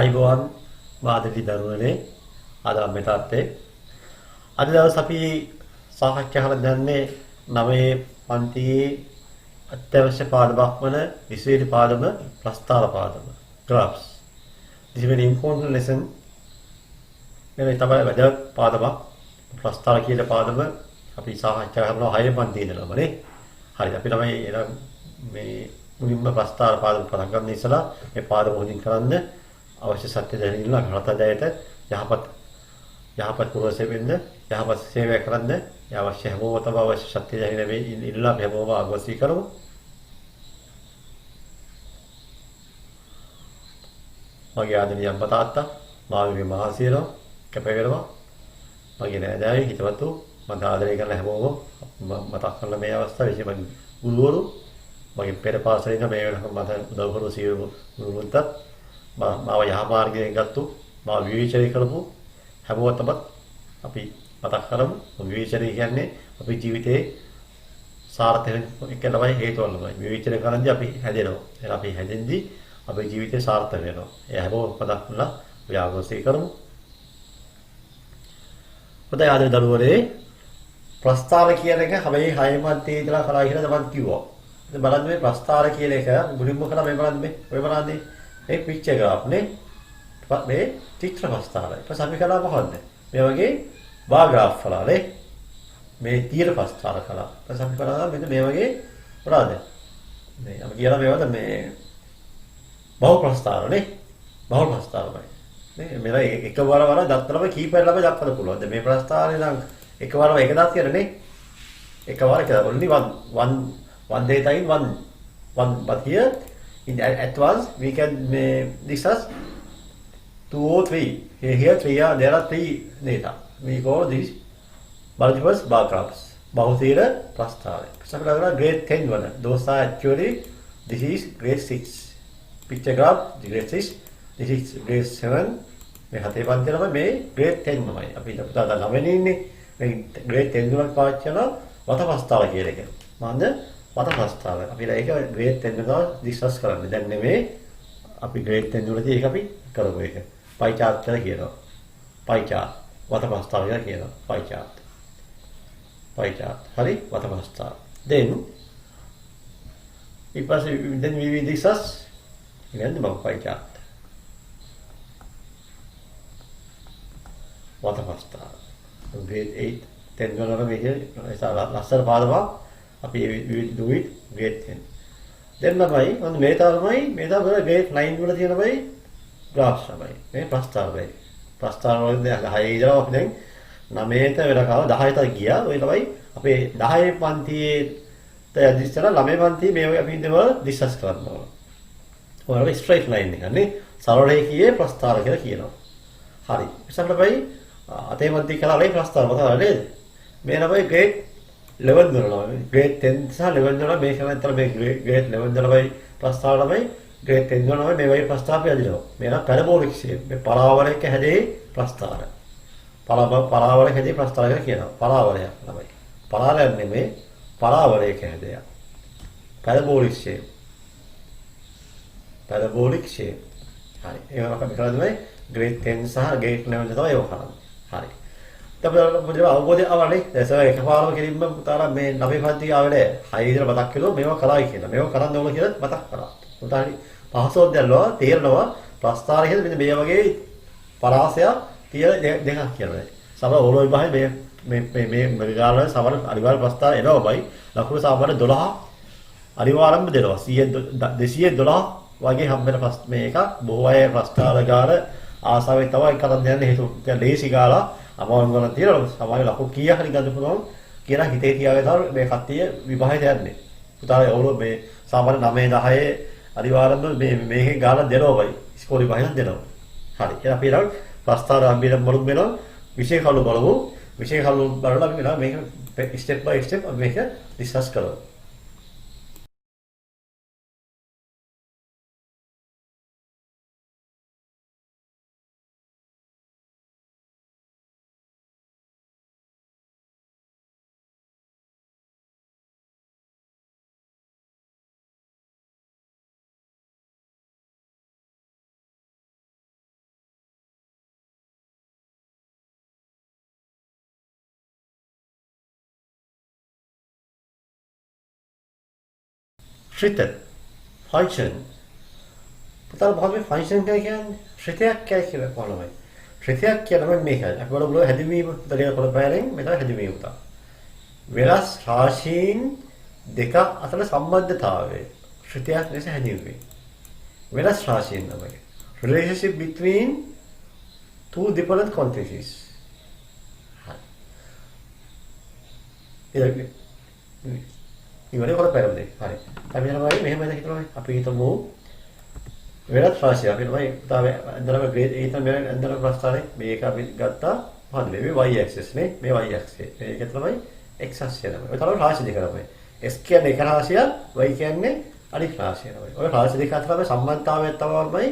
ආයිබෝවන් මාදලි දරුවනේ අද අපි තාත්තේ අද දවස් අපි සාකච්ඡා කරන්න යන්නේ 9 පන්තියේ අත්‍යවශ්‍ය පාඩමක් වන විශේෂ පාඩම ප්‍රස්තාර පාඩම graphs. This is very important lesson. මේ තමයි වැදගත් පාඩමක්. ප්‍රස්තාර කියන පාඩම අපි සාකච්ඡා කරනවා 6 පන්තියේ ඉඳලාම නේ. හරි අපි තමයි එනම් මේ මුලින්ම ප්‍රස්තාර පාඩම පටන් ගන්න ඉස්සලා මේ පාඩම හොඳින් කරන්න අවශ්‍ය සත්‍ය දැනගන්න ගණතදයට යහපත් පුරවැසියෙක් වෙන්න යහපත් සේවය කරන්න අවශ්‍ය හැමෝටම අවශ්‍ය සත්‍ය දැනගෙන මේ ඉල්ලා හැමෝම අවශ්‍ය කරමු. මගේ ආදරණීය අම්මා තාත්තා මාගේ මහසියලෝ කැප වෙනවා. මගේ නෑදෑයෝ හිතවතු මම ආදරය කරන හැමෝම මතක් කරන මේ අවස්ථාවේ විශේෂයෙන් ගුරුවරු මගේ පෙර පාසලේ ඉඳන් මේ වෙනකම් මට උදව් කරපු සියලු ගුරුවරුන්ට මාව යහමාර්ගයෙන් ගත්තු මාව විවේචනය කරපු හැමෝටම අපි මතක් කරමු. විවේචනය කියන්නේ අපේ ජීවිතේ සාර්ථක වෙන්න තමයි හේතුව තමයි. විවේචනය කරද්දී අපි හැදෙනවා. එහෙනම් අපි හැදෙද්දී අපේ ජීවිතේ සාර්ථක වෙනවා. ඒ හැමෝම මතක් කරලා ව්‍යාපෘති කරමු. හොඳයි ආදරේ දරුවනේ ප්‍රස්තාර කියන එක හැබැයි 6 මන්තේ ඉඳලා කරා කියලා තමයි කිව්වා. ඉතින් බලන්න මේ ප්‍රස්තාර කියන එක මුලින්ම කරා මේ බලන්න මේ ඔය බලන්නේ මේ පික්චර් ග්‍රාෆ් නේ මේ චිත්‍ර ප්‍රස්තාරය. ඊපස්සේ අපි කළා මොකද්ද? මේ වගේ බාර් ග්‍රාෆ් වලනේ මේ තීර ප්‍රස්තාර කළා. ඊපස්සේ අපි කළා මෙන්න මේ වගේ මොනවාද? මේ අපි කියලා මේවද මේ බහුල ප්‍රස්තාරනේ බහුල ප්‍රස්තාරයි. නේ මෙල එකවර වර දත්තලම කීපයක් ළම දක්වන්න පුළුවන්. දැන් මේ ප්‍රස්තාරේ නම් එකවරම එක දත් කියලානේ. එකවර කියලා only one data in one but here at once we can discuss 2 or 3. Here there are 3 data. We call this multiple bar graphs. बहुतीर प्रस्ताव. सब लग रहा grade 10 वाला. Those are actually this is grade 6. Picture graph grade 6. This is grade 7. මේ හතේ පන්තිය ළමයි මේ grade 10 ළමයි. අපි පුතා දැන් 9 ඉන්නේ. මේ grade 10 වල පාවිච්චි කරන වත ප්‍රස්තාව කියන එක. මන්ද වත ප්‍රස්තාව. අපි ඒක grade 10 වල ඩිස්කස් කරන්නේ. දැන් නෙමෙයි අපි grade 10 වලදී ඒක අපි කරමු ඒක. pie chart කියලා කියනවා. pie chart වත ප්‍රස්තාව කියලා කියනවා. pie chart. pie chart. හරි වත ප්‍රස්තාව. then then we will discuss again about pie chart. වත ප්‍රස්තාව. grade 8 10 වල මේක ලස්සන පාඩමක් අපි we will do it grade 10. then තමයි ඔන්න මේ තමයි grade 9 වල තියෙන තමයි graphs තමයි. මේ ප්‍රස්තාවයි. ප්‍රස්තාව වල දැන් 6 ඉඳලා අපි දැන් 9ට වෙනකව 10ට ගියා. ඔය තමයි අපේ 10 පන්තියේ ඉස්සර 9 පන්තියේ මේ අපි ඉඳලා ඩිස්කස් කරනවා. ඔයාලා ස්ට්‍රේට් ලයින් එක නේ සරල රේඛීය ප්‍රස්තාර කියලා කියනවා. හරි. ඉස්සරට වෙයි අතේ මන්ති කියලා ලයි ප්‍රස්තාර මතකද නේද? මේ තමයි grade 11 වල grade 10 සහ 11 වල මේ කරන්නේ මේ grade 11 වල වෙයි ප්‍රස්තාර ළමයි grade 10 වල මේ වගේ ප්‍රස්තාර පිළිදිනවා. මේ නම් parabolic shape. මේ පරාවරයක හැදේ ප්‍රස්තාර. පරාවරයක හැදේ ප්‍රස්තාර කියලා කියනවා. පරාවරයක් ළමයි. පරාවරයක් නෙමෙයි පරාවරයක හැදේ. parabolic shape. parabolic shape. හරි. ඒවා අපි කරන්නේ grade 10 සහ grade 11 තමයි ඒවා කරන්නේ. හරි. දැන් මොකද අවබෝධය ආවනේ. දැන් එකපාරම කෙලින්ම පුතාලා මේ 9 පන්තිය ආවනේ. 6 ඉඳලා මතක් කළොත් මේවා කළායි කියලා. මේවා කරන්න ඕන කියලා මතක් කරා. පුතාලි පහසුවක් දැල්නවා තේරෙනවා ප්‍රස්තාර කියන මෙන්න මේ වගේ පරාසයක් කියලා දෙකක් කියලා. සමහර ඕලෝ විභාගයේ මේ ගානවල සමහර අනිවාර්ය ප්‍රස්තාර එනවාමයි. ලකුණු සාමාන්‍ය 12 අනිවාර්යයෙන්ම දෙනවා. 212 වගේ හම්බෙන මේ එකක් බොහෝ අය ප්‍රස්තාර ගාන ආසාවෙන් තමයි කරන් යන්නේ හේතු දැන් ලේසි ගාලා අමාරු ගන්න තියෙනවා සමහර ලකුණු කීයක් හරි ගන්න පුළුවන් කියලා හිතේ තියාගෙන තමයි මේ කට්ටිය විභාගයට යන්නේ. පුතාලා ඕලෝ මේ සාමාන්‍ය 9 10 අනිවාර්යයෙන්ම මේකේ ගාලා දෙනවමයි ඉස්කෝලේ විභාගයෙන් දෙනවා. හරි. එහෙනම් අපි ඊළඟ ප්‍රස්තාර අම්බිරම් බලමු වෙනවා විශේෂ කළු බලමු. විශේෂ කළු බලලා අපි මේක ස්ටෙප් බයි ස්ටෙප් මේක ඩිස්කස් කරමු. ශ්‍රිත ෆන්ක්ෂන්. පුතා මොකද මේ ෆන්ක්ෂන් කියන්නේ? ශ්‍රිතයක් කියලා කොහොමද? ශ්‍රිතයක් කියන්නේ මේකයි. අපි බලමු හැදීම පුතේ පොළපෑරෙන් මෙතන හැදීම පුතා. වෙනස් රාශීන් දෙක අතර සම්බන්ධතාවය ශ්‍රිතයක් ලෙස හැදීමේ. වෙනස් රාශීන් තමයි. relationship between two different quantities. හරි. ඉවරේ පොළපෑරෙන්. හරි. අපි යනවා මෙහෙම හිතනවා. අපි හිතමු වෙනත් රාශිය අපි තමයි පුතා ඇඳලා ග්‍රේඩ් 8 මේ ඇඳලා ප්‍රස්තාරේ මේක අපි ගත්තා මොකද මේ y axis නේ මේ y axis මේක තමයි x axis තමයි. ඔය තමයි රාශි දෙක තමයි. x කියන්නේ එක රාශියක් y කියන්නේ අනිත් රාශිය තමයි. ඔය රාශි දෙක අතර තමයි සම්බන්ධතාවය තමයි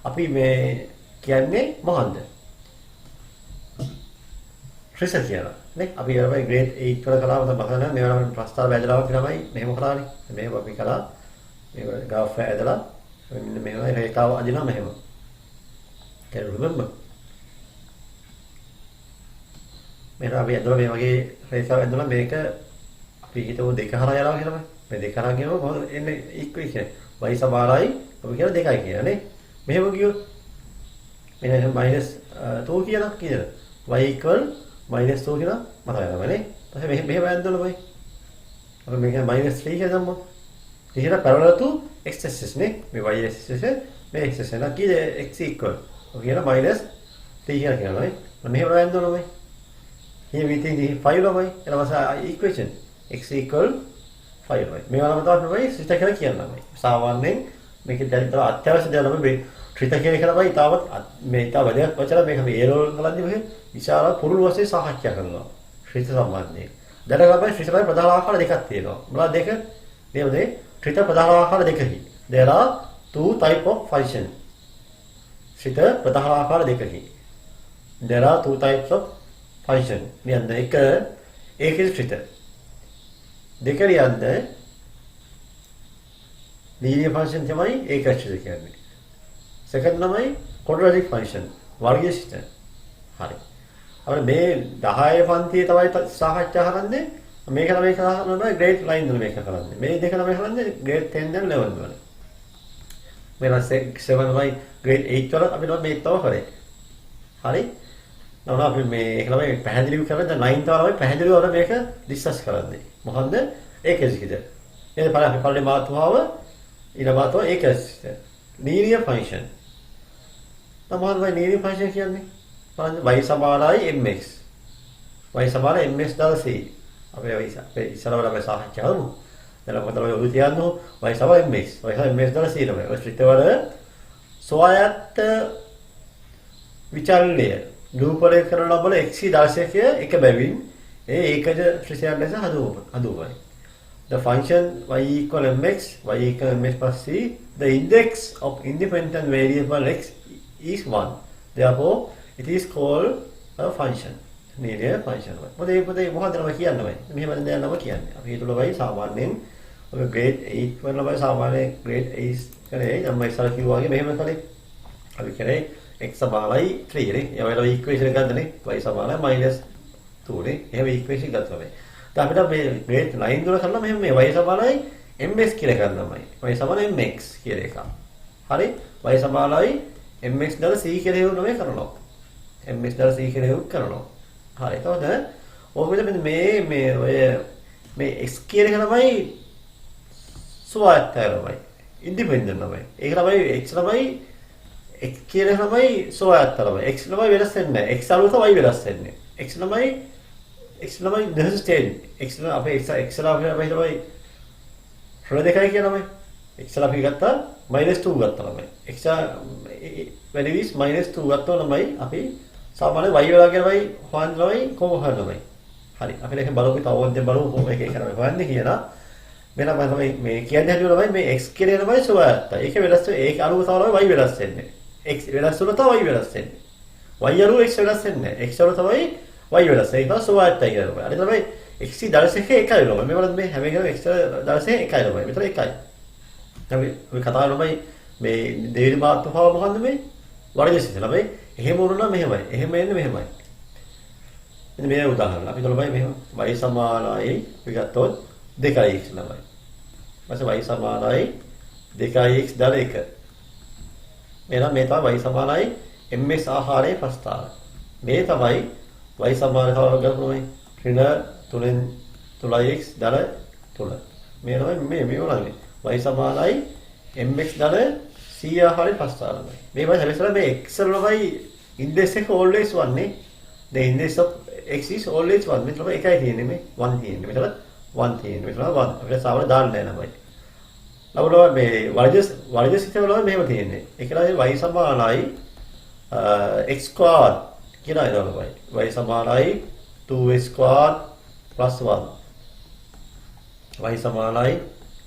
අපි මේ කියන්නේ මොකන්ද? ශ්‍රිත කියලා නේ. අපි යනවා ග්‍රේඩ් 8 වල කලාව තමයි බලන්න මේ වල ප්‍රස්තාර බැඳලා තමයි මෙහෙම කරානේ. මේක අපි කරා මේක ග්‍රාෆ් එක ඇදලා මෙන්න මේවා රේඛාව අදිනවා මෙහෙම. can you remember? මෙහෙම අපි ඇදලා මේ වගේ රේඛාව ඇදලා මේක අපි හිතමු දෙක හරහා යනවා කියලා. මේ දෙක හරහා කියනවා කොහොමද එන්නේ ඉක්වේෂන්. y සමානයි අපි කියන දෙකයි කියලා නේ. මෙහෙම ගියොත් මෙන්න -2 කියලා කියන. y equal -2 කියලා මතක ගන්නවා නේ. ඊපස්සේ මෙහෙම ඇද්දලා බයි. අපි මේක -3 කියලා දාමු. ඉතින් parallel to x axis නේ. මේ y axis මේ x axis එක කීයද x equal. ඔය කියන -3 කියලා කියනවා නේ. මෙහෙම වැන්දනවා මේ. here we think 5 ළමයි. ඊට පස්සේ equation x equal 5 ළමයි. මේ වලම තමයි සිත කියලා කියනවා. සාමාන්‍යයෙන් මේක දැන් අත්‍යවශ්‍ය දෙයක් ළමයි මේ ත්‍රිත කියන එක ළමයි තාවත් මේ තා වැඩක් වචන මේක මේ ඒරෝල් කරන්නේ මේ විශාල පුරුළු වශයෙන් සාකච්ඡා කරනවා. ත්‍රිත සම්බන්ධයෙන්. දැන් ළමයි ත්‍රිතේ ප්‍රධාන ආකාර දෙකක් තියෙනවා. මොනවද දෙක? නේද? ත්‍රිත ප්‍රධාන ආකාර දෙකකි. There are two type of function. ත්‍රිත ප්‍රධාන ආකාර දෙකකි. There are two types of function. කියන්නේ එක ඒකේ ත්‍රිත. දෙක කියන්නේ linear function තමයි ඒකච්ඡිත කියන්නේ. second තමයි quadratic function වර්ගීය ශිෂ්ට. හරි. අපිට මේ 10 පන්තියේ තමයි සාකච්ඡා කරන්නේ. මේක තමයි කරන්නේ grade 9 වල මේක කරන්නේ. මේ දෙක තමයි කරන්නේ grade 10 and 11 වල. මේවා 7 වයි grade 8 වල අපි මේක තව කරේ. හරි. නම අපි මේ ඒක තමයි පැහැදිලිව කරන්නේ දැන් 9 තමයි පැහැදිලිව වල මේක ඩිස්කස් කරන්නේ. මොකන්ද? ඒකසිකද. ඊට පස්සේ අපි පළවෙනි මාතෘකාව ඊළඟ මාතෘකාව ඒකසිකද. linear function. තමයි linear function කියන්නේ. බලන්න y සමානයි mx. y සමානයි mx දාලා c. අපේ ඉස්සරවල අපි සාකච්ඡා කරමු. දැන් මොකද ඔය තියන්නේ y සමානයි mx. y සමානයි mx දාලා c තමයි. ඔය ත්‍රිතවල සෝයත් විචලනය රූපලය කරන ලබන x දර්ශකය එක බැවින් ඒ ඒකද ත්‍රිසයක් ලෙස හඳුන්වයි. The function y equal mx, y equal mx plus c, the index of independent variable x is 1. Therefore, it is called a function. linear function. මොකද මොකද්ද නම කියන්නේ? මෙහෙම දැන් නම කියන්නේ. අපි හිතුවා වයි සාමාන්‍යයෙන් ඔය grade 8 වල නම සාමාන්‍ය grade 8 කරේ නම් ඉස්සර කිව්වා වගේ මෙහෙම කරේ. අපි කරේ x සමානයි 3 නේ. ඒ වගේ equation එක ගන්නනේ. y සමානයි -2 නේ. එහෙම equation ගත්තා මේ. දැන් අපිට මේ grade 9 වල කරලා මෙහෙම මේ y සමානයි mx කියලා ගන්නමයි. y සමානයි mx කියලා එකක්. හරි? y සමානයි mx දාලා c කියලා හේවුන මේ කරනවා. mx දාලා c කියලා හේවුත් කරනවා. හරි. එතකොට ඔබට මේ ඔය මේ x කියන එක තමයි සුවායත්තයි. ඉන්ඩිපෙන්ඩන්ට් තමයි. ඒක තමයි x තමයි x කියන එක තමයි සුවායත්තයි. x තමයි වෙනස් වෙන්නේ නැහැ. x අනුව තමයි වෙනස් වෙන්නේ. x තමයි දෙහස් ස්ටේජ්. x අපේ x ලා අපි තමයි රළ දෙකයි කියනමයි. x ලා අපි ගත්තා -2 ගත්තා ළමයි. x වැලියස් -2 ගත්තා ළමයි අපි සාමාන්‍ය y වල කියනමයි හොයන්නමයි කොහොමදමයි. හරි. අපි දැන් බලමු තවොත් බලමු කොහොම එක කරන්නේ හොයන්නේ කියලා. මෙන්න තමයි මේ කියන්නේ හරියටමයි මේ x කියන එකමයි සුවායත්තයි. ඒක වෙනස් ඒක අනුව තමයි y වෙනස් වෙන්නේ. x වෙනස් වුණොත් තමයි y වෙනස් වෙන්නේ. y අනුව x වෙනස් වෙන්නේ නැහැ. x අනුව තමයි y වෙනස්. ඒක තමයි සුවායත්තයි කියනවා. අර තමයි x දර්ශකයේ එකයි නෝ. මේ වලත් මේ හැම එකම x දර්ශකයේ එකයි නෝ. මෙතන එකයි. අපි කතා කරනමයි මේ දෙවෙනි මාතෘකාව මොකන්ද මේ? වර්ගසිත ළමයි. එහෙම වුණා මෙහෙමයි. එහෙම එන්නේ මෙහෙමයි. ඉතින් මේ උදාහරණ අපි බලමු මෙහෙම y සමානයි අපි ගත්තොත් 2x ළමයි. ඊපස්සේ y සමානයි 2x දර 1. එහෙනම් මේ තමයි y සමානයි mx ආහාරයේ ප්‍රස්ථාර. මේ තමයි y සමාන කවගන්නේ ඍණ 3න් 3x දර 3. මේ තමයි මේ උනන්නේ y සමානයි mx දර c ආහාරයේ ප්‍රස්ථාරයි. මේ වගේ හැබැයි මේ x වලයි ඉන්ඩෙක්ස් එක always 1 නේ. the index of x is always 1. මෙතන එකයි තියෙන්නේ මේ 1 තියෙන්නේ. මෙතන 1 තියෙන්නේ. මෙතන 1. අපිට සාමාන්‍ය දාන්න නැහැ නමයි. ලබනවා මේ වර්ග සිස්ටම් වල මෙහෙම තියෙන්නේ. ඒක තමයි y සමානයි x squared කියලා එනවා. y සමානයි 2x squared plus 1. y සමානයි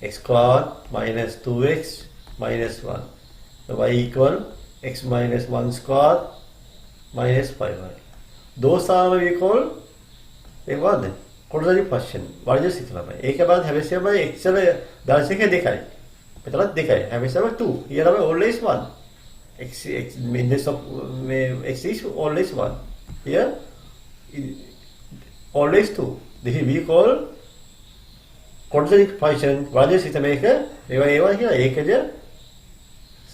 x squared minus 2x minus 1. So y equal x minus 1 squared minus 5y. Those are what we call what? Quadratic function. වර්ග සිස්ටම් තමයි. ඒක බලද්දී හැබැයි x වල දර්ශක දෙකයි. මෙතනත් දෙකයි. හැබැයි 2. Here are always 1. x index of x is always 1. Here always 2. This we call quadratic function. වර්ග සිස්ටම් එක ඒවා කියලා ඒකද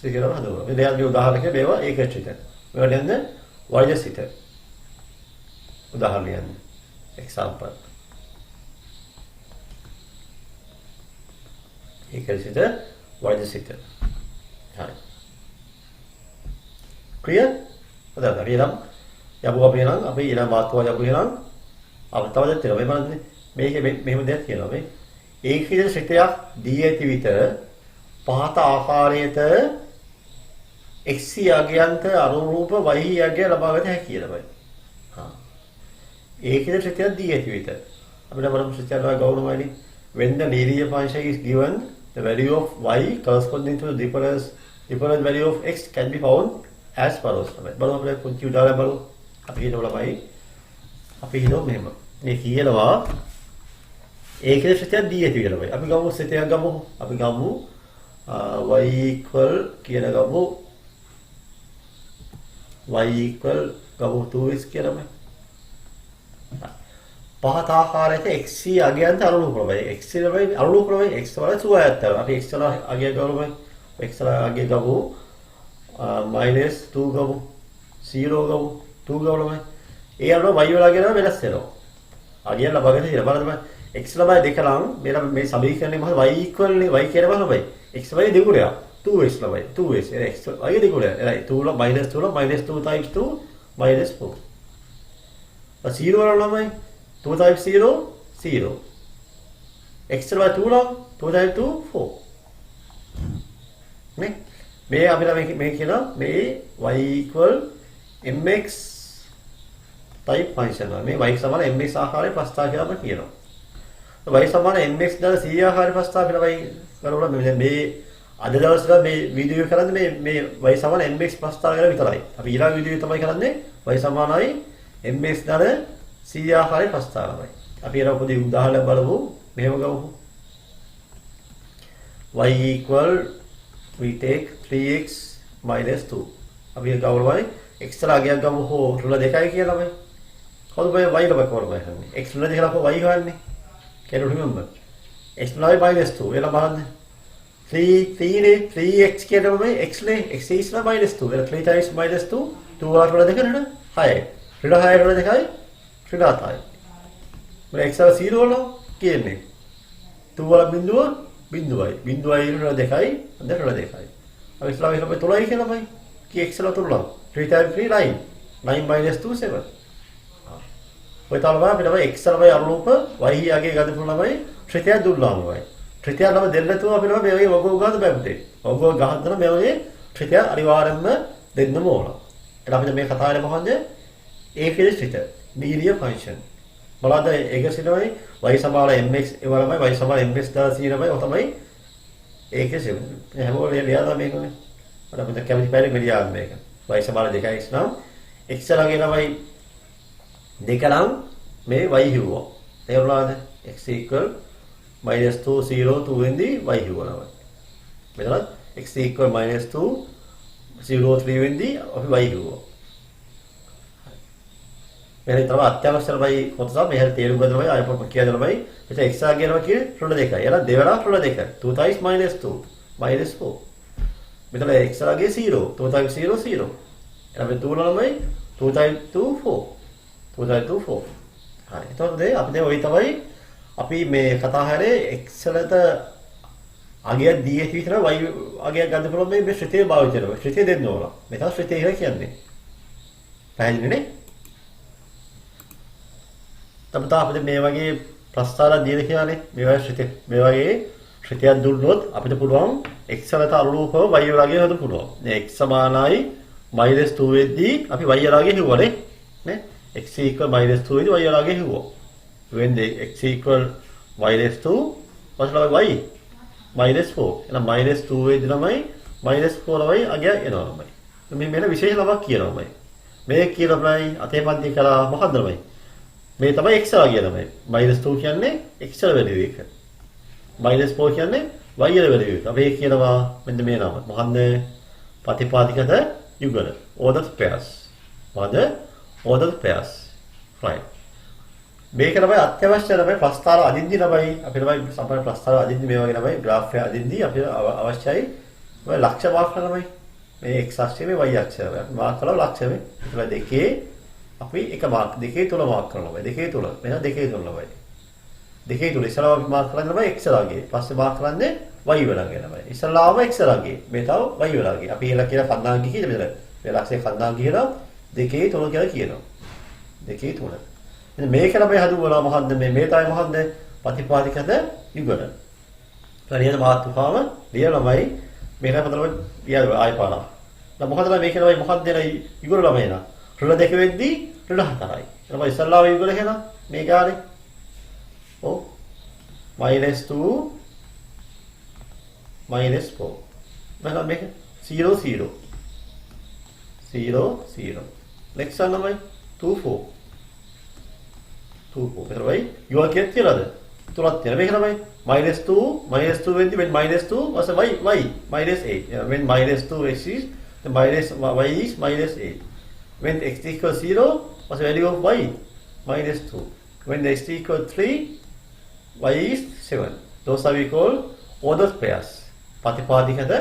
සිගරව හදනවා. මේ දෙයක් උදාහරණයක් මේවා ඒකචිත. මේවට යන්නේ වර්ග සිස්ටම්. උදාහරණයක්. example. ඒකචිත වර්ග සිස්ටම්. හරි. clear? හොඳයි. අපි නම් යපුවා අපි නම් අපි ඊළඟ මාතෘකාව යපුවා නම් අපිට තවද තියෙනවා. මේ බලන්න මේකේ මෙහෙම දෙයක් තියෙනවා මේ. ඒකීය ශ්‍රිතයක් දී ඇති විට පහත ආකාරයට x යගයන්ට අනුරූප y යගය ලබා ගත හැකියි කියලා. හා. ඒකීය ශ්‍රිතයක් දී ඇති විට අපිට බලමු ශ්‍රිතයක් ගෞරවමයි. When the linear function is given, the value of y corresponding to the different value of x can be found as follows. බලමු අපිට පුංචි උදාහරණයක් බලමු. අපි හිතවලමයි. අපි හිතමු මෙහෙම. මේ කියනවා ඒකේ ශ්‍රිතයක් දී ඇති කියලා. අපි ගමු ශ්‍රිතයක් ගමු. අපි ගමු y equal කියන ගමු y equal ගමු 2x කියලාම. පහත ආකාරයක x අගයන්ට අනුරූප වෙයි. x වලයි අනුරූප වෙයි x වල සුවයත්. අපි x වල අගය ගමු. x වල අගය ගමු -2 ගමු 0 ගමු 2 ගමු. ඒ අනුව y වල අගය වෙනස් වෙනවා. අගය ලබාගෙන ඉන්න බලන්න x ලබයි දෙක නම් මේ සමීකරණය මොකද y equal නේ y කියන බලන්න බයි x y දෙගුණයක් 2x ලබයි 2x x y දෙගුණයක් එයි 2 ල -2 ල -2 times 2 -4 0 වල ළමයි 2 times 0 0 x වල 2 ල 2 times 2 4 මේ අපිට මේ කියන මේ y equal mx type function මේ y සමාන mx ආකාරයේ ප්‍රස්තාව කියලා අපිට කියනවා. y සමාන mx දාලා c ආකාරයේ ප්‍රස්තාව කියලා y කරවල මේ අද දවස්වල මේ වීඩියෝ කරන්නේ මේ y සමාන mx ප්‍රස්තාව කියලා විතරයි. අපි ඊළඟ වීඩියෝ තමයි කරන්නේ y සමානයි mx දාලා c ආකාරයේ ප්‍රස්තාවයි. අපි ඊළඟ පොඩි උදාහරණයක් බලමු. මෙහෙම ගමු. y equal we take 3x minus 2. අපි ගවලවයි x ලා ගියක් ගමු හෝ රුල දෙකයි කියලා මේ. කොහොමද y ලබ කරවන්නේ? x රුල දෙක ලබ y හොයන්නේ. Can you remember? x ලා -2. එලා බලන්න. 3x කියනම මේ x නේ x is ලා -2. එලා 3 times -2 2 රුල දෙක නේද? 6. රුල 6 රුල දෙකයි රුල 7යි. මේ x වල 0 වල කියන්නේ 2 වල බිඳුවයි. බිඳුවයි රුල දෙකයි අද රුල දෙකයි. අපි ඉස්ලාම එක 3යි කියලාමයි. කී x වල 3 3 times 3 9. 9 -2 7. ඔය තරම අපිට x වල අනුරූප y යගේ ගන්න පුළුවන් ළමයි ත්‍රිත්‍ය දුර්ලභමයි. ත්‍රිත්‍ය නම් දෙන්න තුව අපිට මේ වගේ වගෝ ගන්න බෑ පුතේ. වගෝ ගහන්න මේ වගේ ත්‍රිත්‍ය අනිවාර්යයෙන්ම දෙන්නම ඕන. ඒක අපිට මේ කතා කරන්නේ මොකන්ද? ඒකේ ත්‍රිත්‍ය linear function. බලන්න ඒක සිටවයි y සමාන mx ඒ වලමයි y සමාන mx දාලා සීනමයි ඔය තමයි ඒකේ සිට. හැමෝම ලියලා මේකනේ. අපිට කැමති පැලේ මෙලියා මේක. y සමාන 2x නම් x ළඟේ ළමයි දෙක නම් මේ y හිව්වා. තේරුණාද? x equal -2 0 2 වෙන්දී y හිවනවා. මෙතන x equal -2 0 3 වෙන්දී අපි y හිව්වා. මෙහෙර තමයි අත්‍යවශ්‍ය තමයි කොටස මෙහෙර තේරුම් ගන්න තමයි ආයෙ පොඩ්ඩක් කියලා දෙන්න තමයි. එතන x ගේනවා කියන්නේ රුල දෙකයි. එලා දෙවරක් රුල දෙක. 2 times -2 -4. මෙතන x ගේ 0 2 times 0 0. එලා මේ 2 නමයි 2 times 2 4. 2 times 2 4. හරි. එතකොට අපි දැන් ওই තමයි අපි මේ කතා කරේ x වලට අගයක් ds විතර y අගයක් ගන්න පුළුවන් මේ ශ්‍රිතය භාවිත කරනවා. ශ්‍රිතය දෙන්න ඕන. මෙතන ශ්‍රිතය කියලා කියන්නේ. පැහැදිලිනේ? තපතා අපිට මේ වගේ ප්‍රස්තාර දීලා කියලානේ. මේ වගේ ශ්‍රිතයක් දුන්නොත් අපිට පුළුවන් x වලට අනුරූපව y වලගේ හදන්න පුළුවන්. දැන් x සමානයි -2 වෙද්දී අපි y වලගේ හිවුවනේ. නේ? x -2 වෙද්දී y වලගේ හිවුවා. when the x -2 වලට y -4. එහෙනම් -2 වෙද්දී තමයි -4 යි අගය එනවා තමයි. මේ මෙන්න විශේෂ නමක් කියනවා තමයි. මේ කියලාමයි අතේ පන්ති කරා මොකද්ද තමයි? මේ තමයි x වගේ තමයි. -2 කියන්නේ x වල වැලියු එක. -4 කියන්නේ y වල වැලියු එක. අපි කියනවා මෙන්න මේ නම. මොකද්ද? ප්‍රතිපාදිකද යුගල. ordered pairs. මොකද? ordered pairs. right. මේක තමයි අත්‍යවශ්‍ය තමයි ප්‍රස්තාර අදින්දි තමයි අපි තමයි සම්පූර්ණ ප්‍රස්තාර අදින්දි මේ වගේ තමයි graph එක අදින්දි අපිට අවශ්‍යයි ඔය ලක්ෂ්‍ය මාර්ක් තමයි මේ x අක්ෂය මේ y අක්ෂය අපි මාර්ක් කරලා ලක්ෂ්‍ය මේ ඒතර දෙකේ අපි එක මාර්ක් දෙකේ තුන මාර්ක් කරනවා දෙකේ තුන මෙන්න දෙකේ තුන ලබයි දෙකේ තුන ඉස්සරහා අපි මාර්ක් කරන්නේ තමයි x ලාගේ පස්සේ මාර්ක් කරන්නේ y වලගේ තමයි ඉස්සරහාම x ලාගේ මේ තව y වලගේ අපි එලා කියලා කන්දාංගි කීයද මෙතන මේ ලක්ෂ්‍ය කන්දාංගි කියලා දෙකේ තුන කියලා කියනවා දෙකේ තුන මේක තමයි හදුවලා මොකද්ද මේ තමයි මොකද්ද ප්‍රතිපාදිකද යුගල. ඊළඟ මාතෘකාව ලියලමයි මේක පදලම ලියලා ආය පාරක්. දැන් මොකද්ද මේක තමයි මොකද්ද යුගල ළමයි නා. රුල දෙක වෙද්දී රුල හතරයි. ඊළඟ ඉස්සල්ලාව යුගල කියනවා මේ ගානේ. ඔව් -2 -4. මම මේක 0 0 0 0. next one තමයි 2 4 2 4 වෙයි යුවල් කියක් තියලාද තුනක් තියෙනවා මේක තමයි -2 වෙද්දි when -2 was a y -8 when -2 x is the y is -8 when x equals 0 was a value of y -2 when x equals 3 y is 7 those are we call ordered pairs ප්‍රතිපාදිකද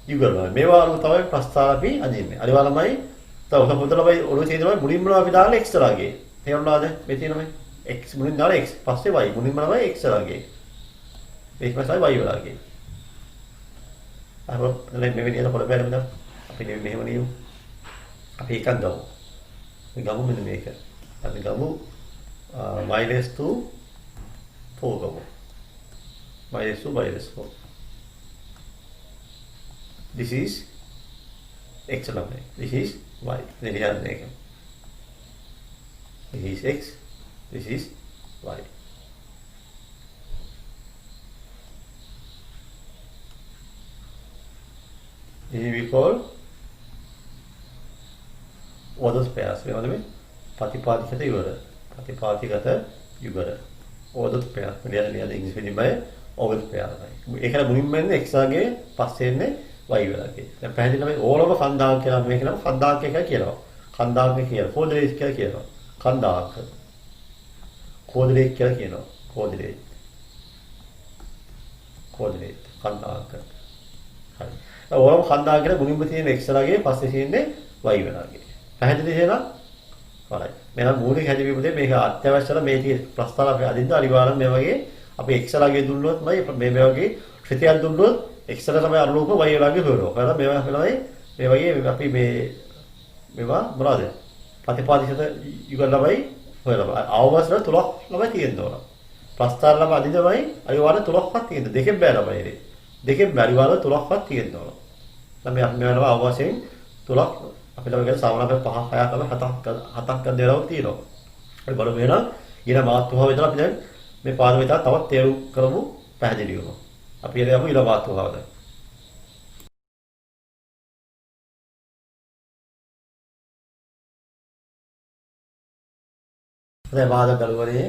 යුගල මේවා අනුව තමයි ප්‍රස්තාර අපි අදින්නේ අනිවා ළමයි තව පොතලමයි ඔළුවේ තියෙනවා මුලින්ම අපි දාන්නේ x ලාගේ තේරුණාද මේ තියෙනවා x මුලින් දාලා x පස්සේ y මුලින්ම තමයි x ලාගේ ඒක පස්සේ y වලාගේ අර මේ විදිහට පොළ බැලුවද අපි මෙහෙම නියු අපි එකක් ගමු මේ ගමු මෙන්න මේක අපි ගමු -2 4 ගමු -2 -4 this is x ළමයි this is y දෙලියන් මේක this is x this is y this we call ordered pairs වෙනවද මේ ප්‍රතිපාදිකත යුගල ප්‍රතිපාදිකත යුගල ordered pair ලියන ඉංග්‍රීසි පෙළීමේ ordered pair තමයි ඒකල මුලින්ම එන්නේ x ගේ පස්සේ එන්නේ y වලගේ දැන් පැහැදිලිවම ඕනම කන්දාංක කියලා මේක නම් කන්දාංක එකයි කියනවා කන්දාංක කියලා කෝඩරේට් කියලා කියනවා කන්දාංක කෝඩරේට් කියලා කියනවා කෝඩරේට් කන්දාංක හරි ඕනම කන්දාංක කියලා මුලින්ම තියෙන x ලාගේ පස්සේ තියෙන්නේ y වලගේ පැහැදිලි එහෙනම් හරි මෙන්න මූලික හැදීමේදී මේක අත්‍යවශ්‍යලා මේ තියෙන ප්‍රස්තාව අපි අදින්න අනිවාර්යෙන් මේ වගේ අපි x ලාගේ දුන්නොත් මේ වගේ ශ්‍රිතයක් දුන්නොත් x ලා තමයි අනුරූප y ලාගේ හොයනවා. කරලා මේවා තමයි මේ වගේ අපි මේවා මොනවද? ප්‍රතිපාදිත යුගල ළමයි හොයනවා. අවවස්න තුනක් ළමයි තියෙන්න ඕන. ප්‍රස්තාර ළම අදිනමයි අනිවාර්ය තුනක්වත් තියෙන්න. දෙකෙන් බෑ ළමයි ඉතින්. දෙකෙන් බෑ අනිවාර්ය තුනක්වත් තියෙන්න ඕන. ළමයි අපි මේවා අවවස්යෙන් තුනක් අපිට වගේ සාමාන්‍ය 5 6 7ක් ගන්න දේවල් තියෙනවා. හරි බලමු එහෙනම් ඊළඟ මාතෘකාව විතර අපි දැන් මේ පාඩම විතර තවත් තේරුම් කරමු පැහැදිලි වෙනවා. අපි එළයමු ඊළඟ මාතෘකාවට. දැන් වාද දරුවනේ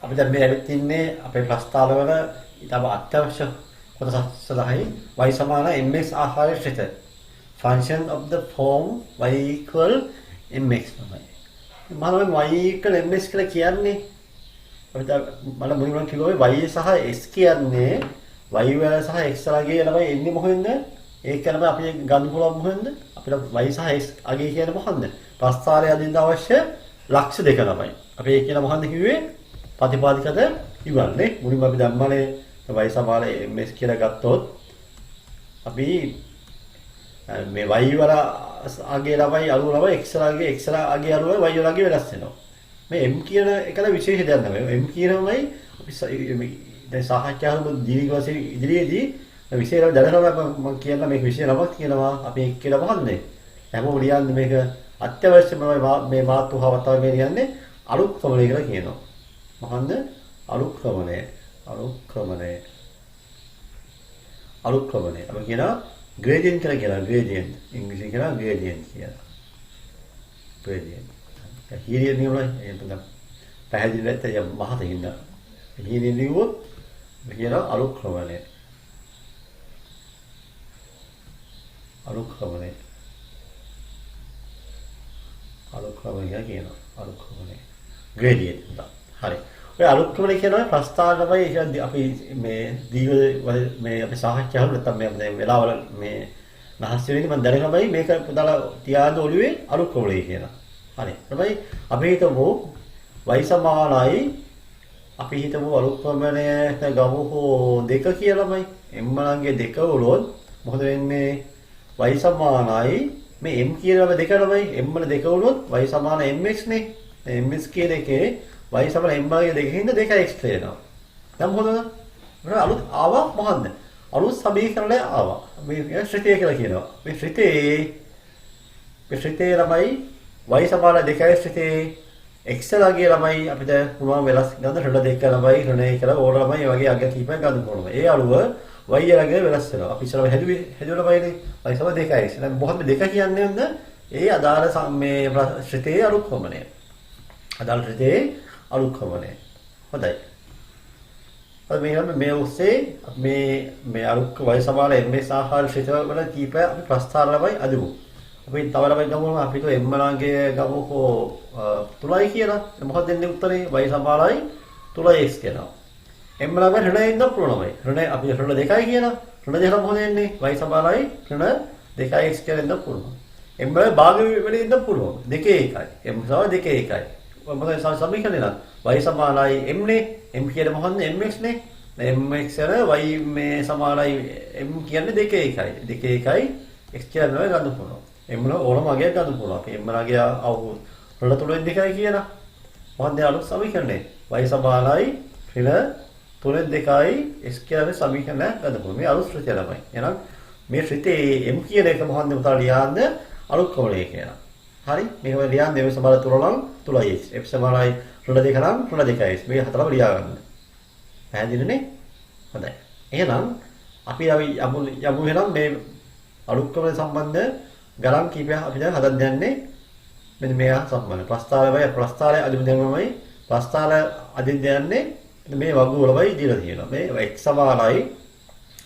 අපි දැන් මේ ඇවිත් ඉන්නේ අපේ ප්‍රස්තාවවල ඊටම අත්‍යවශ්‍ය කොටස සඳහායි y සමාන mx ආකාරයේ ශ්‍රිත function of the form y equal mx තමයි. මම y එක්ක ms කියලා කියන්නේ අපිට මම මුලින්ම කිව්වා y සහ s කියන්නේ y වල සහ x වලගේ ළමයි එන්නේ මොකෙන්ද? ඒක තමයි අපි ගන්න පුළුවන් මොකෙන්ද? අපිට y සහ x අගේ කියන්නේ මොකන්ද? ප්‍රස්ථාරය අදින්න අවශ්‍ය ලක්ෂ දෙක ළමයි. අපි ඒක කියන මොකන්ද කිව්වේ? ප්‍රතිපාදිකද ඉවරනේ. මුලින්ම අපි ධම්මනේ y සමාන ms කියලා ගත්තොත් අපි මේ y වල අගේ ළමයි අලු ළමයි x වලගේ x අගේ අලු y වලගේ වෙනස් වෙනවා. මේ m කියන එකල විශේෂ දෙයක් නැහැ. m කියනමයි අපි දැන් සාහිත්‍යවල දීර්ඝ වශයෙන් ඉදිරියේදී විශේෂ දැනනවා මම කියන මේක විශේෂ නමක් කියනවා අපි ඒක කියලා මොකන්ද? හැමෝම ලියන්නේ මේක අත්‍යවශ්‍යම මේ මාතෘකාව තමයි මේ ලියන්නේ අලුත් ක්‍රමණය කියලා කියනවා. මොකන්ද? අලුත් ක්‍රමණය. අපි කියනවා gradient කියලා කියනවා gradient. ඉංග්‍රීසියෙන් කියනවා gradient කියලා. gradient. හීරිය නියමයි එහෙනම් පැහැදිලි නැත්නම් මහත හින්දා. හීරිය නියුවොත් කියනවා අලුත් ක්‍රමණය. අලුක්‍රමණය කියනවා. අලුක්‍රමණය gradient එක. හරි. ඔය අලුක්‍රමණය කියනවා ප්‍රස්ථාරමයි අපි මේ දීර්ඝ මේ අපි සාහිත්‍යවල නැත්නම් මේ වෙලාවල මේ නහස් වෙන්නේ මම දැනගමයි මේක දාලා තියාද ඔළුවේ අලුක්‍රමණය කියනවා. හරි. තමයි අපි හිතමු y සමානයි අපි හිතමු අලුක්‍රමණය ගමු හෝ 2 කියලාමයි. m ණන්ගේ 2 වලොත් මොකද වෙන්නේ? y සමානයි මේ m කියනවා දෙක ළමයි m වල දෙක වුණොත් y සමාන mx නේ. mx කියන එකේ y සමාන m වගේ දෙකකින්ද 2x වෙනවා. දැන් මොකද? මොන අලුත් ආවා මොකන්ද? අලුත් සමීකරණය ආවා. මේ ශ්‍රිතය කියලා කියනවා. මේ ශ්‍රිතේ ළමයි y සමාන 2x ශ්‍රිතේ x ලගේ ළමයි අපිට පුළුවන් වෙලස් ගන්න ඍණ 2 ළමයි ඍණ 1 කියලා ඕන ළමයි වගේ අග කීපයක් ගන්න පුළුවන්. ඒ අලුව y යලගේ වෙනස් වෙනවා. අපි ඉස්සරහ හැදුවලා බයිනේ. y සම 2යි. එහෙනම් මොකද්ද 2 කියන්නේ නේද? ඒ අදාළ මේ ශ්‍රිතේ අලුක්‍රමණය. අදාළ ශ්‍රිතේ අලුක්‍රමණය. හොඳයි. අපි මේ ඔස්සේ මේ අලුක් y සමාන ms ආහාර ශ්‍රිත වල කීප අපි ප්‍රස්ථාර ළමයි අදමු. අපි තව ළමයි ගමු අපි તો m ළඟේ ගමු කො 3යි කියලා. මොකක්ද දෙන්නේ උත්තරේ? y සමානයි 3x කියනවා. m ළඟ ඍණ ඉන්න පුළුවන්මයි. ඍණ අපි ඍණ 2යි කියනවා. ඍණ 2 මොකද වෙන්නේ? y සමානයි ඍණ 2x කියලා ඉන්න පුළුවන්. m වල භාග වෙලෙ ඉන්න පුළුවන්. 2 1යි. m සමාන 2 1යි. මොකද සමීකරණය නම් y සමානයි m නේ. m කියන්නේ මොකද්ද? mx නේ. mx වල y මේ සමානයි m කියන්නේ 2 1යි. 2 1යි x කියලා ගන්න පුළුවන්. m වල ඕනම අගයක් ගන්න පුළුවන්. අපි m ළඟ අවු ඍණ 3 2යි කියනවා. මොකද්ද අලුත් සමීකරණය? y සමානයි ඍණ 3 2යි x කියන්නේ සමීකරණය ගන්න පුළුවන්. මේ අලුත් ශ්‍රිතය ළමයි. එහෙනම් මේ ශ්‍රිතේ m කියන එක මොකන්ද උතල ලියන්න අලුක්‍රමණය කියනවා. හරි? මේක ලියන්නේ මේ සමාන තුරනම් තුලයි x. f සමානයි ඍණ 2 නම් ඍණ 2යි x. මේ හතරම ලියා ගන්න. පැහැදිලිනේ? හොඳයි. එහෙනම් අපි යමු එහෙනම් මේ අලුක්‍රමණය සම්බන්ධ ගණන් කීපයක් අපි දැන් හදන්න යන්නේ. මෙන්න මේවා සම්බන්ධ. ප්‍රස්ථාරය අදින් දැම්මමයි ප්‍රස්ථාරය අදින් යන්නේ මේ වගු වලමයි දීලා තියෙනවා. මේ x සමානයි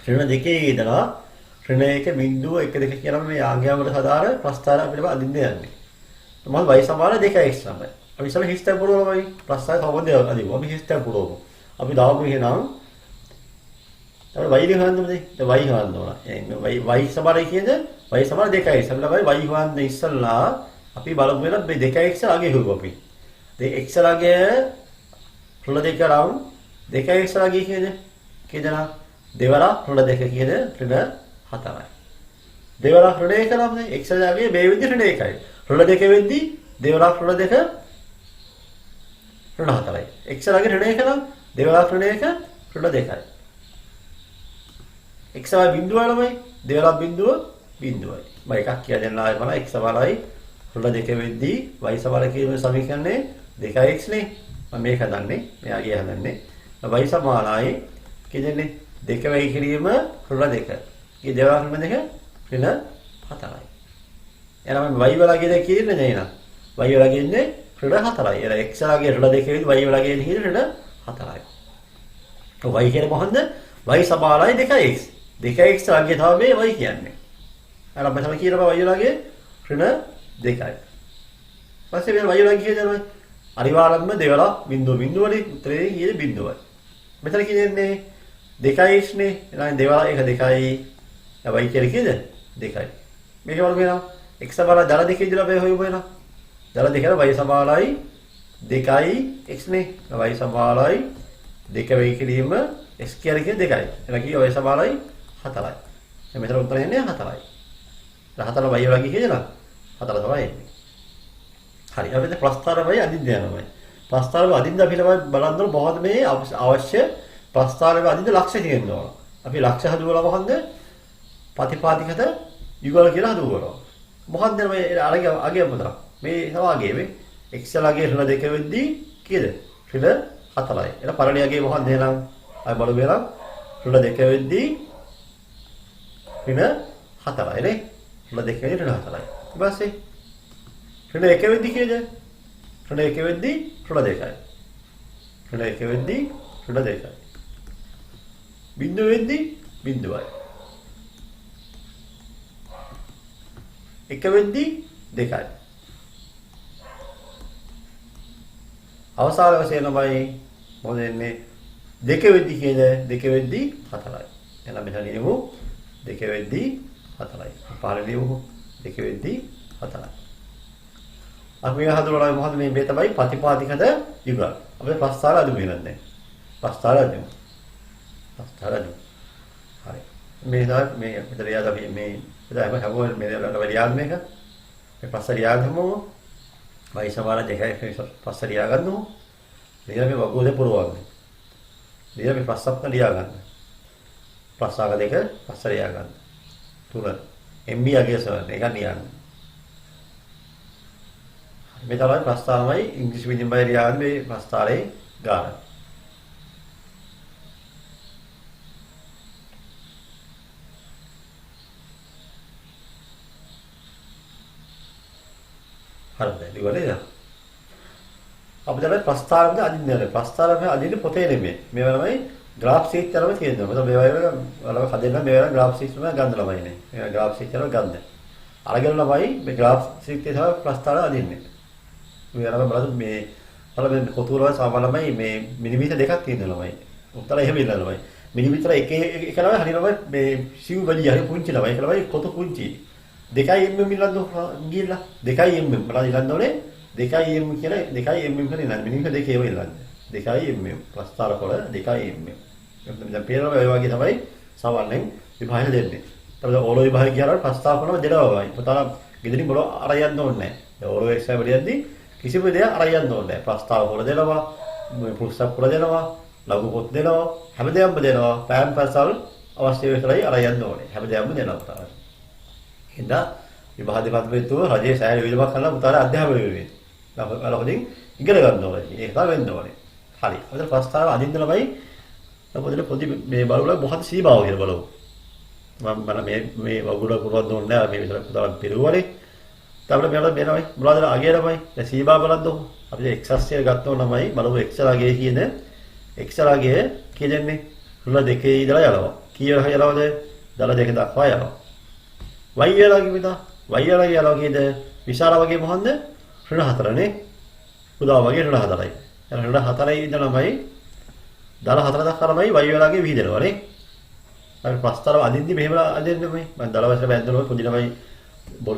ඍණ 2 ඉඳලා ඍණ 1 බිංදුව 1 2 කියන මේ ආංගයවල සාධාර ප්‍රස්ථාර අපිට අදින්න යන්නේ. මොකද y සමාන 2x තමයි. අපි ඉස්සෙල්ලා හිස්තම් පුරවමයි ප්‍රස්ථාර සම්බන්ධය අදිමු. අපි හිස්තම් පුරවමු. අපි දාමු එහෙනම් අපිට y හොයන්න ඕනේ. දැන් y හොයන්න ඕන. y සමානයි කියන්නේ y සමාන 2x. අපිට y හොයන්න ඉස්සෙල්ලා අපි බලමු වෙන මේ 2x අගේ හොයමු අපි. දැන් x ලගේ ඍණ 2 රවුම් 2x ලගේ කියන්නේ කීයදලා දෙවරක් ඍණ 2 කියන ඍණ 4යි. දෙවරක් ඍණ 1 නම් නේ x ලගේ මේ විදිහට ඍණ 1යි. ඍණ 2 වෙද්දි දෙවරක් ඍණ 2 ඍණ 4යි. x ලගේ ඍණ 1 නම් දෙවරක් ඍණ 1 ඍණ 2යි. x වල බිඳුව ළමයි දෙවරක් බිඳුව බිඳුවයි. මම එකක් කියලා දෙන්න ආයෙ බලන්න x සමානයි ඍණ 2 වෙද්දි y සමාන කියන සමීකරණය 2x නේ. මම මේක හදන්නේ මෙයාගේ හදන්නේ y සමානයි කියන්නේ 2 වෙයි කිරීම ඍණ 2. ඊ දෙවරක් ඍණ 2 ඍණ 4යි. එහෙනම් y වලගේ දෙක කියන්නේ නේද? y වලගේ ඉන්නේ ඍණ 4යි. එහෙනම් x වලගේ ඍණ 2 වෙද්දි y වලගේ ඉන්නේ ඍණ 4යි. y කියන්නේ මොකන්ද? y සමානයි 2x. 2x වගේ තමයි මේ y කියන්නේ. අර අපිට තමයි කියනවා y වලගේ ඍණ 2යි. පස්සේ මෙන්න y වගේ කියනවා. අනිවාර්යයෙන්ම දෙවලා බිඳුව බිඳුවනේ උත්තරේ කියන්නේ බිඳුවයි. මෙතන කියන්නේ 2x නේ. එහෙනම් දෙවලා ඒක 2යි. y කියලා කියද? 2යි. මේක වල වෙනවා. x සමාන දල දෙකේ ඉඳලා මේ හොයමු වෙනවා. දල දෙකේ y සමානයි 2යි x නේ. y සමානයි 2 වෙයි කිරීම x කියන්නේ 2යි. එහෙනම් කී y සමානයි 4යි. මෙතන උත්තරේ එන්නේ 4යි. 4 y වගේ කියනවා. 4 තමයි එන්නේ. හරි. අපිට ප්‍රස්ථාරමයි අදින්න යනවායි. ප්‍රස්ථාරම අදින්න අපිට බලන්න ඕන මොකද්ද මේ අවශ්‍ය ප්‍රස්ථාරම අදින්න ලක්ෂ්‍ය තියෙන්න ඕන. අපි ලක්ෂ්‍ය හදුවලා මොකද්ද? ප්‍රතිපාදිකත යුගල කියලා හදුවනවා. මොකද්ද මේ අගේ මොකද? මේ සමාගයේ මේ x ලගේ ඍණ 2 වෙද්දී කීයද? ඍණ 4යි. එහෙනම් පළලියගේ මොකද්ද එහෙනම්? අය බලමු එහෙනම් ඍණ 2 වෙද්දී ඍණ 4යි නේ. ඍණ 2 වෙද්දී ඍණ 4යි. ඊට පස්සේ ඍණ 1 වෙද්දී කීයද? ඍණ 1 වෙද්දී ඍණ 2යි. ඍණ 1 වෙද්දී ඍණ 2යි. බිඳුව වෙද්දී බිඳුවයි. 1 වෙද්දී 2යි. අවසාන වශයෙන් තමයි මොකද එන්නේ 2 වෙද්දී කීයද? 2 වෙද්දී 4යි. එහෙනම් මෙතන ලියමු 2 වෙද්දී 4යි. පහළ ලියමු 2 වෙද්දී 4යි. අපි මේ හදුවලා මොකද මේ තමයි ප්‍රතිපාදිකද යුගල්. අපේ ප්‍රස්ථාර අදුම වෙනන්නේ. ප්‍රස්ථාර අදුම. ප්‍රස්ථාර අදුම. හරි. මේ තමයි මේ මෙතන යාද අපි මේ ඉතින් හැමෝම මේ ළඟ යාද මේක. මේ ප්‍රස්ථාර යාදමු. y සමාන 2යි ප්‍රස්ථාර යා ගන්නමු. ඊළඟ මේ වගුවේ පුරවන්නේ. ඊළඟ මේ ප්‍රස්ථාපන ලියා ගන්න. ප්‍රස්ථාර දෙක ප්‍රස්ථාර යා ගන්න. 3 MB අගය සරණ එක නියන්න. මේ තමයි ප්‍රස්ථාරමයි ඉංග්‍රීසි මීඩියම් බය ලියාගෙන මේ ප්‍රස්ථාරේ ගාන. හරිද? ඉවරද? අපි දැන් ප්‍රස්ථාරමද අදින්න යනවා. ප්‍රස්ථාරමද අදින්න පොතේ නෙමෙයි. මේවා තමයි ග්‍රාෆ් ෂීට් කරලා තියෙනවා. මොකද මේවා වල හදෙන්න මේවා ග්‍රාෆ් ෂීට් වල ගන්න ළමයි නේ. මේවා ග්‍රාෆ් ෂීට් කරලා ගන්න. අරගෙන ළමයි මේ ග්‍රාෆ් ෂීට් එකේ තමයි ප්‍රස්ථාර අදින්නේ. මේ අරගෙන බලන්න මේ බලන්න කොතුරව සාමාන්‍යමයි මේ මිලිමීටර් දෙකක් තියෙන ළමයි. උත්තර එහෙම ඉන්න ළමයි. මිලිමීටර එක ළමයි හරි ළමයි මේ සිව් වැඩි හරි පුංචි ළමයි. ඒක ළමයි කොතු පුංචි. 2 mm ඉල්ලන්න ගිහිල්ලා 2 mm බලන්න ඉල්ලන්න ඕනේ 2 mm කියලා 2 mm කියලා ඉල්ලන්න. මිලිමීටර දෙකේම ඉල්ලන්න. 2 mm ප්‍රස්ථාර කොළ 2 mm. දැන් පේනවා ඔය වගේ තමයි සාමාන්‍යයෙන් විභාගය දෙන්නේ. ඊට ඕලෝ විභාගය කියලා ප්‍රස්ථාර කොළ දෙනවා. පුතා ගෙදරින් බල අරයන්න ඕනේ නැහැ. දැන් ඕලෝ එක්සෑම් වලදී කිසිම දෙයක් අරයන්න ඕනේ නැහැ. ප්‍රස්ථාර කොළ දෙනවා, පුස්තක කොළ දෙනවා, ලඝු පොත් දෙනවා, හැමදේම දෙනවා. පෑම් පැසල් අවශ්‍ය වෙලයි අරයන්න ඕනේ. හැමදේම දෙනවා පුතා. හින්දා විභාග දෙපාර්තමේන්තුව රජයේ සෑහෙන විලමක් කරලා පුතාලා අධ්‍යාපනය වෙන්නේ. ලොකදින් ඉගෙන ගන්න ඕනේ. ඒක තමයි වෙන්න ඕනේ. හරි. අපිට ප්‍රස්ථාර අදින්න ළමයි පොඩි මේ බලවල මොකද සීමාව කියලා බලමු. මම මේ වගුර පුරවන්න ඕනේ නැහැ. මේ විතර පුතාලා පිරුවනේ. ඊට මෙයාලා මොනවද අගේ ළමයි. දැන් සීමා බලන්නකො. අපි x අක්ෂය ගත්තොත් ළමයි බලමු x අගේ කියන x අගේ කියන්නේ රුල දෙකේ ඉඳලා යනවා. කීයක යනවද? දල දෙක දක්වා යනවා. y අගේ විතර y අගේ යනවා කියද විශාල වගේ මොහොන්ද? ඍණ 4 නේ. උදා වගේ ඍණ 4යි. ඍණ 4යි ඉඳලාමයි දල 4 දක්වා ළමයි y වලගේ විහිදෙනවා නේ. අපි ප්‍රස්ථාරව අදින්දි මෙහෙම අදින්නේ මේ. මම දල වශයෙන් බැඳනවා පොඩි ළමයි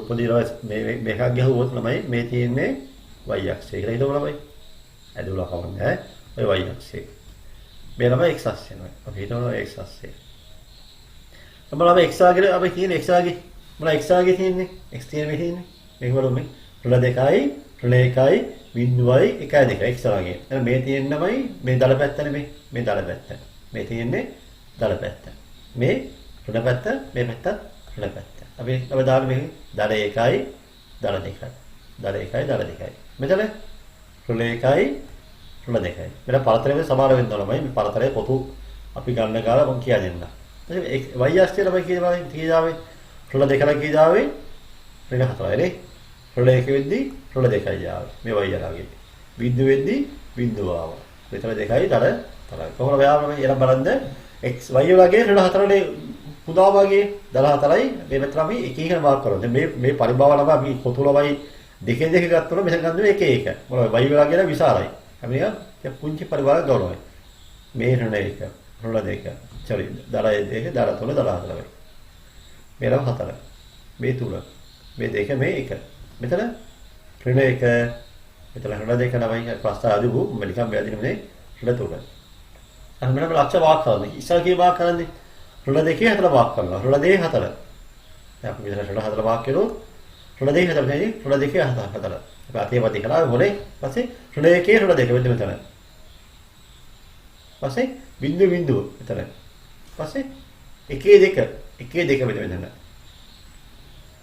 පොඩි ළමයි මේකක් ගහුවොත් ළමයි මේ තියෙන්නේ y අක්ෂය කියලා හිතමු ළමයි. ඇදුලා කවන්නේ ඈ ඔය y අක්ෂය. මේ ළමයි x අක්ෂය නේ. අපි හිතනවා x අක්ෂය. අපලම x ආගේ අපි කියන්නේ x ආගේ මොන x ආගේ තියෙන්නේ? x තියෙන මේ තියෙන්නේ. මේක බලමු මේ. රුල 2යි රුල 1යි බිඳුවයි 1යි 2යි x ආගේ. එහෙනම් මේ තියෙන්නමයි මේ දල පැත්ත නෙමෙයි. මේ දල පැත්ත. මේ තියෙන්නේ දල පැත්ත. මේ රුල පැත්ත මේ පැත්ත රුල පැත්ත. අපි දාන්නේ මේ දල 1යි දල 2යි. දල 1යි දල 2යි. මෙතන රුල 1යි රුල 2යි. මෙතන පරතරයේ සමාන වෙන්න ඕනමයි. මේ පරතරයේ පොතු අපි ගන්න කාලා මම කියා දෙන්නම්. y අක්ෂය තමයි කීදාවේ රුල 2 කීදාවේ රුල 4යි නේ. රුල 1 වෙද්දී රුල 2යි යාවේ. මේ y අරගෙන. බිඳුව වෙද්දී බිඳුව ආවා. මෙතන 2යි දල 4යි. කොහොමද ඔයාලම එනම් බලන්න x y වගේ රුල 4නේ පුදා වගේ දල 4යි මේ මෙතන අපි එක එක මාර්ක් කරනවා. දැන් මේ පරිභාව ළමයි අපි පොතු ළමයි දෙකෙන් දෙක ගත්තොත් මෙතන ගන්න එක එක. මොකද y වල කියන විශාලයි. අපි නිකන් පුංචි පරිවාර ගවනවයි. මේ ඍණ එක, ඍණ දෙක. sorry දල දෙක, දල තුන, දල හතරයි. මේ රව හතර. මේ තුන. මේ දෙක මේ එක. මෙතන ඍණ එක, මෙතන ඍණ දෙක නමයි ප්‍රස්ථාර අදිබු මෙලිකම් බැදිනේ ඍණ තුන. අර මෙන්න ලක්ෂ වාක් කරන්නේ. ඉස්සල් කී වාක් කරන්නේ? ඍණ දෙකේ හතර වාක් කරනවා. ඍණ දෙකේ හතර. දැන් අපි මෙතන ඍණ හතර වාක් කරනවා. ඍණ දෙකේ හතර නෙවෙයි ඍණ දෙකේ හතර. අපි අතේපති කළා මොලේ. පස්සේ ඍණ එකේ ඍණ දෙක වෙන්න මෙතන. පස්සේ බිංදු බිංදු මෙතන. පස්සේ එකේ දෙක වෙන්න මෙතන.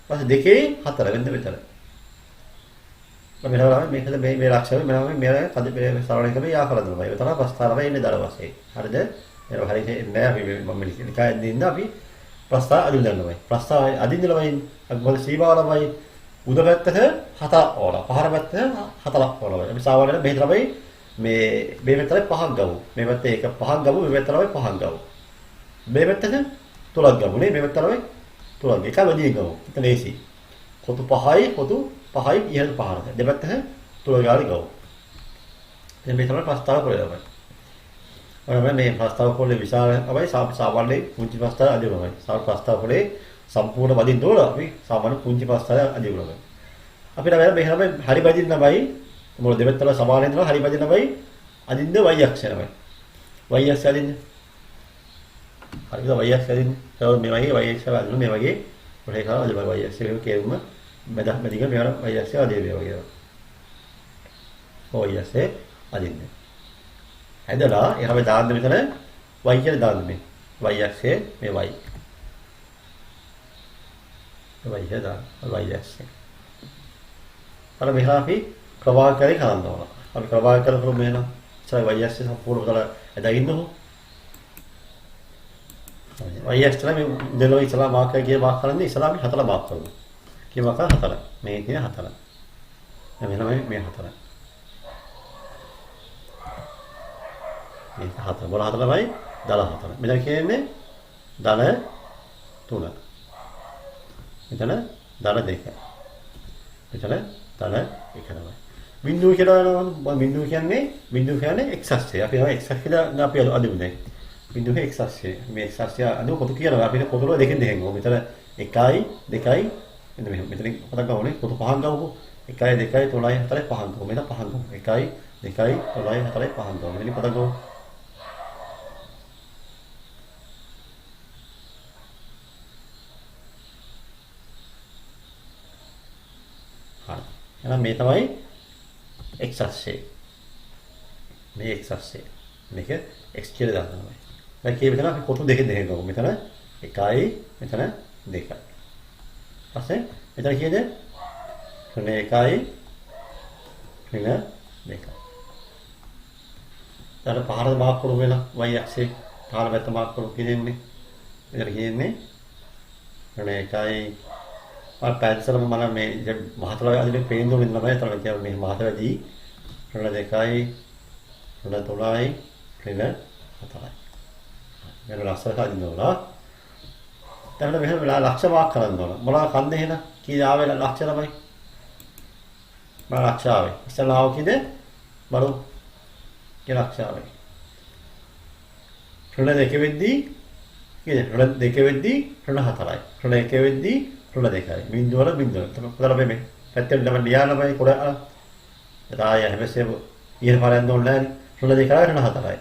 පස්සේ දෙකේ හතර වෙන්න මෙතන. මෙලවලා මේකද මේ ලක්ෂණ මේ කද මේ සරණ එක මේ යාකරන තමයි. ඒක තමයි ප්‍රස්ථාරමයි ඉන්නේ දර වශයෙන්. හරිද? ඒක හරියට නෑ අපි මම නිකායෙන් දෙන්න අපි ප්‍රස්ථාර අදින්න යනවා. ප්‍රස්ථාර අදින්නලමයි මොකද සීමාවලමයි උද පැත්තට 7ක් ඕන. පහර පැත්තට 4ක් ඕන. අපි සාමාන්‍යයෙන් මේ තමයි මේ පැත්තට 5ක් ගමු. මේ පැත්තේ එක 5ක් ගමු. මේ පැත්තට තමයි 5ක් ගමු. මේ පැත්තට 3ක් ගමු නේ. මේ පැත්තට තමයි 3ක්. එක වැඩි ගමු. එතන AC. කොතු 5යි කොතු 5යි ඉහළ පහරද. දෙපැත්තට 3 ගානේ ගමු. දැන් මේ තමයි ප්‍රස්තාව කරලා බලන්න. මේ ප්‍රස්තාව කොල්ලේ විශාල තමයි සාමාන්‍ය පුංචි ප්‍රස්තාව අදිනවා. ප්‍රස්තාව කොල්ලේ සම්පූර්ණ වදින්න ඕන අපි සාමාන්‍ය පුංචි ප්‍රස්තාව අදිනවා. අපිට මේ හැම හරි වදින්න තමයි මොකද දෙපැත්තල සමාන ඉඳලා හරි වදින්න තමයි අදින්න y අක්ෂය තමයි. y අක්ෂය අදින්න. හරිද y අක්ෂය අදින්න. ඒක මේ වගේ y අක්ෂය අදින්න මේ වගේ පොඩේ කාලා අදින්න y අක්ෂය කියුම මැදක් මැදික මේවා y අක්ෂය අදින්න වගේ. y අක්ෂය අදින්න. ඇදලා එහෙම දාන්න මෙතන y කියලා දාන්න මේ. y අක්ෂය මේ y. y හදා y අක්ෂය. අර මෙහා අපි ප්‍රවාහකාරී කරන්න ඕන. අපි ප්‍රවාහකාර කරු මේන ඉතල y අක්ෂය සම්පූර්ණ උදලා ඇදගින්නකො. y අක්ෂය මේ දෙලෝ ඉතලා මාර්කර් ගිය මාර්ක් කරන්නේ ඉතලා අපි 4 මාර්ක් කරනවා. කී මාර්ක් 4. මේ තියෙන 4. මෙන්න මේ 4. මේ 4 මොන 4 තමයි? දල 4. මෙතන කියන්නේ දල 3. මෙතන දල 2. මෙතන දල 1 තමයි. බිංදුව කියලා යනවා. බිංදුව කියන්නේ x අක්ෂය. අපි හව x අක්ෂය කියලා අපි අදින්නේ. බිංදුවේ x අක්ෂය. මේ x අක්ෂය අදුව කොටු කියලා අපි කොටු වල දෙකෙන් දෙකෙන් ගමු. මෙතන 1යි 2යි මෙතන පටන් ගමුනේ. කොටු පහක් ගමුකෝ. 1යි 2යි 3යි 4යි 5ක් ගමු. මෙතන 5ක් ගමු. 1යි 2යි 3යි 4යි 5ක් ගමු. මෙතන පටන් ගමු. හරි. එහෙනම් මේ තමයි x අක්ෂය. මේ x අක්ෂය. මේක x කියලා දානවා. දැන් කී මෙතන අපි කොටු දෙකෙන් දෙකෙන් ගමු. මෙතන 1යි මෙතන 2යි. පස්සේ මෙතන කීයද? ඍණ 1යි ඍණ 2යි. ඊට පහර මාක් කරු වෙලා y අක්ෂේ පහර පැත්ත මාක් කරු කියන්නේ. මෙතන කියන්නේ ඍණ 1යි අර පැන්සලම මම මේ මහතල අදිනේ පේන්න ඕනේ නෑ. ඒතර කියන්නේ මේ මහතලදී ඍණ 2යි ඍණ 3යි ඍණ 4යි. මෙන්න ලස්සනට අදින්න ඕන. දැන් මෙහෙම වෙලා ලක්ෂ වාක් කරන්න ඕන. මොනවා කන්ද එහෙනම්? කී ආවේ ලක්ෂ තමයි. මම ලක්ෂ ආවේ. ඉස්සලා ආව කීද? බලමු. කී ලක්ෂ ආවේ. ඍණ 2 වෙද්දී කීද? ඍණ 2 වෙද්දී ඍණ 4යි. ඍණ 1 වෙද්දී රුල දෙකයි. බිංදුව වල බිංදුව. තමයි මේ පැත්තෙන් නම් ලියානමයි කොට අර. එතන හැමසෙම ඊට පාරෙන් දුන්නා රුල දෙකයි රුල හතරයි.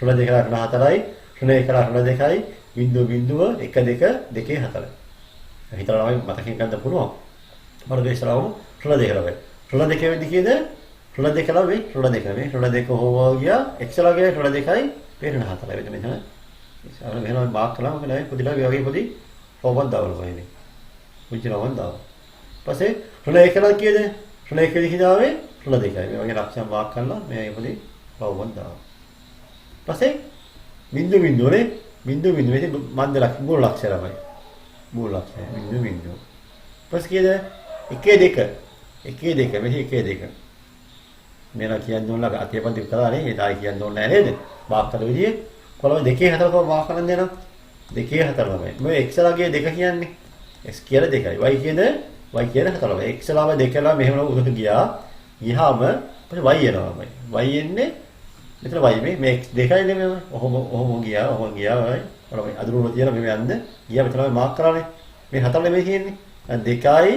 රුල දෙකයි රුල හතරයි. රුල එකයි රුල දෙකයි. බිංදුව බිංදුව 1 2 2 4. හිතලා නම් මතකින් ගන්න පුළුවන්. මම දේශනාව රුල දෙක ලබයි. රුල දෙක වෙද්දි කීයද? රුල දෙක ලබයි. රුල දෙක මේ රුල දෙක හොවා ගියා. x ලගේ රුල දෙකයි පේන හතරයි වෙද මෙතන. ඒක මෙහෙම මාක් කළාම නෑ පොඩිලා වගේ පොඩි රෝබන් දාවලා වයිනේ. උජිරවන් දාව. පස්සේ රුල 1 ලා කීයද? රුල 1 දිහාවේ රුල 2යි. මේ වගේ ලක්ෂණ මාක් කරලා මේ පොඩි රෝබන් දාව. පස්සේ බිංදු බිංදුනේ බිංදු බිංදුවේ මන්ද ලක්ෂණ මූල ලක්ෂණ තමයි. මූල ලක්ෂණ බිංදු බිංදු. පස්සේ කීයද? 1 2 1 2 මෙහි 1 2. මේලා කියන්නේ ඕන ලා අතිපන්ති කරානේ. ඒ දායි කියන්නේ ඕන නෑ නේද? මාක් කර විදිහේ කොළම 2 4 කො මාක් කරන්න දෙනවා. 2 4 ළමයි. මේ x ලගේ 2 කියන්නේ x කියලා 2යි. y කියද y කියන්නේ 4 ළමයි. x ළමයි 2 ළමයි මෙහෙම උඩට ගියා. ගියාම අපිට y එනවා ළමයි. y එන්නේ මෙතන y මේ x 2යි නෙමෙයි. ඔහොම ගියා. ළමයි අදුරු වල තියලා මෙහෙම යන්න. ගියා මෙතන මාක් කරානේ. මේ 4 නෙමෙයි තියෙන්නේ. 2යි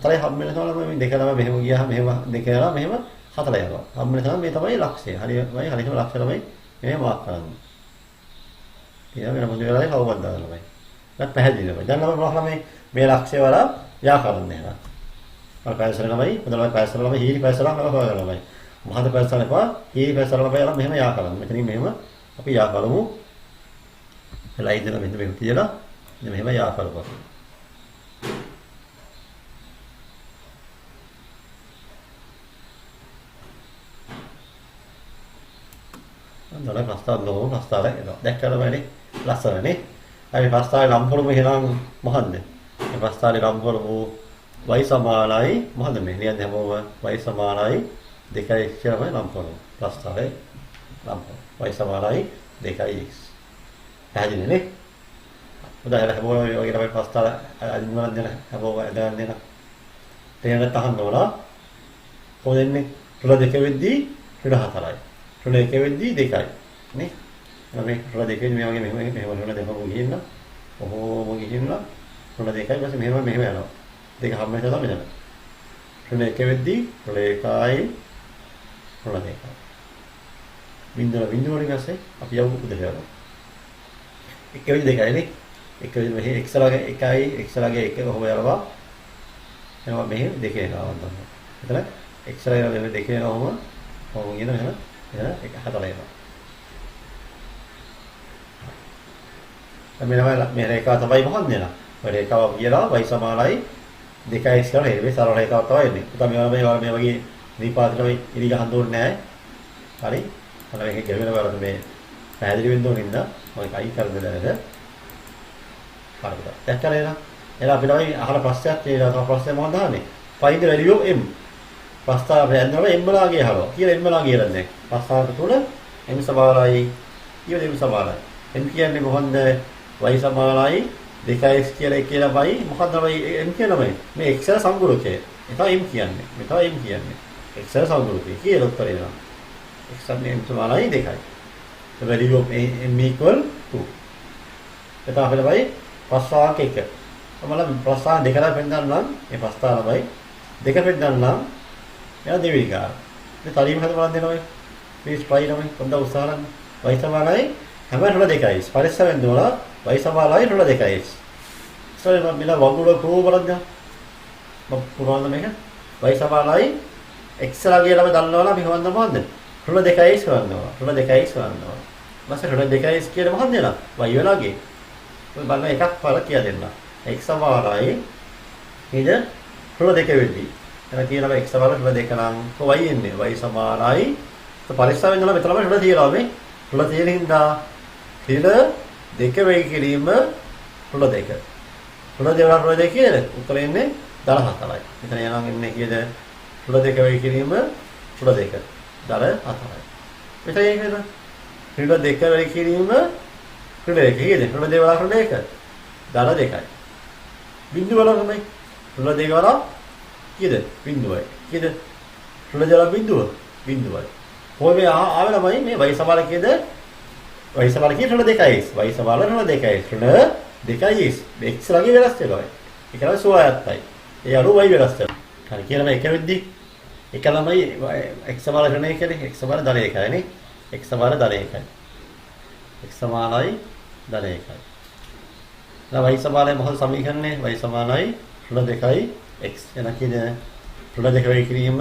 4යි හම් වෙනවා ළමයි. මේ 2 ළමයි මෙහෙම ගියාම මෙහෙම 2 යනවා මෙහෙම 4 යනවා. හම් වෙන තමයි මේ තමයි ලක්ෂය. හරියටම ලක්ෂය ළමයි මෙහෙම මාක් කරන්නේ. ඊළඟ වෙන මොකද වෙලාවේ කවුරුත් දාන්න ළමයි. දැන් පැහැදිලිවම. දැන් ළමයි මේ ලක්ෂය වල ව්‍යාකරණ නේද? මම පැහැදිලි ළමයි, හොඳයි පැහැදිලි ළමයි, හීනි පැහැදිලි ළමයි. මහත පැහැදිලි එපා. හීනි පැහැදිලි ළමයි යලා මෙහෙම යා කරන්න. මෙතනින් මෙහෙම අපි යා කරමු. එලා ඉඳලා මෙන්න මෙහෙම තියලා මෙහෙම යා කරපුවා. අන්දලා ප්‍රස්තාව එනවා. දැක්කද මන්නේ? ලස්සනනේ. අපි ප්‍රස්තාවේ නම් කරමු එහෙනම් මොහොන්ද? මේ ප්‍රස්තාවේ නම් කරමු y සමානයි මොහොන්ද මේ ලියන්නේ හැමෝම y සමානයි 2x කියලා නම් කරමු. ප්‍රස්තාවේ නම් y සමානයි 2x. පැහැදිලිද නේ? උදාහරණ හැමෝම මේ වගේ තමයි ප්‍රස්තාව අදින්වල දෙන හැමෝම දැනගෙන දෙන. තේරෙන්න තහන්න ඕන. කොහොමද එන්නේ? තුල 2 වෙද්දී තුල 4යි. තුල 1 වෙද්දී 2යි. නේ? මේ තුල 2 වෙද්දී මේ වගේ මෙහෙම තුල දෙකම ගිහින්න. ඔහොම ගිහින්න. තුල 2යි ඊපස්සේ මෙහෙම යනවා. දෙක හැම වෙලේම තමයි යනවා. තුල 1 වෙද්දී තුල 1යි තුල 2යි. බිඳුව වලින් ඇස්සේ අපි යමු උදේට යනවා. 1 වෙද්දී 2යි නේ. 1 වෙද්දී මෙහි x ලාගේ 1යි x ලාගේ 1 කොහොම යනවා? එනවා මෙහි 2 එනවා වන්දන. එතන x ලාගේ 2 එනවම කොහොම කියන එහෙනම් එක 4 එනවා. මේ රේඛාව තමයි මොකක්ද නේද? ඔය රේඛාව කියලා y සමානයි 2x කියලා නෙවෙයි සරල රේඛාවක් තමයි එන්නේ. උතම මේ වගේ දීපාතකම ඉරි ගහන්න ඕනේ නැහැ. හරි? අර මේක ගෙවෙන වලට මේ පැහැදිලි වෙන්න ඕනින්ද මම කයි කරද දැනද. හරිද? දැක්කද නේද? එහෙනම් අපි තමයි අහන ප්‍රශ්නයක් තියෙනවා. ප්‍රශ්නේ මොකක්ද අහන්නේ? find the value of m. ප්‍රස්තාවය යනවා m ලාගේ අහනවා. කියලා m ලාගේ කියන්නේ. ප්‍රස්තාවක තුල m සමානයි ඊට m සමානයි. m කියන්නේ මොකන්ද? y සමානයි 2x කියලා y මොකද්ද m කියනමයි මේ x වල සංගුණකය. ඒ තමයි m කියන්නේ. මේ තමයි m කියන්නේ. x වල සංගුණකය කියලා උත්තර එනවා. x සමානයි 2යි. The value of m equal 2. එතන අපිට ප්‍රස්තාවක 1. මම ප්‍රස්තාව දෙකලා පෙන්නන්නම්. මේ ප්‍රස්තාවයි දෙක පෙන්නන්නම්. එයා දෙවෙනි කාර. මේ තලියම හද බලන්න දෙනවා. මේ ස්ප්‍රයි තමයි පොඩ්ඩක් උත්සාහ කරන්න. y සමානයි හැම 2යි. පරිස්සමෙන් දුවලා y සමානයි 2යි. ඉස්සෙල්ලා මම මෙලා වගුල ප්‍රෝ බලන්න. මම පුරවන්න මේක. y සමානයි x ලා කියලා අපි දන්නවනම් මේ හොඳ මොකද්ද? 2යි කරනවා. 2යි කරනවා. මාසේ 2යි කියන මොකක්ද නේද? y වලගේ. ඔය බලන්න එකක් පාර කියලා දෙන්න. x සමානයි නේද? 2 වෙද්දී. එතන කියනවා x සමානයි 2 නම් y එන්නේ. y සමානයි පරිස්සමෙන් ඉඳලා මෙතනම 2 තියනවා මේ. 2 තියෙන හින්දා තිල 2 වෙයි කිරීම 2. 2 කියන උත්තරේ එන්නේ 14යි. මෙතන යනවා එන්නේ කීයද? 2 වෙයි කිරීම 2. 14යි. මෙතන එන්නේ 2 වෙයි කිරීම 2 කීයද? 2 වල 2. 2යි. බිඳුව වල තමයි 2 වල කීයද? බිඳුවයි. කීයද? 2 වල බිඳුවයි. කොහොමද ආවේ ළමයි මේ y සමාන කීයද? y සමාන කීයද 2යි. y සමාන 2යි. 2යි x ලාගේ වෙනස් වෙනවා. ඒක තමයි සුවයත්යි. ඒ අනුව y වෙනස් වෙනවා. හරි කියලා මේ එක වෙද්දි එක ළමයි x සමාන කරන එකනේ x සමාන 1යි නේ. x සමාන 1යි. x සමානයි 1යි. දැන් y සමානයි මොකද සමීකරණය? y සමානයි 2යි x එන කියන්නේ 2 වෙයි කිරීම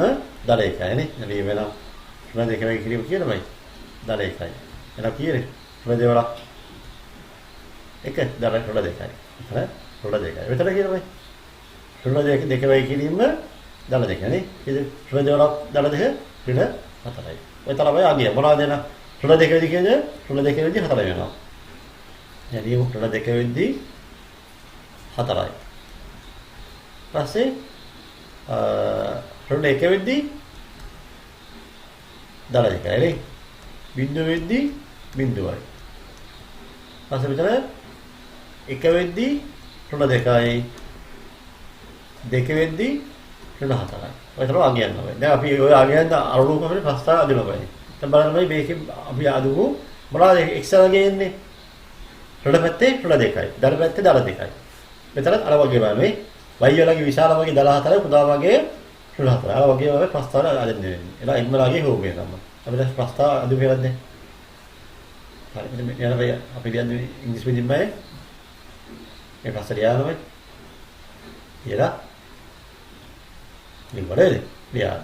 1යි නේ. එළි වෙනවා 2 වෙයි කිරීම කියනමයි 1යි. එන කියන්නේ 2 වල 1 2යි. හරි 2යි. මෙතන කියනමයි 2 වෙයි කිරීම 2 නේ. ඉතින් 2 වල 2 4යි. ඔය තරමයි ආගිය මොනවද එන 2 වෙදි කියන්නේ 2 වෙදි 4 වෙනවා. එළිය 2 වෙදි 4යි. පස්සේ 2 වෙද්දී 1යි නේ. බිඳුව වෙද්දී බිඳුවයි. පස්සේ විතර 1 වෙද්දී 2යි. දෙක වෙද්දී ඍණ 4යි. ඔය තමයි අගයන් තමයි. දැන් අපි ඔය අගයන් අරලු කොහොමද ප්‍රස්ථාර අදිනවයි. දැන් බලන්න මේ මේකේ අපි අදමු මොනවද x වගේ එන්නේ? ඍණ පැත්තේ ඍණ 2යි. ධන පැත්තේ ධන 2යි. මෙතන අර වගේ බලන්න y වලගේ විශාල වගේ ධන 4යි පුදා වගේ ඍණ 4යි. අර වගේ වගේ ප්‍රස්ථාර අදින්න වෙන්නේ. එලා m වලගේ හොබේ තමයි. අපි දැන් ප්‍රස්ථාර අදු කියලාද? හරි මෙන්න යනවා අපි කියන්නේ ඉංග්‍රීසි මෙදින් බය මේ ප්‍රශ්න ලියනවා කියලා ලියවලද ලියා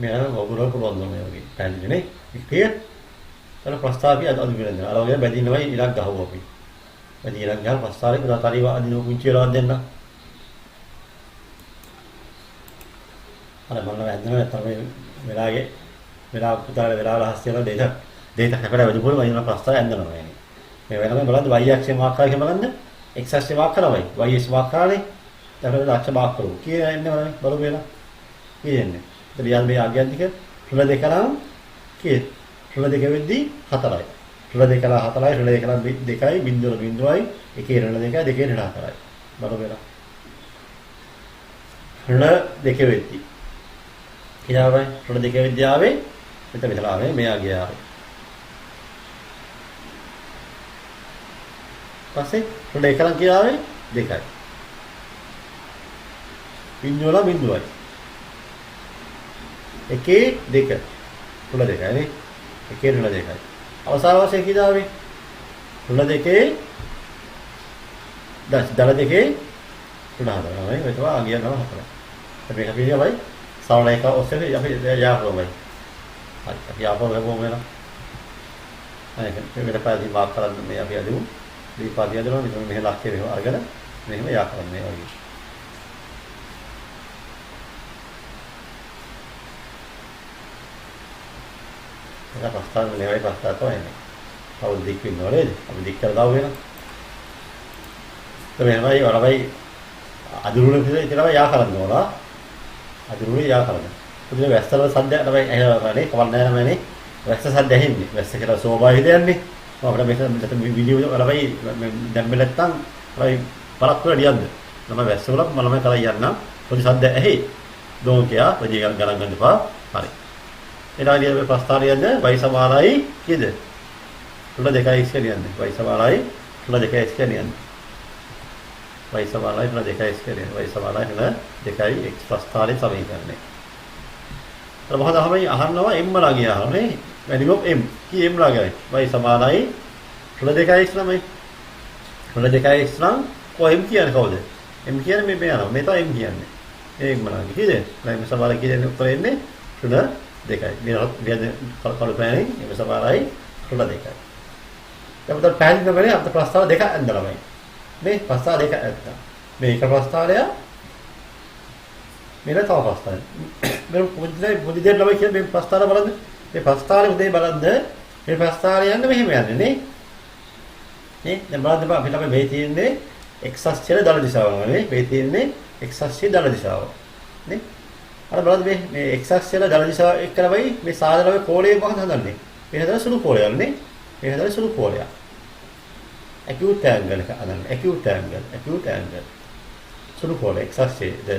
මෙයා වගුරු පුළුවන් මේ වගේ පැන්නේ නේ ඉතින් අර ප්‍රස්තාවය අද වෙනවා අර වගේ බැදිනවා ඉලක්ක ගහුවා අපි බැදී ඉලක්ක ගහලා ප්‍රස්තාවයේ උදාතරිව අදිනු පුංචි වෙලා දෙන්න අර මම වැන්දන නැත්නම් මේ වෙලාව පුතාලේ වෙලාව ලහස්තියලා දෙයට හැපලා වැඩිපුර වයින් ප්‍රස්තාව ඇඳනවා يعني මේ වෙනම බලන්න y අක්ෂය මාක් කරලා බලන්න x අක්ෂය මාක් කරනවායි y අක්ෂය මාක් කරානේ ඊට අක්ෂය මාක් කරුවා කීයද එන්නේ බලන්න බලමු වෙලා කීයන්නේ ඉතින් යාල් මේ ආගයන් ටික රුල දෙක නම් කී රුල දෙක වෙද්දී 4යි රුල දෙක නම් 4යි රුල දෙක නම් 2යි බිඳුව බිඳුවයි එකේ රුල දෙකයි දෙකේ රුල 4යි බලමු වෙලා රුල දෙක වෙද්දී කියාවේ රුල දෙක වෙද්දී ආවේ මෙතන ආවේ මෙයා ගියා පස්සේ රුල එක නම් කියාවේ 2යි බිඳුව නම් බිඳුවයි එකේ 2 රුල දෙකයි නේ එකේ රුල දෙකයි අවසාන වශයෙන් කියාවේ රුල දෙකේ දල දෙකේ රුල හතරයි ඔය තමයි අගිය නම හතරයි අපි එක පිළිවෙලයි සරල එක ඔස්සේ අපි යාපුවමයි හරි අපි යාපුව වෙමු වෙනවා අනේ මෙතන පාදි මාක් කරන්න මේ අපි අදමු දීපාදිය අදනවා මෙතන මෙහෙ ලක්ෂය මෙහෙම අරගෙන මෙහෙම යා කරන්නේ වගේ ඒක ප්‍රස්තාව නෙවෙයි ප්‍රස්තාව තමයි. කවුද දික් වෙන්නව නේද? අපි දික් කරලා දාව වෙනවා. තමයි වරවයි අදුරුල විතර ඉතලම යා කරන්න ඕන. අදුරුල යා කරන්න. පුදුම වැස්සවල සද්ද තමයි ඇහෙනවානේ කවන්නේ නැමනේ. වැස්ස සද්ද ඇහෙන්නේ. වැස්ස කියලා ස්වභාවය දෙන්නේ. මම අපිට මෙතන වීඩියෝ වරවයි දැම්මේ නැත්තම් වරවයි පරක් වල ලියන්න. මම වැස්සවල මම කරලා යන්නම්. පොඩි සද්ද ඇහි. දෝකියා පොඩි ගණන් ගන්න එපා. හරි. එනාලිය මේ ප්‍රස්ථාරයද y සමානයි කීයද? රුල 2x කියන්නේ. y සමානයි රුල 2x කියන්නේ. y සමානයි රුල 2x කියන්නේ. y සමානයි රුල 2x ප්‍රස්ථාරයේ සමීකරණය. අර මොකද තමයි අහනවා m ලාගේ අහන්නේ. වැඩිම m. කී m ලාගේයි? y සමානයි රුල 2x ළමයි. රුල 2x නම් කො m කියන්නේ කවුද? m කියන්නේ මේ යනවා. මේ තමයි m කියන්නේ. ඒ m ලාගේ. කීයද? m සමානයි කියන්නේ උත්තර එන්නේ රුල 2යි. මේ කළු පෑනේ මේ සමානයි රුල 2යි. දැන් උදේ පෑන් දෙන්නේ අපිට ප්‍රස්තාව දෙක ඇඳලාමයි. මේ ප්‍රස්තාව දෙක ඇත්තා. මේක ප්‍රස්තාවය මෙන්න තව ප්‍රස්තාවය. මේ පොඩි දෙයක් ළමයි කියන්නේ මේ ප්‍රස්තාව බලන්න. මේ ප්‍රස්තාවයේ උදේ බලන්න මේ ප්‍රස්තාවය යන්නේ මෙහෙම යන්නේ නේ. නේ දැන් බලන්න අපිට අපි මේ තියෙන්නේ x අක්ෂයේ දල දිශාව නේ. මේ තියෙන්නේ x අක්ෂයේ දල දිශාව. නේ අර බලන්න මේ x අක්ෂයේ දල දිශාව එක්කලමයි මේ සාධනමේ කෝණය මොකක්ද හදන්නේ? මේ හදන සුළු කෝණයක් නේ. මේ හදන සුළු කෝණයක්. acute angle එක හදන්න. acute angle. සුළු කෝණය x අක්ෂයේ the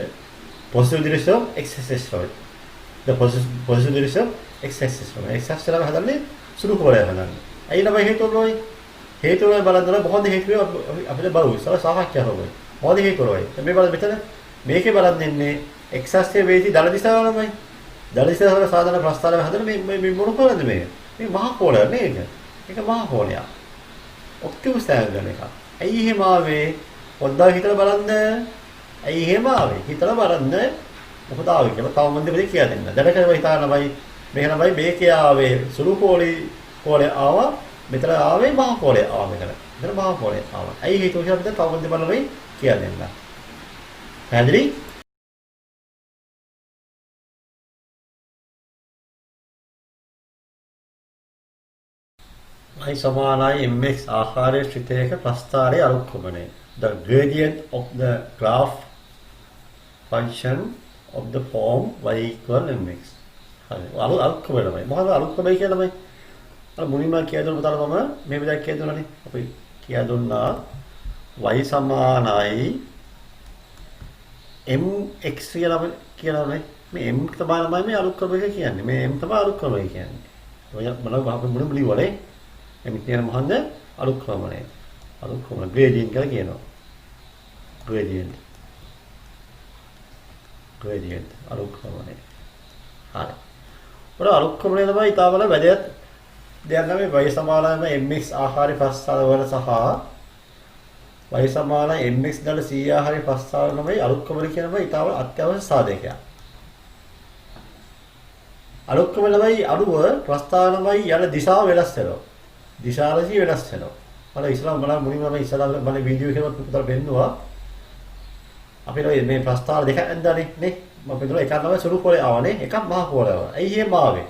positive direction of x axis right. the positive direction of x axis right. x අක්ෂයේ හදන්නේ සුළු කෝණයක් හදන්නේ. ඇයි ළමයි හේතුවයි? හේතුවයි බලන්න බොහොම හේතුව අපිට බලමු. සාකච්ඡා කරමු. මොකද හේතුවයි? මේ බලන්න මෙතන මේකේ බලන්න ඉන්නේ x අක්ෂයේ වේදී දල දිශාව ළමයි. දල දිශාවල සාධන ප්‍රස්ථාරය හදන මේ මොන කරන්නේ මේක? මේ මහා කෝණයක් නේද? මේක මහා කෝණයක්. ඔක්ටිවස් angle එක. ඇයි එහෙම ආවේ? පොඩ්ඩක් හිතලා බලන්න. ඇයි එහෙම ආවේ? හිතලා බලන්න. මොකද ආවේ කියලා තව මොන්ද දෙයක් කියලා දෙන්න. දැනට හිතානමයි මේක තමයි මේකේ ආවේ සුළු කෝණය ආවා. මෙතන ආවේ මහා කෝණය ආවා මෙතන. මෙතන මහා කෝණය ආවා. ඇයි හේතුව කියලා අපිට තව මොන්ද බලමයි කියලා දෙන්න. පැහැදිලි? y සමානයි mx ආකාරයේ ශ්‍රිතයක ප්‍රස්ථාරයේ අනුක්‍රමණය. The gradient of the graph function of the form y equal mx. හරි. අනුක්‍රමණයයි. මොකද අනුක්‍රමණය කියලාමයි. අර මුලින්ම කියදුණු පුතාලා මම මේ විදිහට කියදුණානේ. අපි කියලා දුන්නා y සමානයි mx කියලා නේ. මේ m තමයි මේ අලුත් ක්‍රමයක කියන්නේ. මේ m තමයි අලුත් ක්‍රමය කියන්නේ. ඔය මොනවද අපි මුලින්ම වලේ m කියන මොහොඳ අලුත් ක්‍රමය. අලුත් ක්‍රම gradient කියලා කියනවා. gradient අලුත් ක්‍රමය. හරි. ඔර අලුත් ක්‍රමය තමයි ඊටවල වැදගත් දෙයක් තමයි y සමානම mx ආහාරي ප්‍රස්තාර වල සහ y සමාන mx දල c ආහාරي ප්‍රස්තාර තමයි අලුත් ක්‍රමය කියනවා ඊටවල අත්‍යවශ්‍ය සාධකයක්. අලුත් ක්‍රමය තමයි අඩුව ප්‍රස්තාරමයි යන දිශාව වෙනස් වෙනවා. දිශාවදී වෙනස් වෙනවා. මම ඉස්ලාම් මුලින්ම ඉස්ලාම් වීඩියෝ එකක් පුතට පෙන්නුවා. අපේ මේ ප්‍රස්තාර දෙක ඇඳන්නේ නේ. මම පෙන්නන එකක් තමයි සුළු කොලේ ආවනේ. එකක් මහ කොලේ ආවා. ඇයි එහෙම ආවේ?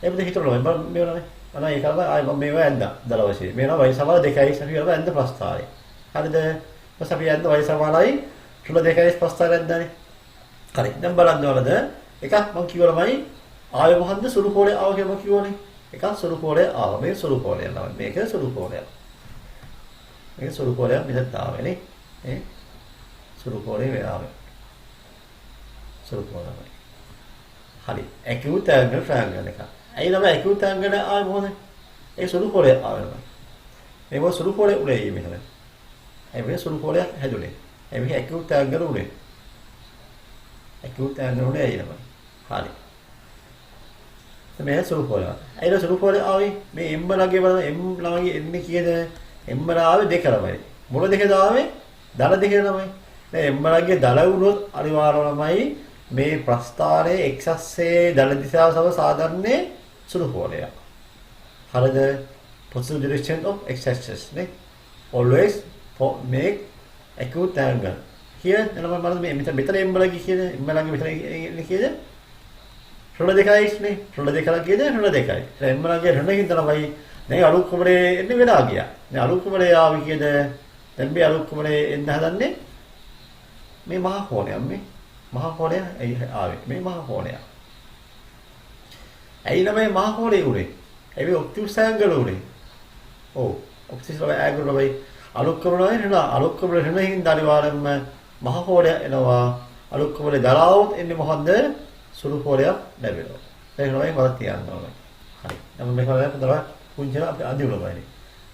එබද හිතනවා මම මේවනේ. අන ඒක තමයි ආයි මම මේව ඇඳා දල වශයෙන්. මේනවා y සමාන 2යි කියලා ඇඳ ප්‍රස්තාරය. හරිද? ඊපස් අපි ඇඳ y සමානයි සුළු 2යි ප්‍රස්තාරය ඇඳන්නේ. හරි. දැන් බලන්න ඕනද? එකක් මම කිව්වලමයි ආයෙ මොහොන්ද සුළු කොලේ ආව කියලා මම කිව්වනේ. එකක් සුළු කොලේ ආවා. මේ සුළු කොලේ නම. මේක සුළු කොලේ. මේක සුළු කොලේ මෙතන ආවනේ. සුළු කොලේ වෙලාවේ. සුළු කොලේ. හරි. acute angle triangle එක. ඇයි නම acute angle ආවේ මොකද? ඒ සුළු කොලේ ආවෙනවා. මේ මොකද සුළු කොලේ උනේ මෙහෙම. ඒ මේ සුළු කොලයක් හැදුනේ. ඒ මේ acute angle උනේ. acute angle උනේ ඇයි නම. හරි. මේ සුළු කොලය. ඇයි සුළු කොලේ ආවේ? මේ m ළඟේ බලන්න m ළඟේ එන්නේ කීයද? m ආවේ 2 ළමයි. මොන දෙකද ආවේ? දල දෙක ළමයි. දැන් m ළඟේ දල වුණොත් අනිවාර්යයෙන්මයි මේ ප්‍රස්ථාරයේ x අක්ෂයේ දල දිශාව සම සාධාරණේ සුළු කොලය. හරිද? positive direction of x axis නේ. always make acute angle. here එනම බලන්න මේ මෙතන m ළඟේ කීයද? m ළඟේ මෙතන කීයද? රුල 2යි නේ. රුල 2 ළඟේද? රුල 2යි. දැන් m ළඟේ රුලකින් තමයි දැන් අලුත් කුමරේ එන්නේ වෙලා ගියා. දැන් අලුත් කුමරේ ආවි කීයද? දැන් මේ අලුත් කුමරේ එන්න හදන්නේ මේ මහා කෝණයක් මේ. මහා කෝණය ආවේ. මේ මහා කෝණය. ඇයි ළමයි මහා කෝණේ උනේ? ඇයි මේ ඔප්ටික්ස් ඇන්ගල් උනේ? ඔව්. ඔප්ටික්ස් ඇන්ගල් වලයි අලුත් කුමරේ නෙලා අලුත් කුමරේ නෙහින් අනිවාර්යයෙන්ම මහා කෝණය එනවා. අලුත් කුමරේ දරාවොත් එන්නේ මොකද්ද? සුළු කොලයක් ලැබෙනවා. ඒක තමයි මම තියන්න ඕනේ. හරි. නම් මේක වල තමයි පුංචිලා අපි අදින්න බෑනේ.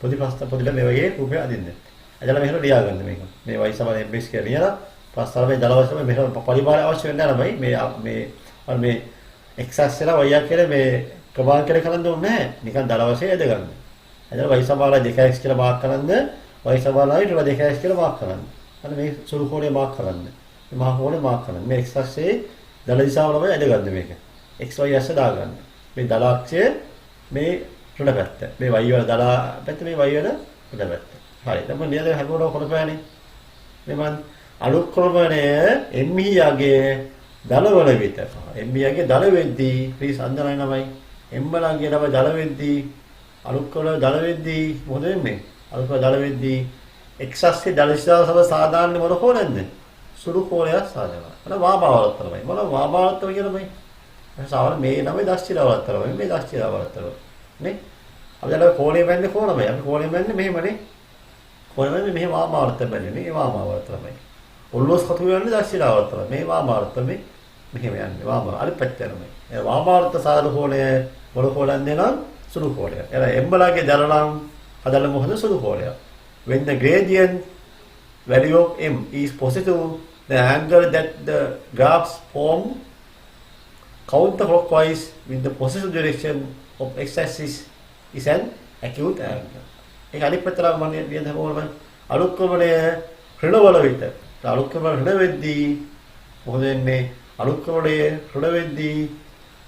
පොඩි ප්‍රස්තාව පොඩිලා මේ වගේ රූපය අදින්න. අදලා මෙහෙම ලියා ගන්න මේක. මේ y සමාන mx කියලා ලියලා ප්‍රස්තාවයේ දලවශයෙන් මෙහෙම පරිමාණය අවශ්‍ය වෙන්නේ නැහැ මේ x අක්ෂයලා y අක්ෂයලා මේ ප්‍රමාණකරණය කරන්න ඕනේ නැහැ. නිකන් දලවශයෙන් ඇද ගන්න. අදලා y සමාන 2x කියලා මාක් කරන්න y සමානයි 2x කියලා මාක් කරන්න. අන්න මේ සුළු කොලේ මාක් කරන්න. මේ මහා කොලේ මාක් කරන්න. මේ x අක්ෂයේ දල දිශාව තමයි ඇදගන්න මේක. xy අක්ෂ දාගන්න. මේ දල අක්ෂය මේ රුල පැත්ත. මේ y වල දල පැත්ත මේ y වල රුල පැත්ත. හරි. දැන් මම නියද හකුරව කරපෑනේ. මේ මන් අලුත් ක්‍රමණය එම්මියාගේ දල වල විතර. එම්මියාගේ දල වෙද්දී ප්‍රී සඳනයි නමයි. එම්මලාගේ නම දල වෙද්දී අලුත් ක්‍රම දල වෙද්දී මොකද වෙන්නේ? අලුත් ක්‍රම දල වෙද්දී x අක්ෂයේ දල දිශාව සම සාධාරණ මොන කොනක්ද? සුළු කොලයක් සාධනවා. අර වාමාවලත් තමයි. මොන වාමාවලත් කියලාමයි. සාමාන්‍ය මේ නමයි දස්චිලාවලත් තමයි. මේ දස්චිලාවලත් තමයි. නේ? අපි දැන් කොලේ වෙන්නේ කොනමයි. අපි කොලේ වෙන්නේ මෙහෙමනේ. කොලේ වෙන්නේ මෙහෙම වාමාවලත් තමයි. මේ වාමාවලත් තමයි. ඔල්ලොස් කතු වෙන්නේ දස්චිලාවලත් තමයි. මේ වාමාවලත් තමයි. මෙහෙම යන්නේ. වාමාව. අනිත් පැත්තට තමයි. ඒ වාමාවලත් සාධන කොලේ මොන කොලෙන්ද නම් සුළු කොලයක්. එලා එම්බලාගේ දරණම් හදලා මොකද සුළු කොලයක්. when the gradient value of m is positive, the angle that the graphs form counterclockwise with the positive direction of x-axis is an acute angle. ඒක අනිත් පැත්තට මම කියන හැමෝම අලුත් ක්‍රමයේ ඍණවල විතර. අලුත් ක්‍රම ඍණ වෙද්දී මොකද වෙන්නේ? අලුත් ක්‍රමයේ ඍණ වෙද්දී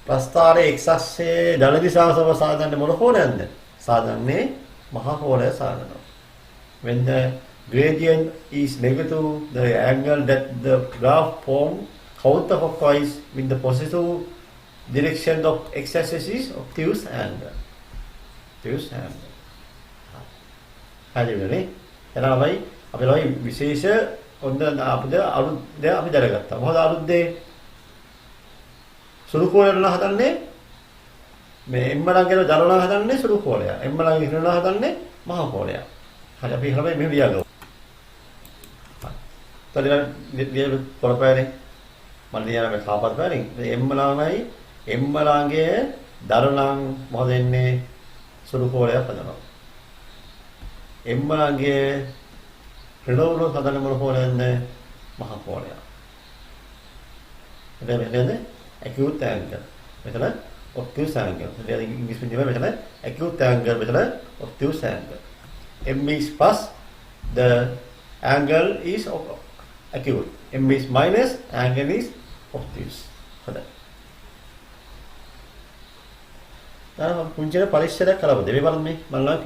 ප්‍රස්ථාරයේ x-axis දල දිශාව සම සාධන්නේ මොන කෝණයක්ද? සාධන්නේ මහා කෝණය සාධනවා. when the gradient is negative, the angle that the graph form counterclockwise with the positive direction of x-axis is obtuse angle. Obtuse angle. හරිනේ. එනවා අපි ලයි විශේෂ ඔන්න අපිට අලුත් දේ අපි දැනගත්තා. මොකද අලුත් දේ සුළු කෝලයන හදන්නේ මේ එම්මලං කියන දරණා හදන්නේ සුළු කෝලය. එම්මලං ඉරණා හදන්නේ මහා කෝණයක්. හරි අපි හැබැයි මෙහෙම ලියගමු. හරි. එතකොට කොරපෑනේ මම ලියන මේ කාපත් පෑනේ. එම් ලාංගයි එම් ලාංගයේ දරණම් මොකද වෙන්නේ? සුළු කෝණයක් හදනවා. එම් ලාංගයේ ඍණවුණු හදන මොන කෝණයක්ද? මහා කෝණයක්. එතන acute angle. මෙතන obtuse angle. එතන ඉංග්‍රීසි මෙතන acute angle මෙතන obtuse angle. M is plus the angle is acute. M is minus angle is obtuse. හොඳයි. දැන් පුංචින පරිශ්‍රයක් කරමුද? මේ බලන්න මේ මම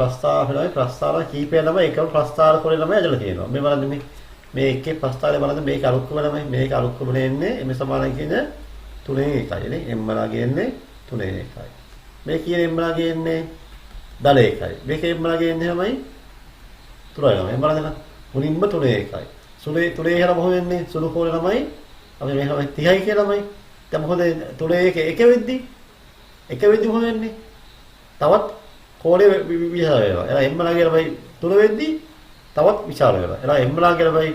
ප්‍රස්තාර කීපය තමයි එකම ප්‍රස්තාර කොලේ ළමයි ඇදලා තියෙනවා. මේ බලන්න මේ එකේ ප්‍රස්තාරය බලන්න මේක අලුක්කම ළමයි මේක අලුක්කම එන්නේ එමෙ සමානයි කියන 3 නේ. M ලාගේ එන්නේ 3 එකයි. මේ කියන M ලාගේ එන්නේ දල එකයි. මේකේ M ලාගේ එන්නේ තමයි 3 ළමයි. බලන්න මුලින්ම 3 එකයි. සුලේ 3 හැර මොහොත වෙන්නේ සුළු කෝලේ ළමයි. අපි මේ ළමයි 30යි කියලා ළමයි. දැන් මොකද 3 එක වෙද්දි මොකද වෙන්නේ? තවත් කෝලේ විශාල වෙනවා. එහෙනම් M ලාගේ ළමයි 3 වෙද්දි තවත් විශාල වෙනවා. එහෙනම් M ලාගේ ළමයි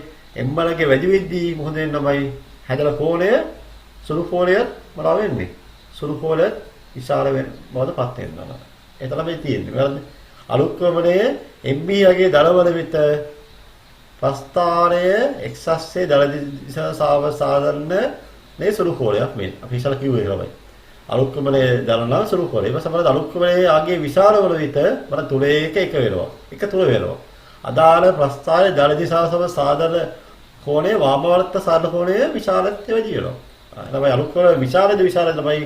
M ලාගේ වැඩි වෙද්දි මොකද වෙන්නේ ළමයි? හැදලා කෝණය සුළු කෝණය මොනවා වෙන්නේ? සුළු කෝණය විශාල වෙන බවටපත් වෙනවා. ඒ තමයි තියෙන්නේ. වැරද්ද. අලුක්‍රමණයේ MB වගේ දලවල විත ප්‍රස්ථාරය x අක්ෂයේ දල දිශා සාධාරණ මේ සුළු කෝණයක් මේ. අපි ඉස්සලා කිව්වේ ළමයි. අලුක්‍රමණයේ දලන සුළු කෝණය. ඒ සමහර අලුක්‍රමණයේ ආගේ විශාල වල විත මර 3 එක වෙනවා. 1 වෙනවා. අදාළ ප්‍රස්ථාරයේ දල දිශා සාධාරණ කෝණයේ වාමවර්ත සාධාරණ කෝණයේ විශාලත්වය වැඩි වෙනවා. තමයි අලුක්‍රම විශාලද තමයි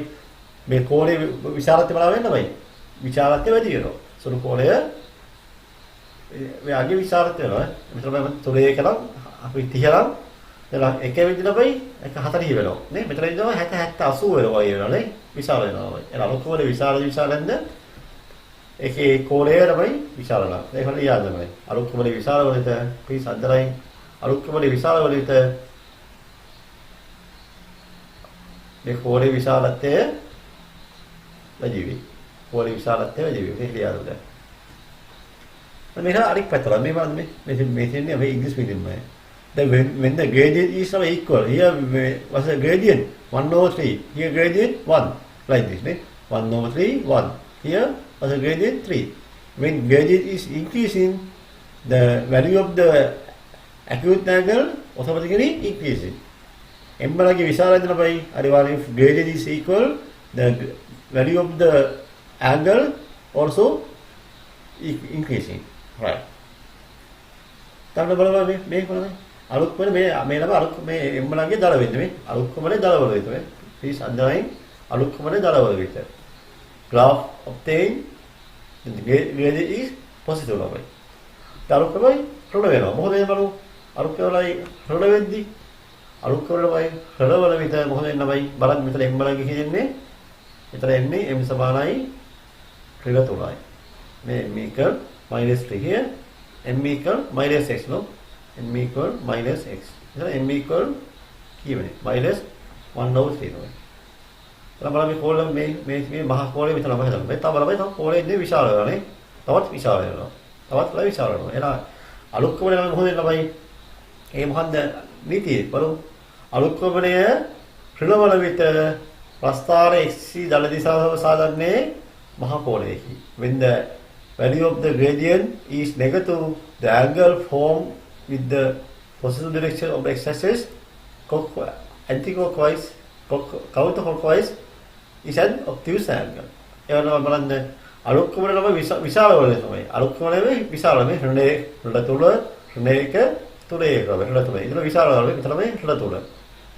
මේ කෝණයේ විශාලත්වය බලා වෙන්න තමයි. විශාලත්වය වැඩි වෙනවා. සුළු කෝණය ආගේ විශාලත්වය වෙනවා. මෙතන මම 3 එක නම් අපි 30 නම් එලා එක විදිහට බයි එක 40 වෙනවා නේ. මෙතන ඉඳලා 60 80 වෙනවා වෙනවා නේ. විශාල වෙනවා. ඒ අලුක්‍රමයේ විශාලද ඒකේ කෝණය තමයි විශාල නම්. ඒක හරිය යාදමයි. අලුක්‍රමයේ විශාල වලට පිස් අන්තරයි අලුක්‍රමයේ විශාල වලට මේ කෝණේ විශාලත්වය වැඩි වෙයි. කෝණේ විශාලත්වය වැඩි වෙයි. ඒක ලියන්න. මේක අනික් පැත්තට මේ බලන්න මේ තියෙන්නේ අපේ ඉංග්‍රීසි මීඩියම්මයි. Then when the gradient is equal, here was a gradient 1/3. Here gradient 1 like this, right? 1/3 1. Here was a gradient 3. When gradient is increasing, the value of the acute angle automatically increasing. එම්බලගේ විශාලයෙන් තමයි අනිවාර්යෙන් if gradient is equal, the value of the angle also increasing. Right. තව බලන්න මේ බලන්න. අලුත් වෙන මේ ළම අලුත් මේ එම්බලගේ දල වෙන්නේ මේ අලුත් කොමනේ දල වල විතර. please underline අලුත් කොමනේ දල වල විතර. graph obtain the gradient is positive ළමයි. අලුත් කොමයි ඍණ වෙනවා. මොකද මේ බලමු. අලුත් කොමලයි ඍණ වෙද්දී අලුත් කොමලයි ඍණ වල විතර මොකද වෙන්නේ ළමයි. බලන්න මෙතන එම්බලගේ කියන්නේ මෙතන එන්නේ m සමානයි ඍණ 3යි. මේ මේක -3 here m equal minus x no m equal minus x එතන m equal කීයනේ -1/3 නෝ. එතන බලන්න මේ කෝල මේ මහා කෝලේ මෙතන තමයි හදන්නේ. මේ තව බලන්න තව කෝලේ ඉන්නේ විශාල වෙනවානේ. තවත් විශාල වෙනවා. තවත් විශාල වෙනවා. එහෙනම් අලුත් කෝලේ නම් මොකද ළමයි? ඒ මොකද්ද නීතිය? බලමු. අලුත් කෝලය ඍණවල විත ප්‍රස්ථාරයේ x දල දිශාව සාධන්නේ මහා කෝලයේකි. when the value of the gradient is negative, the angle formed with the positive direction of the x-axis anti-clockwise, counterclockwise is an obtuse angle. එවනවා බලන්න අලුක්කමනේ ළම විශාල වල තමයි. අලුක්කමනේ විශාල මේ ඍණ තුල ඍණ එක තුල ඒක ඍණ තුල. ඉතින් විශාල වල මෙතන මේ ඍණ තුල.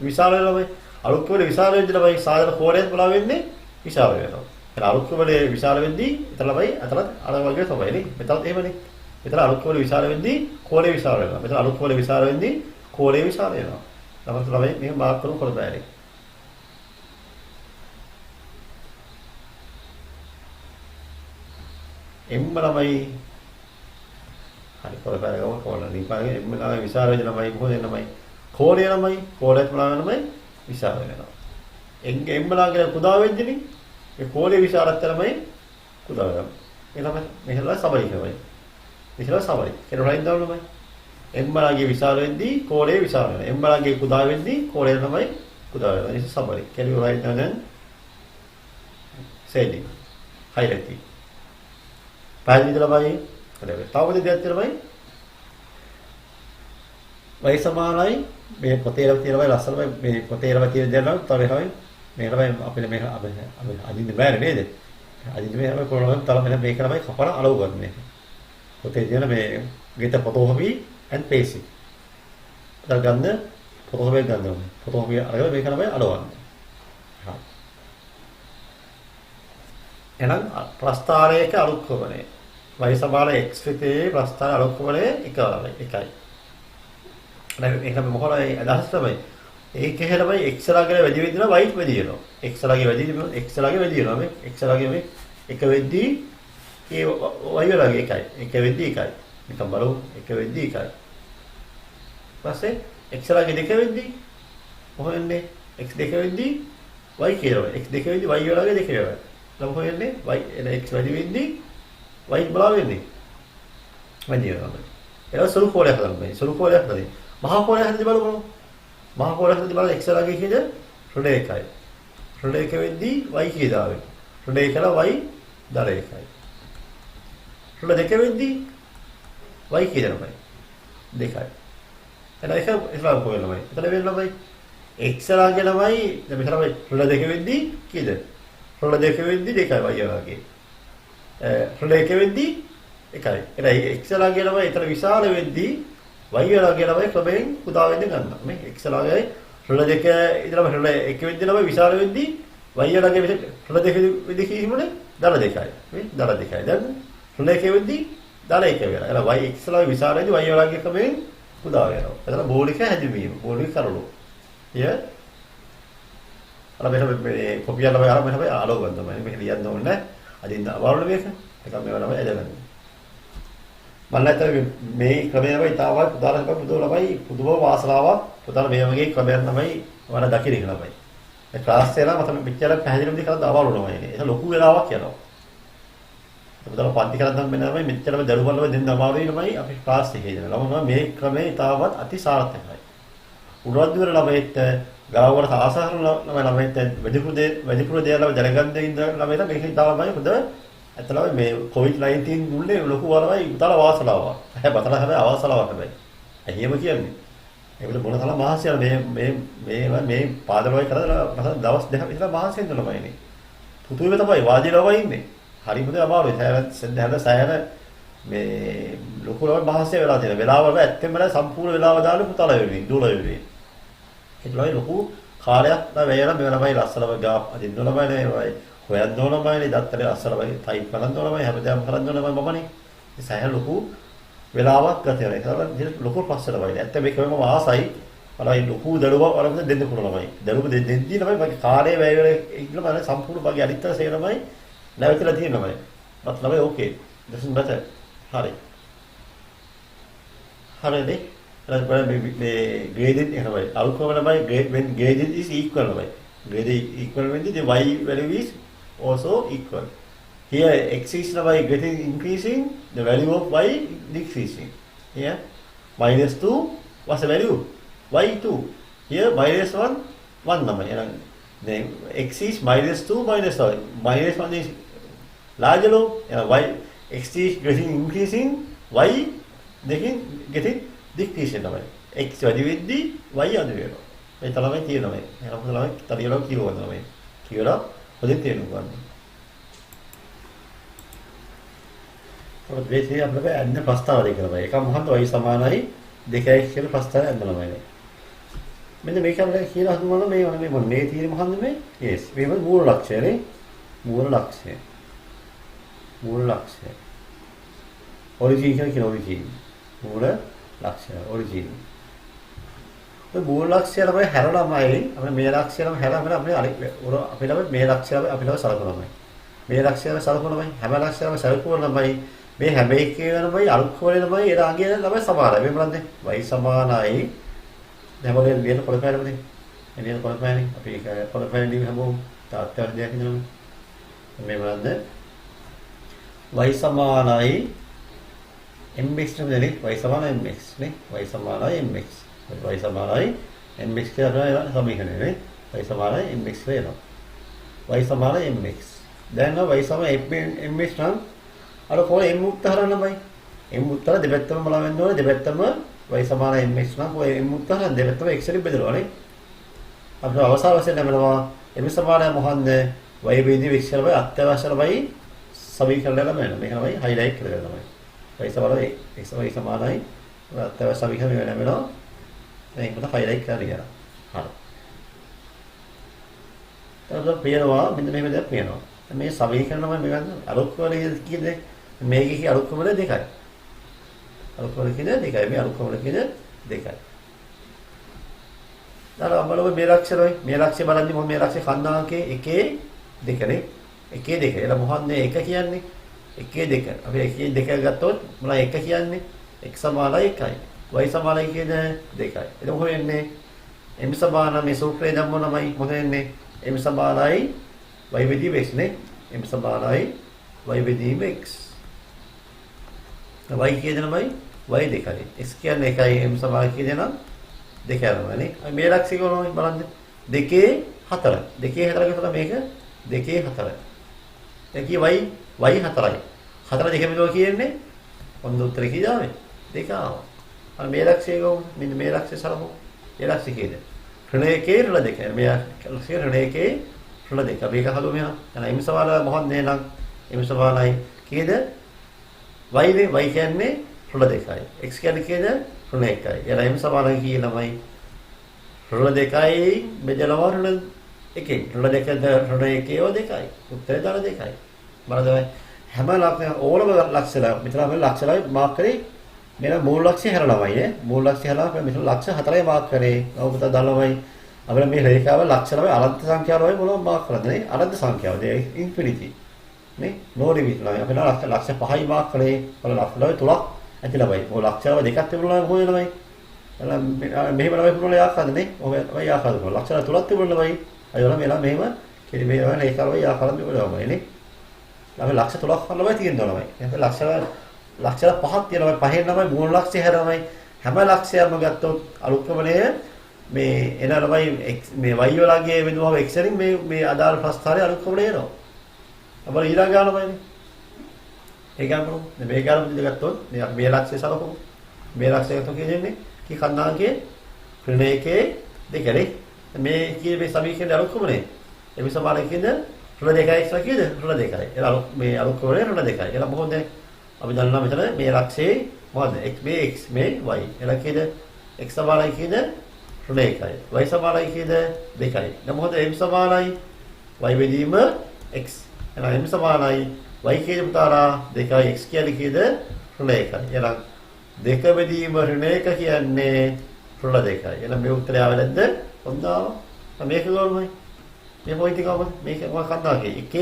විශාල වල අලුක්කමනේ විශාල වෙද්දී තමයි සාධන කෝණයක් බලා වෙන්නේ විශාල වෙනවා. අලුක්කමනේ විශාල වෙද්දී එතන ළමයි අතන අර වගේ තමයි නේ. මෙතනත් එහෙමනේ. මෙතන අලුක්කමනේ විශාල වෙද්දී කෝණේ විශාල වෙනවා. මෙතන අලුක්කමනේ විශාල වෙද්දී කෝණේ විශාල වෙනවා. ළමයි මේක මාක් කරමු කොළබෑනේ. M ළමයි හරි කොළබෑන ගම කෝණ දීපාගේ M ළමයි විශාල වෙද්දී ළමයි මොකද ළමයි කෝණේ ළමයි කෝණයත් ළමයි විශාල වෙනවා. M ළමයි කුඩා වෙද්දීනේ මේ කෝණේ විශාලත්වය තමයි කුඩා වෙනවා. ඒ තමයි මෙහෙලා සමයි කියවයි. විශාල සමරි. ඒක රයින් දාන්නමයි. m බලගේ විශාල වෙද්දී කෝණය විශාල වෙනවා. m බලගේ කුඩා වෙද්දී කෝණය තමයි කුඩා වෙනවා. ඒක සමරි. Can you write down and say it? highlight it. පැහැදිලිද ළමයි? හරි. තව දෙයක් තියෙනවයි. y සමානයි මේ පොතේ තියෙනවයි ලස්සනයි මේ පොතේ තියෙන දේ නම් තව එහෙමයි. මේක තමයි අපිට මේක අපි අදින්න බෑනේ නේද? අදින්න මේ කොරොනම් තව මේක තමයි කපන අලව ගන්න. පොතේ තියෙන මේ get a photocopy and paste it. ඒක ගන්න photocopy ගන්න ඕනේ. photocopy අරගෙන මේක තමයි අලවන්නේ. හරි. එහෙනම් ප්‍රස්ථාරයක අනුක්‍රමණය y සමාන x විතේ ප්‍රස්ථාර අනුක්‍රමණය එකයි. දැන් ඒක මොකක්ද අදහස් තමයි ඒක හැලමයි x ලාගේ වැඩි වෙදිනවා y වැඩි වෙනවා x ලාගේ වැඩි වෙනවා x ලාගේ වැඩි වෙනවා මේ x ලාගේ මේ එක වෙද්දී ඒ y ලාගේ එකයි එක වෙද්දී එකයි නිකන් බලමු එක වෙද්දී එකයි ඊපස්සේ x ලාගේ දෙක වෙද්දී මොකෙන්නේ x දෙක වෙද්දී y කියලා x දෙක වෙද්දී y ලාගේ දෙක වෙනවා ලම හොයන්නේ y එන x වැඩි වෙද්දී y බලා වෙන්නේ වැඩි වෙනවා ඒක සුළු කෝලයක් හදන්න සුළු කෝලයක් හදන්න මහා කෝලයක් හදන්න බලමු මහා කෝලයක් හදන්න බලන්න x ලාගේ කීයද රුඩ එකයි රුඩ එක වෙද්දී y කීයද රුඩ එකලා y දර එකයි රුඩ දෙක වෙද්දී y කීයද ළමයි දෙකයි එතන එක ඉස්ලාම් කෝල ළමයි එතන වෙන ළමයි x ලාගේ ළමයි දැන් මෙතන ළමයි රුඩ දෙක වෙද්දී කීයද රුඩ දෙක වෙද්දී දෙකයි y ලාගේ රුඩ එක වෙද්දී එකයි එතන x ලාගේ ළමයි එතන විශාල වෙද්දී y ලාගේ ළමයි ක්‍රමයෙන් පුදා වෙන්න ගන්නවා මේ x ලාගේ රුල දෙක ඉඳලා රුල එක වෙද්දී ළමයි විශාල වෙද්දී y ලාගේ රුල දෙක වෙද්දී කීමුනේ දල දෙකයි මේ දල දෙකයි දැන් රුල එක වෙද්දී දල එක වෙනවා එතන y x ලාගේ විශාල වෙද්දී y ලාගේ ක්‍රමයෙන් පුදා වෙනවා එතන බෝලික හැදිවීම බෝලික කරලු ය අර මේ කොපියක් ළමයි අර මෙහෙම ආලෝක ගන්නවා මේක ලියන්න ඕනේ අදින්න අවරුල මේක එකක් මේවා ළමයි ඇදගන්න මල්ලත් මේ ක්‍රමය තමයි තාවයි පුදාලා පුදෝලමයි පුදුම වාසනාවක් පුදාලා මේ වගේ ක්‍රමයක් තමයි වර දකින්න ළමයි. ඒ ක්ලාස් එකේ නම් මම පිටචර පැහැදිලිවම දී කරලා දාවලු ළමයි. ඒක ලොකු වෙලාවක් යනවා. පුදාලා පන්ති කරන් නම් මෙන්නමයි මෙච්චරම දරුවල්ව දෙන්න අමාරුයි ළමයි අපි ක්ලාස් එකේ ඉඳලා. ළමයි මේ ක්‍රමය තාවත් අති සාර්ථකයි. උරවැද්දුවර ළමයිත් ගාවවල ආසාරන ළමයිත් වැඩිපුර දේවල් දැනගන්න ඉන්න ළමයිට මේක තාමයි හොඳ ඇත්තටම මේ COVID-19 මුල්ලේ ලොකු වරමයි උතල වාසනාවක්. හැබැයි අවාසනාවක් හැබැයි. එහෙම කියන්නේ. ඒකට මොන තරම් මහසියල මේ පාදවයි කරලා දවස් දෙකක් විතර මහසියෙන් ළමයිනේ. පුතුවේ තමයි වාදිනවයි ඉන්නේ. හරි පුතේ අමාරුයි. සෑහෙන මේ ලොකු ළමයි මහසිය වෙලා තියෙන. වෙලාව වල ඇත්තෙන්ම සම්පූර්ණ වෙලාව දාලා පුතල වෙන්නේ. දුල වෙන්නේ. ඒක ලොකු කාලයක් වැයලා මේ ළමයි ලස්සනම ගා අදින්න ළමයි නේ. හොයන්න ඕනමයි දත්තරේ අස්සලමයි ටයිප් කරන්න ඕනමයි හැමදාම කරන්න ඕනමයි මමනේ ඒ සෑහෙන ලොකු වෙලාවක් ගත වෙනවා ඒක ලොකු ප්‍රශ්නමයි නැත්නම් මේකම ආසයි බලයි ලොකු දරුවා වරකට දෙන්න පුළුවන්මයි දරුවා දෙද්දී තමයි මගේ කාලේ වැය වෙලා ඉන්න මම සම්පූර්ණ මගේ අනිත්තර සේනමයි නැවතිලා තියෙනමයි මත් ළමයි ඕකේ doesn't matter හරි හරිද ඊට පස්සේ මේ graded එහෙමයි අල්කෝම ළමයි when graded is equal ළමයි graded equal වෙන්නේ the y value is also equal. Here x is by getting increasing, the value of y decreasing. Here minus 2 what's the value? y2. Here minus 1, 1 number. Then x is minus 2 minus 1. Minus 1 is larger low. Y x is getting increasing, y getting decreasing. X වැඩි වෙද්දී y අඩු වෙනවා. මේ තමයි තියෙනවා. එහෙනම් තමයි තරියලෝ කියවනවා. කියලා හොඳට තේරුම් ගන්න. ඔය දෙකේ අපිට ඇන්න ප්‍රස්තාවය කරනවා. එක මොහොත y සමානයි 2x කියලා ප්‍රස්තාවය ඇඳනවානේ. මෙන්න මේක අපිට කියලා හඳුනන මේ තියෙන මොහොත මේ yes මේ මූල ලක්ෂණේ මූල ලක්ෂණය. ඔරිජින් කියන ඔරිජින්. මූල ලක්ෂණ ඔරිජින්. ඔය මූල ලක්ෂ්‍යය තමයි හැරලාමයි අපේ මේ ලක්ෂ්‍යයම හැරලා අපේ අපිට මේ ලක්ෂ්‍යය අපිට සලකනවාමයි මේ ලක්ෂ්‍යයම සලකනවාමයි හැම ලක්ෂ්‍යයම සලකුවනවාමයි මේ හැම එකේනමයි අල්කෝලෙනමයි ඒ රාගය ළමයි සමානයි මේ බලන්න y සමානයි දැන් මොකද ලියන පොළපෑරමනේ එළියන පොළපෑරනේ අපි ඒක පොළපෑරනේ හැමෝම තාත්තට දෙයක් නේද මේ බලන්න y සමානයි mx නෙමෙයි y සමානයි mx නේ y සමානයි mx y සමානයි mx කියලා සමීකරණය නේ y සමානයි mx වෙනවා y සමානයි mx දැන් y සමානයි mx නම් අර කොහේ m උත්තරන බයි m උත්තර දෙපැත්තම බලා වෙන්න ඕනේ දෙපැත්තම y සමානයි mx නම් කොහේ m උත්තර දෙපැත්තම x වලින් බෙදනවා නේ අපිට අවසාන වශයෙන් ලැබෙනවා m සමානයි මොකන්ද y වේදී x වල අත්‍යවශ්‍ය ලබයි සමීකරණය ලැබෙනවා මේක තමයි හයිලයිට් කරලා තමයි y සමානයි x y සමානයි අත්‍යවශ්‍ය සමීකරණය ලැබෙනවා මේකට හයිලයිට් කරලා හරි එතකොට පේනවා මෙන්න මේක දැන් පේනවා මේ සමීකරණ නම් මේක අලුත්කමනේ කියන්නේ මේකේ අලුත්කමන දෙකයි අලුත්කමන කියන්නේ දෙකයි මේ අලුත්කමන කියන්නේ දෙකයි දැන් බලමු මේ ලක්ෂය බලන්නේ මොකද මේ ලක්ෂය කන්නාකේ 1 2 නේ 1 2 එලා මොහොන්නේ 1 කියන්නේ 1 2 අපි 1 2 ගත්තොත් මොනවා 1 කියන්නේ x සමානයි 1යි y සමානයි කියන්නේ 2යි එතකොට මොකද වෙන්නේ m සමාන මේ සූත්‍රය දැම්මොනමයි මොකද වෙන්නේ m සමානයි y වෙදීම x නේ m සමානයි y වෙදීම x y කියනමයි y 2යි x කියන්නේ 1යි m සමානයි කියන 2 යනවානේ මේ ලක්ෂය කොහොමද බලන්න 2 4 2 4 කියලා මේක 2 4 එකී y 4යි 4 දෙක මෙතන කියන්නේ ඔන්න උත්තරේ කීදාවේ 2 ආවා අර මේ ලක්ෂය කොහොමද මෙන්න මේ ලක්ෂය සලකමු මේ ලක්ෂය කීයද ඍණ 1 ඍණ 2 මේ ලක්ෂය ඍණ 1 ඍණ 2 අපි එක හදුව මෙහා එහෙනම් m සමාන මොහොත් නේනම් m සමානයි කීයද y නේ y කියන්නේ ඍණ 2යි x කියන්නේ කීයද ඍණ 1යි එහෙනම් m සමානයි කීය ළමයි ඍණ 2යි බෙදලා ඍණ 1යි ඍණ 2 ඍණ 1 2යි උත්තරේ දාන 2යි බලන්න හැම ලක්ෂණ ඕනම ලක්ෂණ මෙතන අපි ලක්ෂණයි මාක් කරේ මෙන්න මූල ලක්ෂ්‍ය හැරලාමයි නේ මූල ලක්ෂ්‍ය හැරලා අපි මෙතන ලක්ෂ 4යි මාක් කරේ ඔබට දාලාමයි අපිට මේ රේඛාව ලක්ෂණවල අනන්ත සංඛ්‍යාවලයි මොනවද මාක් කරන්නේ නේ අනන්ත සංඛ්‍යාව ඒ ඉන්ෆිනිටි නේ නෝ ලිමිට් line අපිට ලක්ෂ 5යි මාක් කරේ වල ලක්ෂණවල 3ක් ඇතිලමයි ඔය ලක්ෂණවල දෙකක් තිබුණා මොකද ළමයි එහෙනම් මෙහෙම ළමයි පුරුණා යාකාද නේ ඔය යාකාද ලක්ෂණ 3ක් තිබුණා ළමයි අයවල මෙලා මෙහෙම කෙලි මේ වගේ රේඛාවල යාකාද තිබුණා නේ අපි ලක්ෂ 3ක් ළමයි තියෙනවා ළමයි එහෙනම් ලක්ෂණ 5ක් තියෙනවා පහෙන් ළමයි මූල ලක්ෂ්‍ය හැරමයි හැම ලක්ෂයක්ම ගත්තොත් අලුත්කමනේ මේ එන ළමයි මේ y වලගේ බෙදුවම x වලින් මේ අදාළ ප්‍රස්ථාරය අලුත්කමනේ එනවා අපර ඊළඟ ගානමයිනේ ඒ ගානම මේ ගානම දෙගත්තොත් මේ අපි මේ ලක්ෂය සලකමු මේ ලක්ෂය ගත්තොත් කියන්නේ කී කන්නාගේ ඍණ 1 2 මේ කී මේ සමීකරණය අලුත්කමනේ එමේ සමාන කීයද ඍණ 2x කීයද ඍණ 2යි එලා මේ අලුත්කමනේ ර්ණ 2යි එලා මොකද අපි දන්නවා මෙතන මේ ලක්ෂයේ මොකද්ද x මේ x මේ y එලා කීයද x සමානයි කීයද ඍණ 1යි y සමානයි කීයද 2යි දැන් මොකද m සමානයි y බෙදීම x එලා m සමානයි y කීයද පුතාලා 2යි x කියන්නේ කීයද ඍණ 1යි එලා 2 බෙදීම ඍණ 1 කියන්නේ ඍණ 2යි එලා මේ උත්තරය ආව නැද්ද හොඳා මේක ගොල්මයි මේ පොයින්ට් එක කොහොමද මේක මොකක්ද කන්දාගේ 1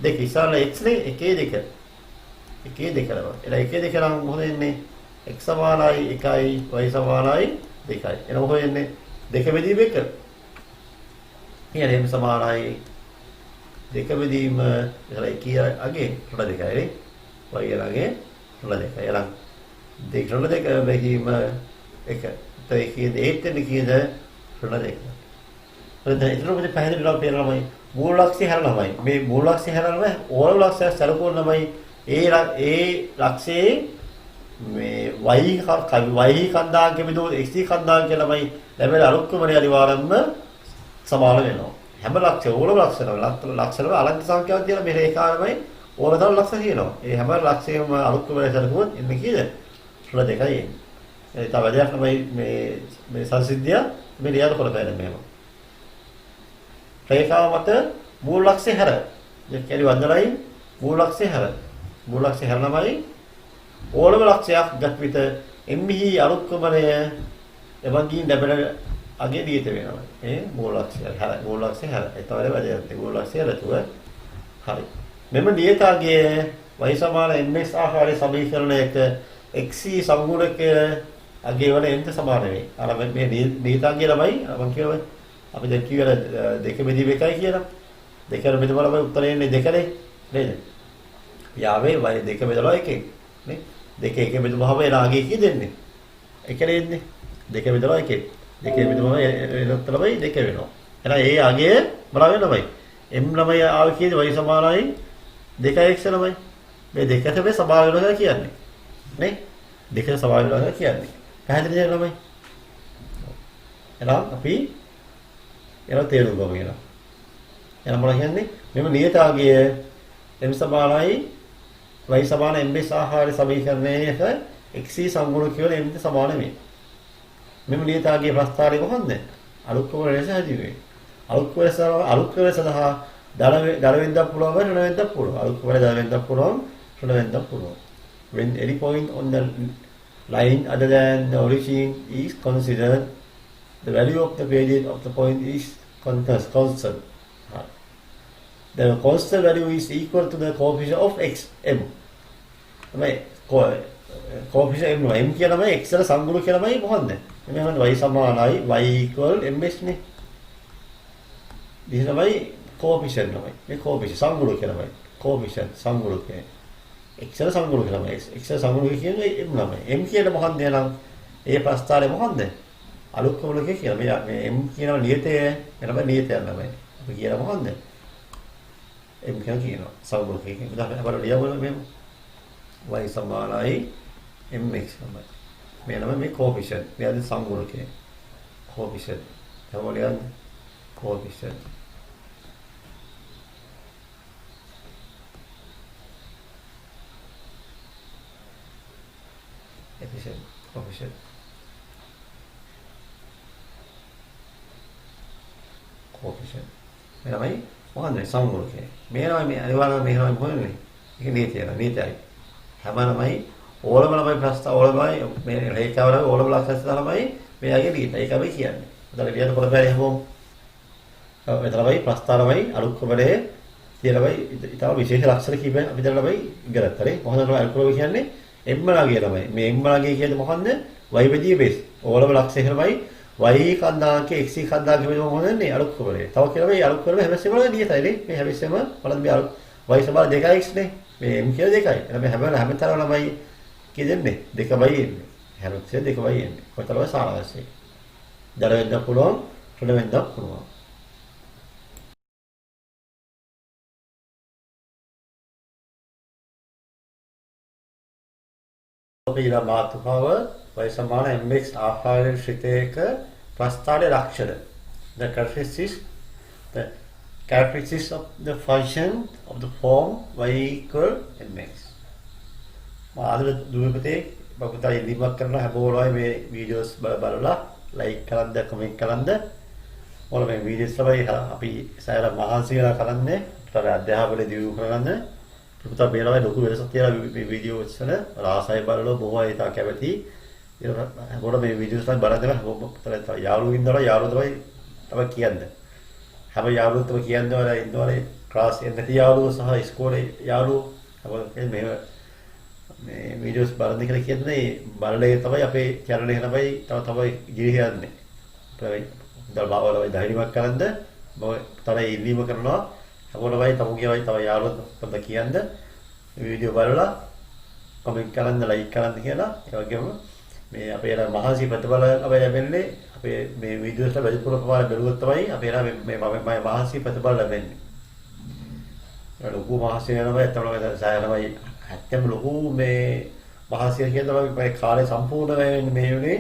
2 ඉස්සරලා x නේ 1 2 1 2 කරනවා. එලා 1 2 නම් මොකද වෙන්නේ? x සමානයි 1යි y සමානයි 2යි. එන මොකද වෙන්නේ? 2 බෙදීම 1. කියන්නේ m සමානයි 2 බෙදීම එලා 1 අගේ ඍණ 2යි නේ. y ළඟේ ඍණ 2යි. එලා 2 ඍණ 2 බෙදීම 1. ඒකේ 8 වෙනි කීයද ඍණ 2. එතන ඉතින් පැහැදිලිව පේනවාමයි මූල ලක්ෂ්‍ය හැරලාමයි. මේ මූල ලක්ෂ්‍ය හැරලාම ඕන ලක්ෂ්‍ය සැලකුවොත්මයි ඒ ලක්ෂයේ මේ y කන්දාංක බෙදුවොත් x කන්දාංක කියලාමයි ලැබෙන අලුත්කමනේ අනිවාර්යයෙන්ම සමාන වෙනවා. හැම ලක්ෂය ඕනම ලක්ෂණ වල අනන්ත සංඛ්‍යාවක් කියලා මේ රේඛාවමයි ඕන තරම් ලක්ෂ තියෙනවා. ඒ හැම ලක්ෂයෙම අලුත්කමනේ සැලකුවොත් එන්නේ කීයද? ඍණ 2යි. ඒ තව දෙයක් තමයි මේ සංසිද්ධිය මේ ලියන කරපෑනේ මෙහෙම. රේඛාව මත මූල ලක්ෂ්‍ය හැර. ඒ කියන්නේ වන්දනයි මූල ලක්ෂ්‍ය හැර. මූල ලක්ෂ්‍ය හැරනමයි ඕනම ලක්ෂයක් ගත් විට එම්හි අලුත්කමනය එවංගින් ලැබෙන අගේ දීත වෙනවා. ඒ මූල ලක්ෂ්‍ය හැර. මූල ලක්ෂ්‍ය හැර. ඒ තමයි වැදගත්. මූල ලක්ෂ්‍ය හැරතුව හරි. මෙම දීතාගේ y සමාන mx ආකාරයේ සමීකරණයක x සමගුණක අගේ වල n සමාන වේ. අර මේ දීතාගේ ළමයි මම කියනවා අපි දැන් කියවල 2 බෙදීම 1යි කියලා. 2 බෙදලා බලමු උත්තරේ එන්නේ 2නේ නේද? යාවේ y 2 බෙදලා 1 නේ. දෙක එක බෙදුවහම එන ආගේ කී දෙන්නේ? එකනේ එන්නේ. දෙක බෙදලා එකේ. දෙකේ බෙදුවම එනත් ළමයි දෙක වෙනවා. එහෙනම් ඒ ආගේ මොනවා වෙනවයි? m ළමයි ආවේ කීයද? y සමානයි 2x ළමයි. මේ දෙක තමයි සමාන වෙනවා කියන්නේ. නේ? දෙක සමාන වෙනවා කියන්නේ. පැහැදිලිද ළමයි? එහෙනම් අපි එන තේරුම් ගමු කියලා. එහෙනම් මොනවා කියන්නේ? මෙම නියතාගය m සමානයි y සමාන m ආහාර සමීකරණයක x සංගුණ කියලා m සමාන මේ. මෙම නියතාගයේ ප්‍රස්තාරය කොහොමද? අලුත්කම ලෙස හැදිවේ. අලුත්කම සඳහා දල වෙන්නත් පුළුවන් වෙන වෙන්නත් පුළුවන්. අලුත්කම දල වෙන්නත් පුළුවන් වෙන වෙන්නත් පුළුවන්. When any point on the line other than the origin is considered, the value of the gradient of the point is constant. The constant value is equal to the coefficient of x m. තමයි coefficient m m කියනම x වල සංගුණ කියනමයි මොකද්ද? මෙහෙම y සමානයි y equal ms නේ. this තමයි coefficient තමයි. මේ coefficient සංගුණ කියනමයි. coefficient සංගුණ කියන්නේ. x වල සංගුණ කියනමයි. x වල සංගුණ කියන්නේ m ළමයි. m කියන මොකක්ද එහෙනම්? ඒ ප්‍රස්තාරය මොකක්ද? අලුත්කමලක කියන මේ m කියනවා නියතය එනම නියතයක් ළමයි. අපි කියන මොකක්ද? m කියනවා සංගුණ කියන. උදාහරණයක් බලන්න ලියවල මෙහෙම y සමානයි mx තමයි. මේ නම මේ coefficient. මෙයාද සංගුණකේ. coefficient. තවලියන් coefficient. efficient. coefficient. coefficient. මේ නමයි මොකන්ද සංගුණකේ. මේ නම මේ අනිවාර්යයෙන් මේ නම මොකන්නේ? ඒක නීතියයි. හැම නමයි ඕලම ළමයි ප්‍රස්තාව ඕලමයි මේ රේඛාවල ඕලම ලක්ෂණ තමයි මෙයාගේ නීතිය. ඒක අපි කියන්නේ. උදාහරණ ලියන්න පොත බැරි හැමෝම. මෙතනමයි ප්‍රස්තාවමයි අලුත්කමලේ කියලාමයි ඊටව විශේෂ ලක්ෂණ කීපයක් අපි දැන් ළමයි ඉගෙන ගත්තා නේ. මොකද අලුත්කම කියන්නේ m ලාගේ ළමයි. මේ m ලාගේ කියන්නේ මොකන්ද? y බෙදී base. ඕලම ලක්ෂණ ළමයි y කන්දාංකේ x කන්දාංකේ මේ මොකදන්නේ අලුත්කමලේ. තව කියලා මේ අලුත්කමලේ හැමස්සෙම නියතයි නේ. මේ හැමස්සෙම බලන්න මේ y සමාන 2x නේ. මේ m කියලා 2යි. එහෙනම් මේ හැමතරම ළමයි කියෙන්නේ 2යි එන්නේ. හැමතිස්සෙ 2යි එන්නේ. කොතරම් සාරාංශයි. දර වෙන්න පුළුවන්, රොඩ වෙන්න පුළුවන්. අපි ඊළඟ මාතෘකාව y සමාන mx ආකාරයෙන් ශ්‍රිතයක ප්‍රස්ථාරයේ ලක්ෂණ. The characteristics of the function of the form y equal mx. අද දුවපතේ බබුතා ඉලිමක් කරන හැමෝලයි මේ වීඩියෝස් බලලා ලයික් කරන්ද කමෙන්ට් කරන්ද මොළ මේ වීඩියෝස් තමයි අපි සෑහෙන මහන්සි වෙලා කරන්නේ ඒතර අධ්‍යාපනයේ දියුණු කරගන්න පුතා මේලවයි ලොකු වෙනසක් කියලා මේ වීඩියෝස් වල රාසය බලලා බොහෝ අය තා කැමති ඒකට මේ වීඩියෝස් වල බලන්න පුතා යාළුවෝ ඉන්නවා යාළුවෝ තමයි කියන්නේ හැම යාළුවෝ තමයි කියන්නේ වල ඉන්නවනේ ක්ලාස් එකේ නැති යාළුවෝ සහ ඉස්කෝලේ යාළුවෝ අපේ මේ වීඩියෝස් බලන්න කියලා කියන්නේ බලලේ තමයි අපේ channel එක තමයි තමයි ඉදිරියට යන්නේ. අපි දල්බාවලයි ධෛර්යමත් කරන්ද මම තරයි ඉල්ලීම කරනවා හැමෝටමයි තමුගේවයි තව යාළුවෝ පොත කියන්න වීඩියෝ බලලා කමෙන්ට් කරන්න ලයික් කරන්න කියලා ඒ වගේම මේ අපේ මහසි ප්‍රතිඵල අපි ලැබෙන්නේ අපේ මේ වීඩියෝස් වල වැඩිපුර ප්‍රමාණය බැලුවොත් තමයි අපේ මේ මහසි ප්‍රතිඵල ලැබෙන්නේ. ලොකු මහසි වෙනවා තමයි සායනමයි ඇත්තම ලොකු මේ මහසිය කියන තමයි මේ කාලේ සම්පූර්ණ වෙන්නේ මේ වෙන්නේ.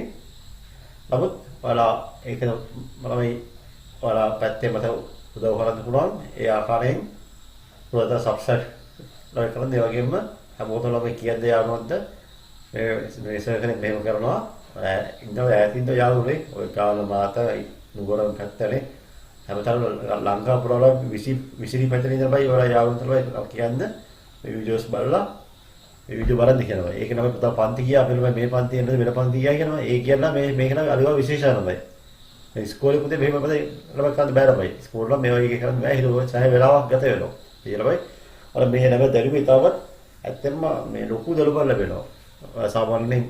නමුත් ඔයාලා ඒක මම ඔයාලා පැත්තේ මට උදව් කරන්න පුළුවන්. ඒ ආකාරයෙන් ඔයාලා සබ්ස්ක්‍රයිබ් ලයික් කරන්න ඒ වගේම හැමෝටම අපි කියන දේ යනොත්ද මේ සර්කලෙන් මෙහෙම කරනවා. ඉන්නවා ඈතින්ද යාළුවනේ ඔය කාල මාත නුගරම් පැත්තනේ හැමතැනම ලංකාව පුරවලා විසිරි පැත්තේ ඉඳලා බයි ඔයාලා යාළුවන්ට තමයි කියන්නේ මේ වීඩියෝස් බලලා මේ වීඩියෝ බලන්න කියනවා. ඒක නම් පුතා පන්ති ගියා අපි මේ පන්ති එන්නද වෙන පන්ති ගියා කියනවා. ඒ කියනවා මේක නම් අලිවා විශේෂණමයි. මේ ඉස්කෝලේ පුතේ මෙහෙම අපේ ළමයි කරන්න බෑ ළමයි. ඉස්කෝල වල මේ වගේ කරන්න බෑ. හිතුවා සෑහෙන වෙලාවක් ගත වෙනවා. ඒ ළමයි අර මේ නැව දරුවේ තාවත් ඇත්තටම මේ ලොකු දළුබල් ලැබෙනවා. සාමාන්‍යයෙන්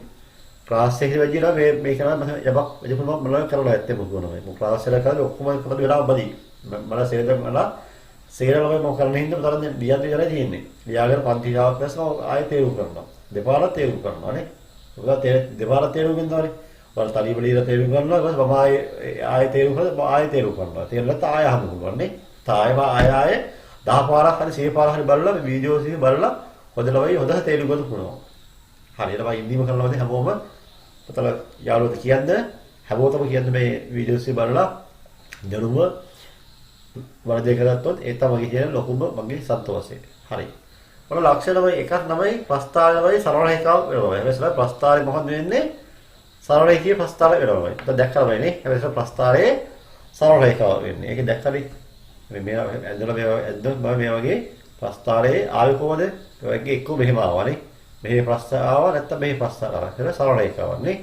ක්ලාස් එකේ වැඩිලා මේ කරා මම යබක් වැඩිපුරම මම කරලා ඇත්තම කොහොමද. මම ක්ලාස් එකේ කරලා ඔක්කොම පොත වෙලාව බදී. මම සේරදමලා සේරලම මොකක් කරන්න හින්දා තරම් ලියන්න ඉවරයි තියෙන්නේ. ලියාගෙන පන්ති දාවක් දැස්ම ආයෙත් තේරුම් කරනවා. දෙපාරක් තේරුම් කරනවානේ. ඔයගොල්ලෝ දෙපාරක් තේරුම් ගන්නවානේ. වල තලියබලියලා තේරුම් ගන්නවා. ඊට පස්සේ මම ආයෙ තේරුම් කරලා ආයෙ තේරුම් කරනවා. තේරුම් ගත්තා ආයෙ අහන්න පුළුවන් නේ. තායම ආයෙ 10 පාරක් හරි 100 පාරක් හරි බලලා මේ වීඩියෝස් එක බලලා හොදලා වයි හොඳට තේරුම් ගන්න පුළුවන්. හරියට මම ඉන්දීම කරනවා දැන් හැමෝම පතල යාළුවෝට කියන්නේ හැමෝටම කියන්නේ මේ වීඩියෝස් එක බලලා දැනුම වර්ධනය කරගත්තොත් ඒ තමයි කියන ලොකුම මගේ සත්වසේ. හරි. මොන ලක්ෂණමයි එකක් තමයි ප්‍රස්තාරයයි සරල රේඛාව වෙනවා. හැබැයි ප්‍රස්තාරය මොකක්ද වෙන්නේ? සරල රේඛීය ප්‍රස්තාරය වෙනවා. ඒක දැක්කමයි නේ. හැබැයි ප්‍රස්තාරයේ සරල රේඛාව වෙන්නේ. ඒක දැක්කනේ. මේ ඇඳලා මේ වගේ ප්‍රස්තාරයේ ආවේ කොහොමද? ඒ වගේ එක්ක මෙහෙම ආවනේ. මෙහෙ ප්‍රස්තාර ආවා නැත්නම් මෙහෙ ප්‍රස්තාර ආවා. ඒක සරල රේඛාවක් නේ.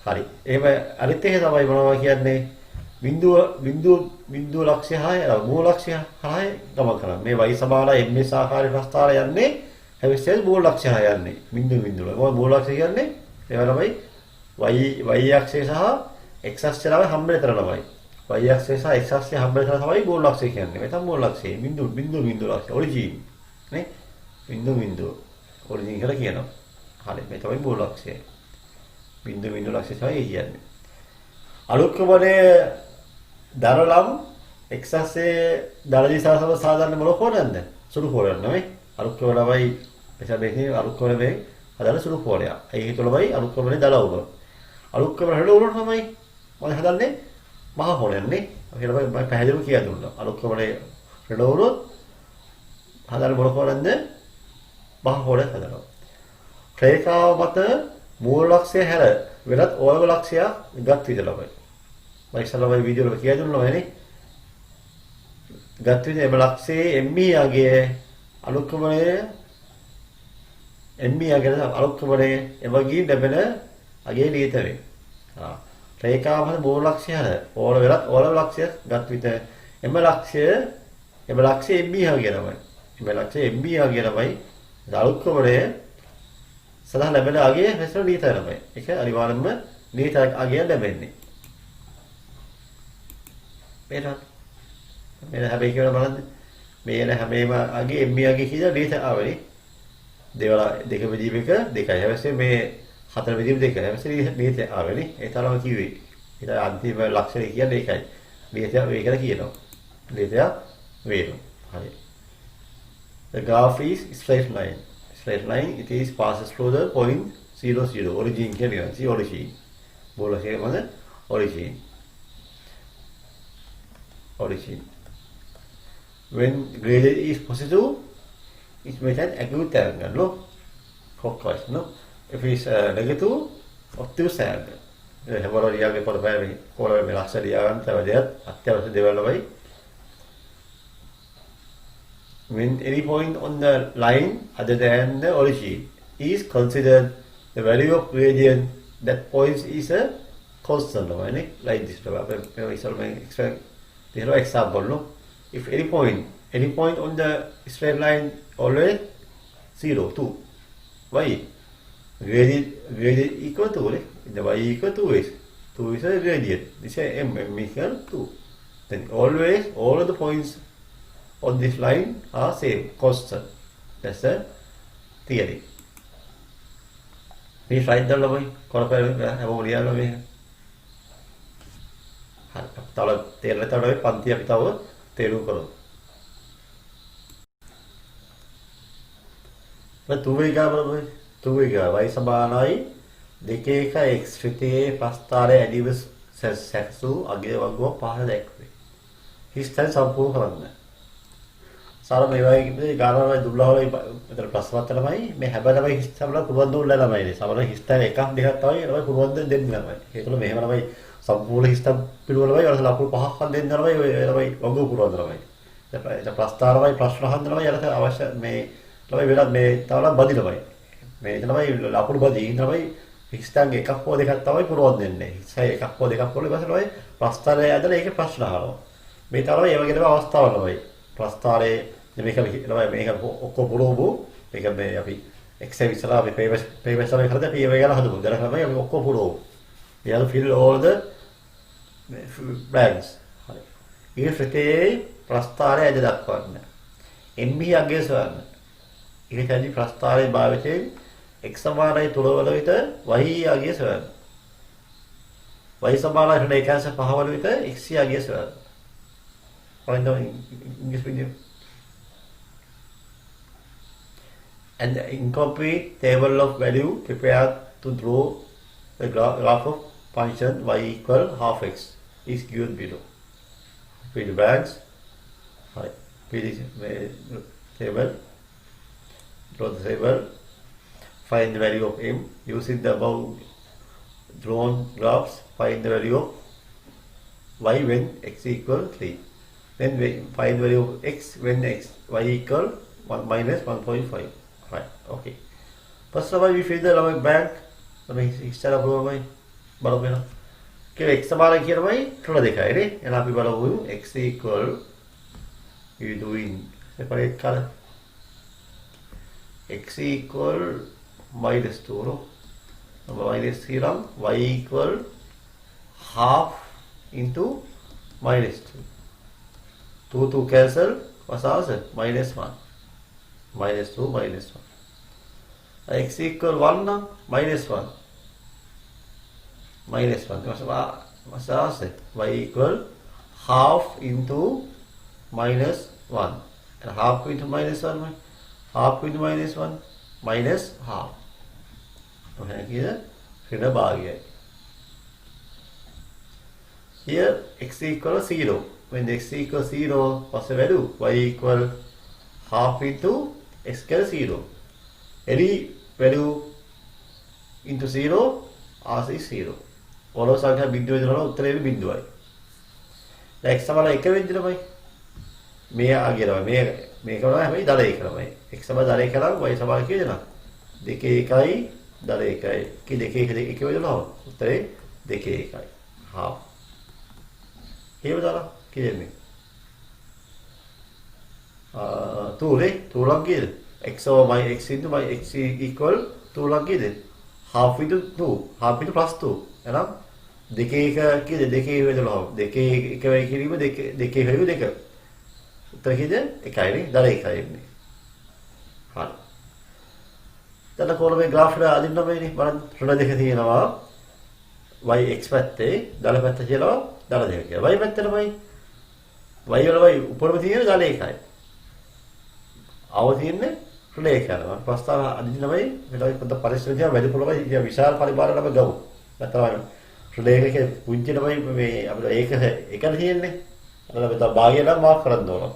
හරි. එහෙම අනිත් එක තමයි මොනවා කියන්නේ? බිඳුව ලක්ෂ්‍ය 6 මූල ලක්ෂ්‍ය 6 ගමන් කරන්නේ. මේ y සමානයි ms ආකාරයේ ප්‍රස්තාරය යන්නේ හැබැයි මූල ලක්ෂ්‍ය 6 යන්නේ. බිඳුව. මොකද මූල ලක්ෂ්‍ය කියන්නේ ඒවා තමයි y අක්ෂය සහ x අක්ෂය ළමයි හම්බෙන්න තරමයි. y අක්ෂය සහ x අක්ෂය හම්බෙන්න තරම තමයි මූල ලක්ෂය කියන්නේ. මේ තමයි මූල ලක්ෂය. බිඳුව ලක්ෂය ඔරිජින් නේ. බිඳුව ඔරිජින් කියලා කියනවා. හරි මේ තමයි මූල ලක්ෂය. බිඳුව ලක්ෂය තමයි කියන්නේ. අලුක්කමනේ දරලම් x අක්ෂයේ දරජී සාසම සාධාරණ මොන කෝණයක්ද? සුළු කෝණයක් නෙවෙයි. අලුක්කමනමයි මෙතන අලුක්කමනේ හදාන සුළු කෝණයක්. ඒක තුළමයි අලුක්කමනේ දලවුම. අලුක්කමන හැඩ උනොත් තමයි මම හදන්නේ මහා කෝණයක් නේ. ඒක තමයි මම පැහැදිලිව කියලා දුන්නා. අලුක්කමනේ හැඩ උනොත් හදාන මොන කෝණයක්ද? මහා කෝණයක් හදනවා. රේඛාව මත මූල ලක්ෂය හැර වෙනත් ඕනම ලක්ෂයක් ගත් විදිහමයි. මම ඉස්සරහම වීඩියෝ වල කියලා දුන්නා නේ. ගත් විදිහ එම ලක්ෂයේ ME යගේ අලුක්කමනේ ME යගේ අලුක්කමනේ එවගී ලැබෙන අගේ නියතවේ. රේඛාව මත මූල ලක්ෂය හැර ඕනම ලක්ෂයක් ගත් විදිහ එම ලක්ෂය ME යගේ නමයි. එම ලක්ෂය ME යගේ නමයි අලුක්කමනේ සදා ලැබෙන අගය මෙසර නීතය තමයි. ඒක අනිවාර්යයෙන්ම නීතය අගය ලැබෙන්නේ. මේන හැබැයි කියලා බලන්න. මේන හැමේම අගේ ME අගේ කියලා නීතය ආවනේ. දෙවල දෙක බෙදීම එක දෙකයි. හැබැයි මේ හතර බෙදීම දෙකයි. හැබැයි නීතය ආවනේ. ඒ තරම කිව්වේ. ඒක අන්තිම ලක්ෂණය කියන්නේ ඒකයි. නීතය වේ කියලා කියනවා. නීතය වේනවා. හරි. The graph is straight line. Straight line, it is passes through the point 0, 0. Origin here, see origin. Bola here, mother. Origin. When gradient is positive, it makes an acute angle, no? Clockwise, no? If it is negative, obtuse angle. Have already have for the family. Call me last year, and there, after the development. When any point on the line other than the origin is considered the value of gradient, that point is a constant, like this. Example, no? If any point on the straight line always 0, 2. Why? Gradient equal to the y equal to is 2 is a gradient. This is m equal 2. Then always all of the points on this line are same, constant. That's the theory. We write the line. තව තේරෙතවයි පන්ති අපි තව තේරුම් කරමු. තුවිගා y සමානයි 2 x ශ්‍රිතයේ ප්‍රස්ථාරය ඇදිව සැකසු අගය වගුව පහළ දැක්වේ. හිස්තන සම්පූර්ණ කරන්න. සාර මේ වගේ ගානවල දුර්ලභවල මෙතන ප්‍රශ්නවත් තමයි මේ හැබැයි හිස්තවල පුරුවන් දුන්නා ළමයි. සමහර හිස්තන එකක් දෙකක් තමයි ළමයි පුරුවන් දෙන්න ළමයි. ඒකවල මෙහෙම ළමයි සම්පූර්ණ හිස්තම් පිළිවෙලමයි වල ලකුණු පහක් හම් දෙන්න ළමයි ඔය ළමයි වගුව පුරුවන් ළමයි. ඒක ප්‍රස්ථාරමයි ප්‍රශ්න අහන්න ළමයි යලට අවශ්‍ය මේ ළමයි වෙනත් මේ තවල බදි ළමයි. මේ ළමයි ලකුණු බදි ළමයි හිස්තම් එකක් හෝ දෙකක් තමයි පුරුවන් දෙන්නේ. හිස්තයි එකක් හෝ දෙකක් පුරුවන් ඊපස්සේ ළමයි ප්‍රස්ථාරය ඇදලා ඒකේ ප්‍රශ්න අහනවා. මේ තමයි ඒ වගේම අවස්ථාවල ළමයි. ප්‍රස්ථාරයේ මේක මේක ඔක්කොම පුරවමු. මේක මේ අපි Excel ඉස්සරහා මේ papers එකේ කරලා අපි ඒව ගැන හදමු. දැන් තමයි අපි ඔක්කොම පුරවමු. We have to fill all the blanks. හරි. ඊට ප්‍රස්ථාරය ඇද දක්වන්න. ME අගය සොයන්න. ඊටදී ප්‍රස්ථාරයේ භාවිතයෙන් x සමානයි 3 වල විට y යාගේ සොයන්න. y සමානයි 1 5 වල විට x යාගේ සොයන්න. Find out English video. And the incomplete table of value prepared to draw the graph of function y equal half x is given below. Fill the blanks. Right. Fill the table. Draw the table. Find the value of m. Using the above drawn graphs, find the value of y when x equal 3. Then we find the value of x when y equal 1 minus 1.5. Right. Okay. First of all, we fill the blank. Let me start up over my okay, x සමාන කියනමයි 3 දෙකයි නේ. එහෙනම් අපි බලමු x equal we doing separate color. X equal -2 no. Minus 3 නම් y equal half into -2. 2 cancel. What's the answer? -1. -2 -1. X equal 1 නම් -1. -1. What's the answer? Y equal half into -1. And half into -1. Half into -1 minus half. Okay, here ඍණ භාගයයි. Here x equal 0. When x equal 0, what's the value? Y equal half into x equal 0. Any value into 0, answer is 0. ඕනෝ සංඛ්‍යා බිඳුව දෙනවා උත්තරේ බිඳුවයි. දැන් x සමාන 1 වෙද්දී තමයි මේ ආගියනවා මේ මේක තමයි හැබැයි දල 1 තමයි. x සමාන දල 1 නම් y සමාන කීයද නා? 2 1යි දල 1යි. කී 2 1 1 වෙනවා. උත්තරේ 2 1යි. half. එහෙම දාලා කියන්නේ. 2 නේ 2 ලක් කීයද? x over my x into my x equal 2 ලක් කීයද? half into 2. half into plus 2. එහෙනම් 2 1 කීයද? 2 වෙදලා 2 1 වෙයි කිරීම 2 2 වෙයි 2. උත්තර කීයද? 1යි නේ. දල 1යි එන්නේ. හරි. දැන් කොළමේ graph එක අදින්න මේනේ. බලන්න ඍණ දෙක තියෙනවා. y x පැත්තේ දල පැත්ත කියලා දල දෙක කියලා. y පැත්තට y වල y උඩම තියෙන දල 1යි. ආව තියෙන්නේ ඍණ 1 යනවා. ප්‍රස්තාව අදින්න මේ මෙතන පොත පරිස්සමෙන් තියා වැඩි පොළොවයි විශාල පරිමාණයකට ගමු. නැත්නම් ඍණ 1 පුංචි තමයි මේ අපිට ඒක එකනේ තියෙන්නේ. අර මෙතන භාගය නම් මාක් කරන්න ඕන.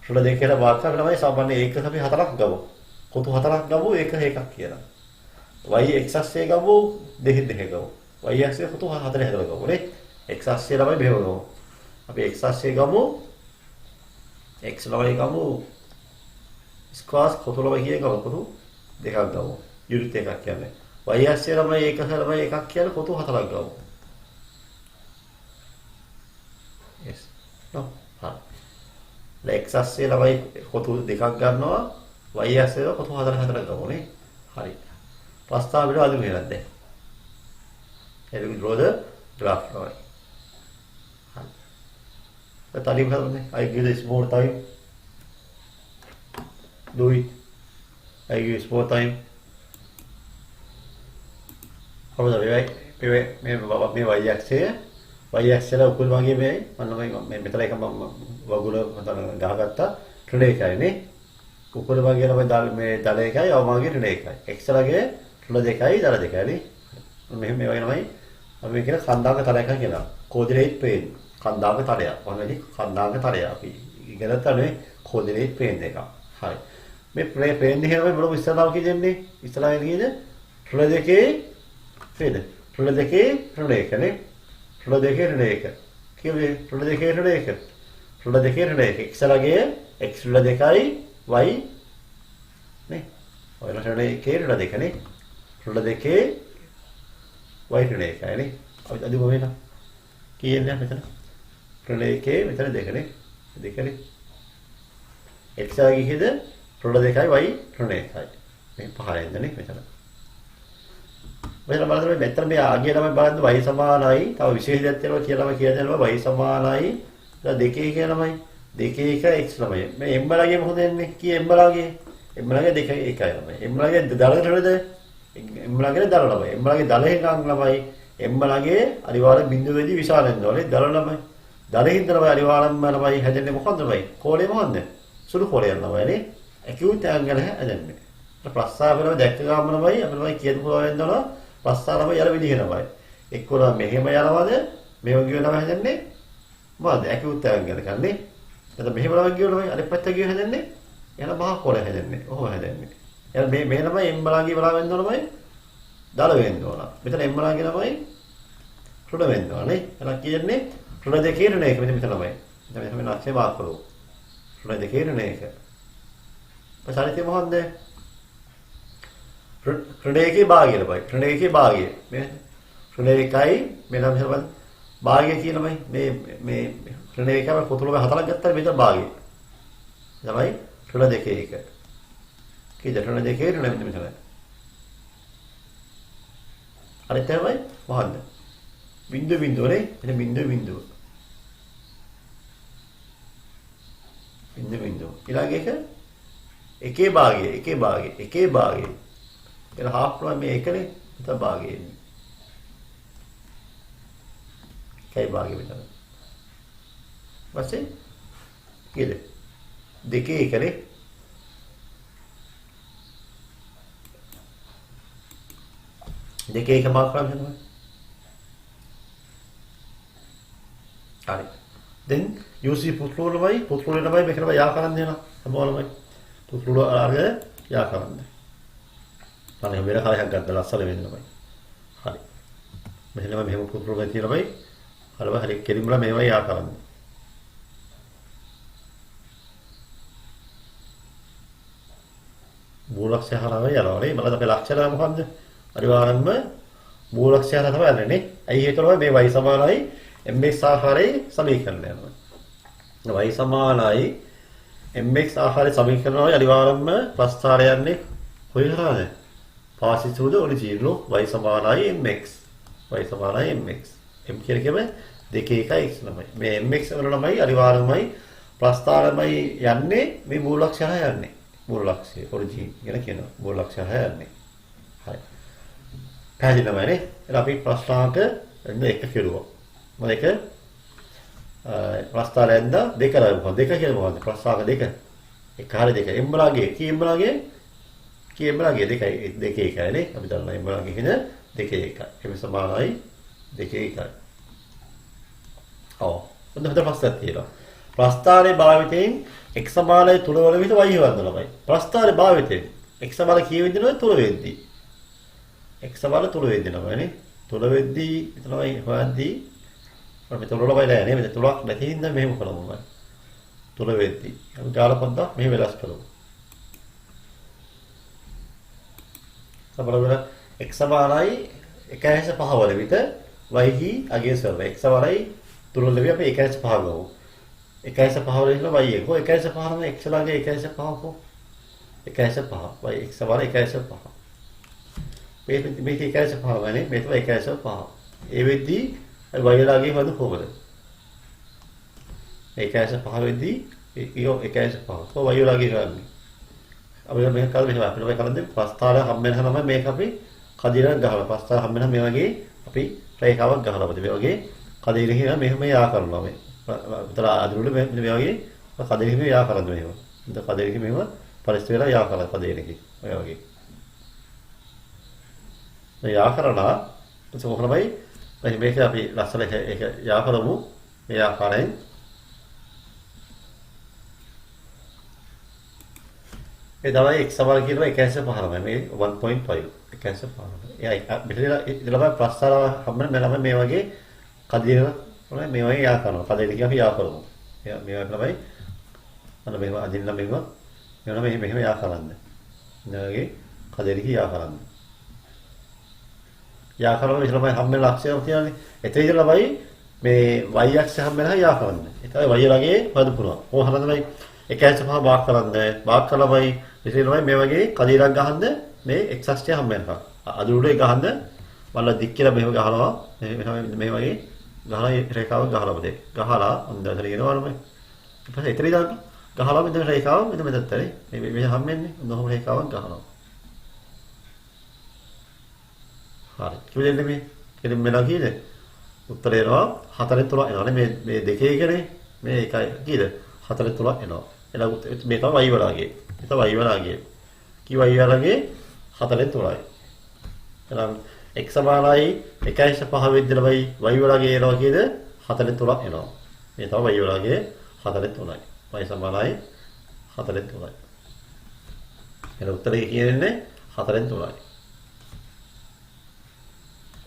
ඍණ 2 කියලා මාක් කරලා තමයි සාමාන්‍ය 1 අපි 4ක් ගමු. කොටු 4ක් ගමු 1 එකක් කියලා. y x අක්ෂය ගමු 2 2 ගමු. y අක්ෂය කොටු 4 4 ගමු නේ. x අක්ෂය ළමයි මෙහෙම ගමු. අපි x අක්ෂය ගමු x ළමයි ගමු ස්ක්වාස් කොටු ළමයි කියේ ගමු කොටු දෙකක් ගමු. යුනිට් එකක් කියන්නේ. y අක්ෂය ළමයි 1 ළමයි එකක් කියන්නේ කොටු 4ක් ගමු. yes no හා x අක්ෂය ළමයි කොටු දෙකක් ගන්නවා y අක්ෂය කොටු 4 4ක් ගමු නේ. හරි. ප්‍රස්තාව පිට අදිමු එහෙනම් දැන්. Here we draw the graph now. The time है I give this more time. Do it. I give this more time. How was it? मैं वाई एक्स ला ऊपर मांगे मैं मतलब मैं मित्र एक वगुल मतलब गाह करता ट्रेड का है नहीं ऊपर मांगे ना मैं डाले का है और मांगे ट्रेड का है एक्स लगे ट्रेड देखा है डाला देखा है नहीं मैं वाई ना भाई अब मैं क्या खानदान का तारे का क्या कोऑर्डिनेट पेन खानदान का तारे और मैं खानदान का तारे आप ही गलत तारे कोऑर्डिनेट पेन देखा हाय मैं पेन नहीं है मैं बड़ो इस तरह की जन्नी इस तरह की जन ट्रेड देखे फिर ट्रेड देखे ट्रेड का नहीं ट्रेड देखे ट्रेड का क्यों ट्रेड देखे ट्रेड का ट्रेड देखे ट्रेड का एक्स लगे एक्स ट्रेड देखा ही वाई नहीं और ना ट्रेड के ट्रेड देखा नहीं ट्रेड देखे वाई ट्रेड का है नहीं अब अभी वो ना कि ये ना मतलब ट्रेड के मतलब देखा नहीं एक्स लगे किधर ट्रेड देखा ही वाई ट्रेड का है नहीं पहाड़ है नहीं मतलब मतलब मतलब बेहतर में आगे ना मैं बात वही समान आई तो विशेष देते हैं किया ना किया जाए वही समान आई तो देखिए क्या ना भाई देखिए क्या एक्स ना भाई मैं एम बार आगे बहुत देर में कि एम बार आगे देखा एक आया मैं एम बार आगे दाल का थोड़े दे එම්බලගේ දල ළමයි. එම්බලගේ දලේ නම් ළමයි. එම්බලගේ අනිවාර්ය බිඳුවේදී විශාල වෙන්න ඕනේ දල ළමයි. දලේ හින්දා ළමයි අනිවාර්යයෙන්ම ළමයි හැදෙන්නේ මොකද්ද ළමයි? කෝලේ මොකද්ද? සුළු කෝලයක් ළමයි නේ. ඇකියුට් ඇන්ගල් හැදෙන්නේ. ප්‍රස්තාවනම දැක්ක ගාම ළමයි අපිට ළමයි කියන්න පුළුවන් වෙනවා ප්‍රස්තාවනම යන විදිහ ළමයි. එක්කෝලා මෙහෙම යනවාද? මේ වගේ වෙනවා හැදෙන්නේ මොකද්ද? ඇකියුට් ඇන්ගල් කන්නේ. එතකොට මෙහෙම ළමයි කියනවා අනිත් පැත්ත ගිය හැදෙන්නේ යන මහා කෝලේ හැදෙන්නේ. ඔහොම හැදෙන්නේ. එහෙනම් මේ ළමයි එම්බලගේ බලා වෙන්න ඕන ළමයි දල වෙන්න ඕන. මෙතන එම්බලගේ ළමයි රුඩ වෙන්න ඕනේ. එහෙනම් කියන්නේ රුඩ දෙකේ රුණ එක මෙතන ළමයි. දැන් මෙහෙම නැක්ෂේ මාක් කරමු. රුඩ දෙකේ රුණ එක. පසාරිතේ මොකද්ද? රුණ එකේ භාගය ළමයි. රුණ එකේ භාගය. මේ රුණ එකයි මෙන්න මෙහෙම භාගය කියනමයි. මේ රුණ එකම පොතුලම හතරක් ගත්තා මෙතන භාගය. තමයි රුණ දෙකේ එක. කීයද රුණ දෙකේ රුණ මෙතන. අනිත් තමයි මොකද්ද? බිංදුව බිංදුවනේ. එතන බිංදුව බිංදුව. බිංදුව. ඊළඟ එක එකේ භාගය. එතන half ප්‍රමාණය මේ එකනේ. එතන භාගය එන්නේ. එකයි භාගය මෙතන. ඊපස්සේ කීයද? දෙකේ එකනේ. දෙකේ එක මාක් කරන්න යනවා. හරි. දැන් UC පුත්‍රෝලමයි මේකම යා කරන්න යනවා. සමෝලමයි. පුත්‍රෝල අරගෙන යා කරන්න. අනේ වෙන කාලයක් ගන්න ලස්සන වෙන්නමයි. හරි. මෙහෙම පුත්‍රෝල කියලාමයි. හරි කෙලින්ම මේවා යා කරන්න. මූලක්ෂය හරහා යනවානේ. මොකද අපේ ලක්ෂණ මොකද්ද? අනිවාර්යයෙන්ම මූලක්ෂය හරහා තමයි යන්නේ. ඇයි ඒතරම මේ y සමානයි mx ආකාරයේ සමීකරණය යනවා. y සමානයි mx ආකාරයේ සමීකරණය අනිවාර්යයෙන්ම ප්‍රස්ථාරය යන්නේ කොයි හරහාද? පාසි සූද ඔරිජිනල් y සමානයි mx. y සමානයි mx. m කියන එකම 2 1 x ළමයි. මේ mx වල ළමයි අනිවාර්යයෙන්මයි ප්‍රස්ථාරමයි යන්නේ මේ මූලක්ෂය හරහා යන්නේ. මූලක්ෂය ඔරිජින් කියන කියනවා. මූලක්ෂය හරහා යන්නේ. හරි. පැහැදිලිවමනේ. එහෙනම් අපි ප්‍රශ්නාංක එක කෙරුවා. මොකද ප්‍රස්ථාරයෙන්ද දෙක ලැබුවා. දෙක කියන්නේ මොකද්ද? ප්‍රස්ථාංක දෙක. එක හරිය දෙක. එම්බලාගේ කීම්බලාගේ දෙකයි එකයිනේ. අපි දන්නවා එම්බලාගේ කියන දෙකේ එකයි. ඒක සමානයි දෙකේ එකයි. ඔව්. හොඳ ප්‍රශ්නයක් තියෙනවා. ප්‍රස්ථාරයේ භාවිතයෙන් x සමානයි 3 වල විතර y වර්ධන ළමයි. ප්‍රස්ථාරයේ භාවිතයෙන් x සමාන කී වෙද්දිනවද 3 වෙද්දී. x සමාන 3 වෙද්දී නමනේ. 3 වෙද්දී තමයි හොයද්දී අපි 3 වල බලලා යන්නේ. මෙතන 3ක් නැති හින්දා මෙහෙම කරමු මම. 3 වෙද්දී. අපි ගාලා පොඩ්ඩක් මෙහෙ වෙනස් කරමු. සමහරවල් x සමානයි 1.5 වල විතර y හි අගය සර්ව x සමානයි 3 වල අපි 1.5 ගමු. 1.5 වල ඉන්න y එක. 1.5 නම් x ළඟ 1.5 කො 1.5 y x සමාන 1.5. මේක 1.5 වනේ මේක 1.5. ඒ වෙද්දී y ළඟේ වද කොහොමද? 1.5 වෙද්දී ඊයෝ 1.5. කො y ළඟේ ගන්නේ. අපි මේක කල් මෙහෙම අපිට මේ කරන්නේ ප්‍රස්ථාර හම්බෙනහම මේක අපි කදිරක් ගහනවා. ප්‍රස්ථාර හම්බෙනහම මේ වගේ අපි රේඛාවක් ගහනවා. මේ වගේ කදිරේ මෙහෙම යා කරනවා මේ. විතර අදිරුල මේ වගේ කදිරේ යා කරනවා මෙහෙම. ඉතින් කදිරේ මෙහෙම පරිස්සම් වෙලා යා කරලා කදිරේ ඔය වගේ. මේ යා කරලා කොහොමයි මේක අපි ලස්සන එක යා කරමු. මේ ආකාරයෙන් ඒ තමයි x සමාන කියනවා 1.5 මේ 1.5 1.5. එයා මෙතන ඉතලම ප්‍රස්තාර හම්බෙන මෙලම මේ වගේ කදිර මේ වගේ යා කරනවා. කදිර කියන අපි යා කරමු. එයා මේ වගේ තමයි අන්න මෙහෙම අදින්න මෙහෙම යා කරන්න. මේ කදිර යා කරන්න. යා කරනවා ඉතලම හම්බෙන ලක්ෂණ තියෙනනේ. එතන ඉතලමයි මේ y අක්ෂය හම්බෙනවා යා කරන්න. ඒ තමයි y ළඟේ හදපුනවා. ඕක හදනමයි 1.5 භාග කරන්න. භාග කළමයි ඉතින්මයි මේ වගේ කදිරක් ගහන්න මේ x අක්ෂය හම්බ වෙනවා. අදුරුලේ ගහන්න වල දික් කියලා මෙහෙම ගහනවා. මේ වගේ ගහලා රේඛාවක් ගහලා බදේ. ගහලා අන්දතර එනවලම. ඊට පස්සේ එතන දාන්න. ගහලා මෙතන රේඛාව මෙතන මෙතනතරේ. මේ හම්බෙන්නේ. මොහොම රේඛාවක් ගහනවා. හරි. කිව්වෙන්නේ මේ කෙලින් වෙනවා කීයද? උත්තරය එනවා 4න් 3 එනවානේ මේ දෙකේ එකනේ. මේ එකයි කීයද? 4න් 3 එනවා. එහෙනම් මේ තමයි y වලගේ. මේ තමයි y වලගේ. කී y වලගේ 4න් 3යි. එහෙනම් x සමානයි 1.5 විදිහට y වලගේ එනවා කීයද? 4න් 3 එනවා. මේ තමයි y වලගේ 4න් 3යි. y සමානයි 4න් 3යි. එහෙනම් උත්තරේ කියන්නේ 4න් 3යි.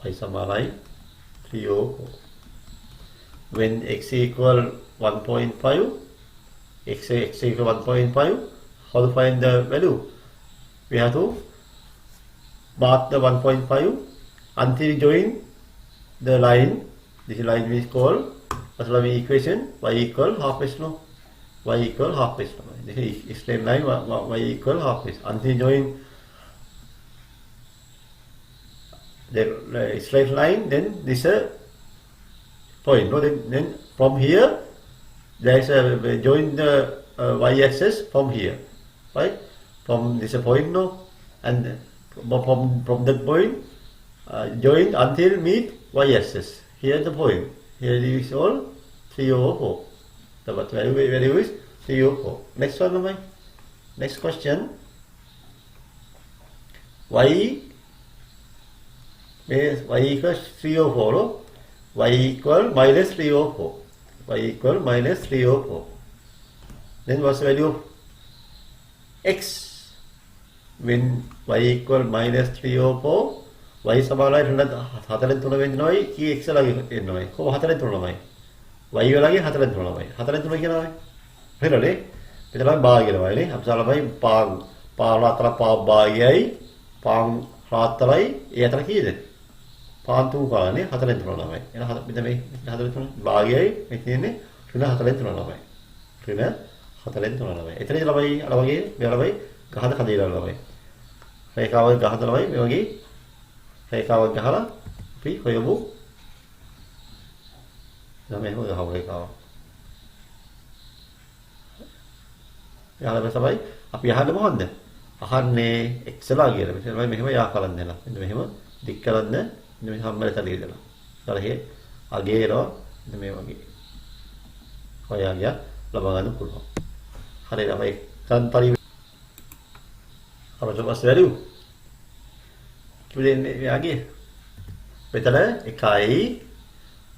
y සමානයි 3 over 4. When x equal 1.5, x equal 1.5, how to find the value? We have to mark the 1.5 until join the line. This line is called what's the equation? Y equal half s, no? Y equal half s. This is straight line. Y equal half s until join the straight line. Then this a point. No, then from here there is a join the y-axis from here, right? From this point, no, and from that point join until meet y-axis. Here the point. Here is all 3 over 4. The value is 3 over 4. Next one, my next question. Y equals 3 over 4. No? Y equal minus 3 over 4. Y equal minus 3 over 4. Then what's the value of x? When y equal minus 3 over 4, y සමානයි 4න් 3 වෙන්නවයි කී x ලාගේ එන්නවයි. කොහොම 4න් 3 ළමයි. y වලගේ 4න් 3 ළමයි. 4න් 3 කියනවානේ. හරිනේ? මෙතන භාගය ළමයිනේ. අපි ළමයි පාන් අතර පා භාගයයි පාන් රාත්තරයි ඒ අතර කීයද? පාන් 3 කානේ 4න් 3 ළමයි. එහෙනම් මෙතන මේ 4න් 3 භාගයයි මේ තියෙන්නේ ඍණ 4න් 3 ළමයි. ඍණ 4න් 3 ළමයි. එතන ළමයි අර වගේ මේ ළමයි ගහද කදේලා ළමයි. රේඛාවක් ගහද ළමයි මේ වගේ රේඛාවක් ගහලා අපි හොයමු. දැන් එහෙම ගහමු රේඛාව. යාළුවා තමයි අපි අහන්නේ මොකන්ද? අහන්නේ x ලා කියලා. මෙතන මෙහෙම යා කරන්න දෙනවා. මෙන්න මෙහෙම දික් කරන්න මේ හැම්මලට දීලා. ඊට අගේ එනවා මේ වගේ. හොයාගිය ලබා ගන්න පුළුවන්. හරියට අපි තන්පරි අපිට වස් වැලියු කිව්වෙන්නේ යාගේ මෙතන 1යි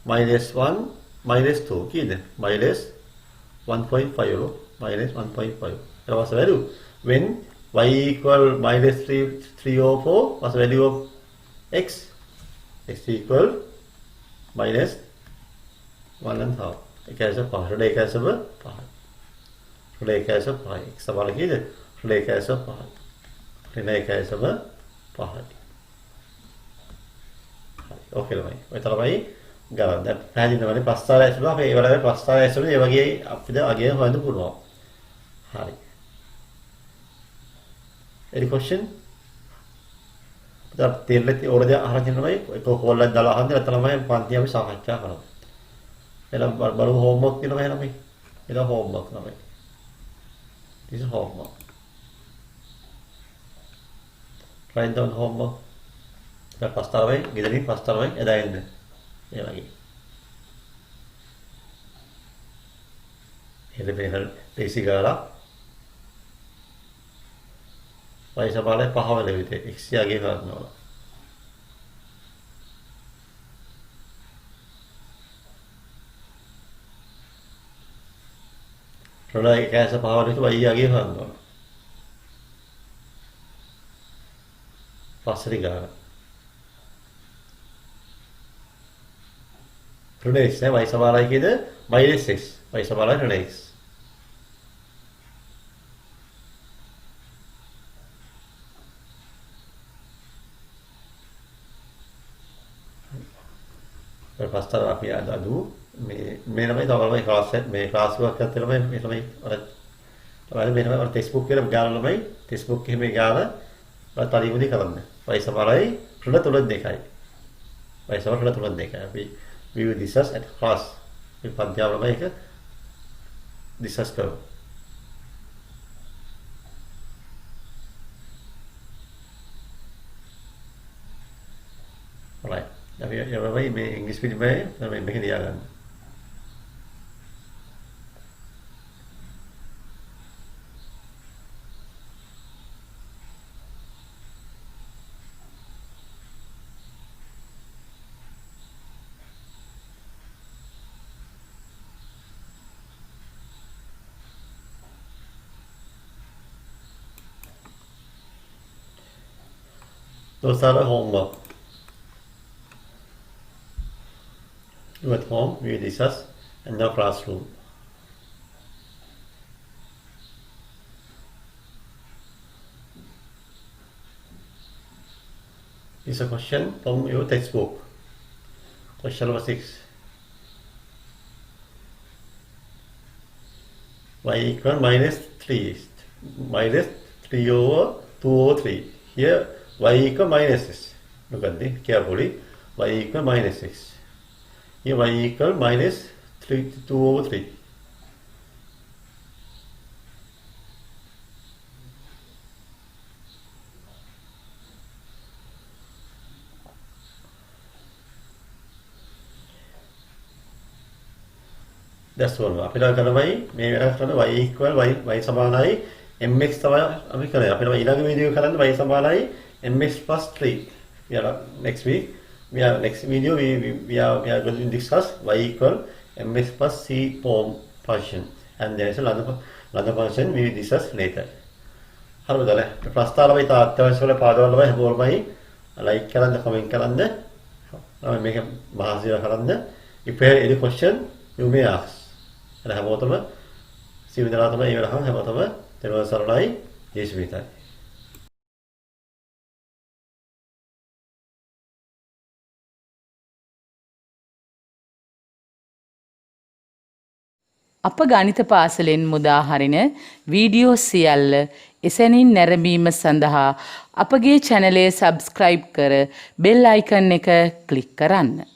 -1 -2 කීයද? -1.5 ලෝ -1.5. That was the value. When y equal -3 over 4, what's the value of x? X equal -1.5. එකයි පහ. රෙඩ එකයි සම පහයි. රෙඩ එකයි සම පහයි. x සමාන කීයද? රෙඩ එකයි සම පහයි. රෙඩ එකයි සම පහයි. හරි. ඕකේ ළමයි. ඔය තරමයි ගණන්. දැන් පැහැදිලිවනේ ප්‍රස්තාරය ඇතුළේ අපි ඒ වලගේ ප්‍රස්තාරය ඇතුළේ ඒ වගේ අපිට අගය හොයන්න පුළුවන්. හරි. Any question? දැන් තේරෙන්නේ ඕනද අහලා තියෙනවයි ඒක කොල්ලක් දාලා අහන්න නැත්නම් තමයි පන්ති අපි සාකච්ඡා කරමු. එහෙනම් බලමු homework කියනවා එහෙනම් මේ. ඒක homework තමයි. This is homework. Write down homework. දැන් ප්‍රස්තාරය ගෙදරින් ප්‍රස්තාරය එදා එන්න. ඒ වගේ. එලෙබෙහල් ලේසි ගාලා y සමානයි 5 වල විතර x යගේ ගන්නවා. රොලයි කැස 5 වල විතර y යගේ ගන්නවා. පස්සරි ගාන. ඍණ x නේ y සමානයි කියද -x y සමානයි ඍණ x. ප්‍රස්තාර අපි අදු මේ ළමයි තමයි ක්ලාස් එක මේ ක්ලාස් වර්ක් එකත් ළමයි මේ ළමයි අර තමයි මේ ළමයි අර ටෙක්ස්ට් බුක් එකේ ගාන ළමයි ටෙක්ස්ට් බුක් එකේ මේ ගාන අර පරිමුදි කරන්න. y සමානයි ඍණ 3.2යි. y සමානයි ඍණ 3.2යි. අපි we will discuss at class. මේ පන්තිය ළමයි එක discuss කරමු. අපි යවයි මේ ඉංග්‍රීසි පිටුමේ තමයි මේක ලියාගන්න. Those are the homework. You at home, we discuss, and now classroom. This is a question from your textbook. Question number 6. Y equal minus 3. Minus 3 over 2 over 3. Here y equal minus 6. Look at this carefully. Y equal minus 6. Here y equal minus 2 over 3. That's one. අපිට කරනවයි මේ වෙනස් කරන y equal y සමානයි mx තමයි අපි කරන්නේ. අපිට ඊළඟ වීඩියෝ කරන්නේ y සමානයි mx plus 3. We are next week. Next video we are going to discuss y equal mx plus c form function, and there is another function we will discuss later. හරිද? ප්‍රස්තාරවයි තාත්‍යවශ්‍ය වල පාඩවල හැමෝමයි like කරන්න, comment කරන්න. මේක මහසිර කරන්න. If you have any question you may ask. and හැමෝටම සියලු දෙනාටම ඒ වෙලාවම හැමෝටම තෙරුවන් සරණයි. ජේසුස් මිතයි. අප ගණිත පාසලෙන් මුදා හරින වීඩියෝ සියල්ල එසැනින් නැරඹීම සඳහා අපගේ චැනලය සබ්ස්ක්‍රයිබ් කර බෙල් අයිකන් එක ක්ලික් කරන්න.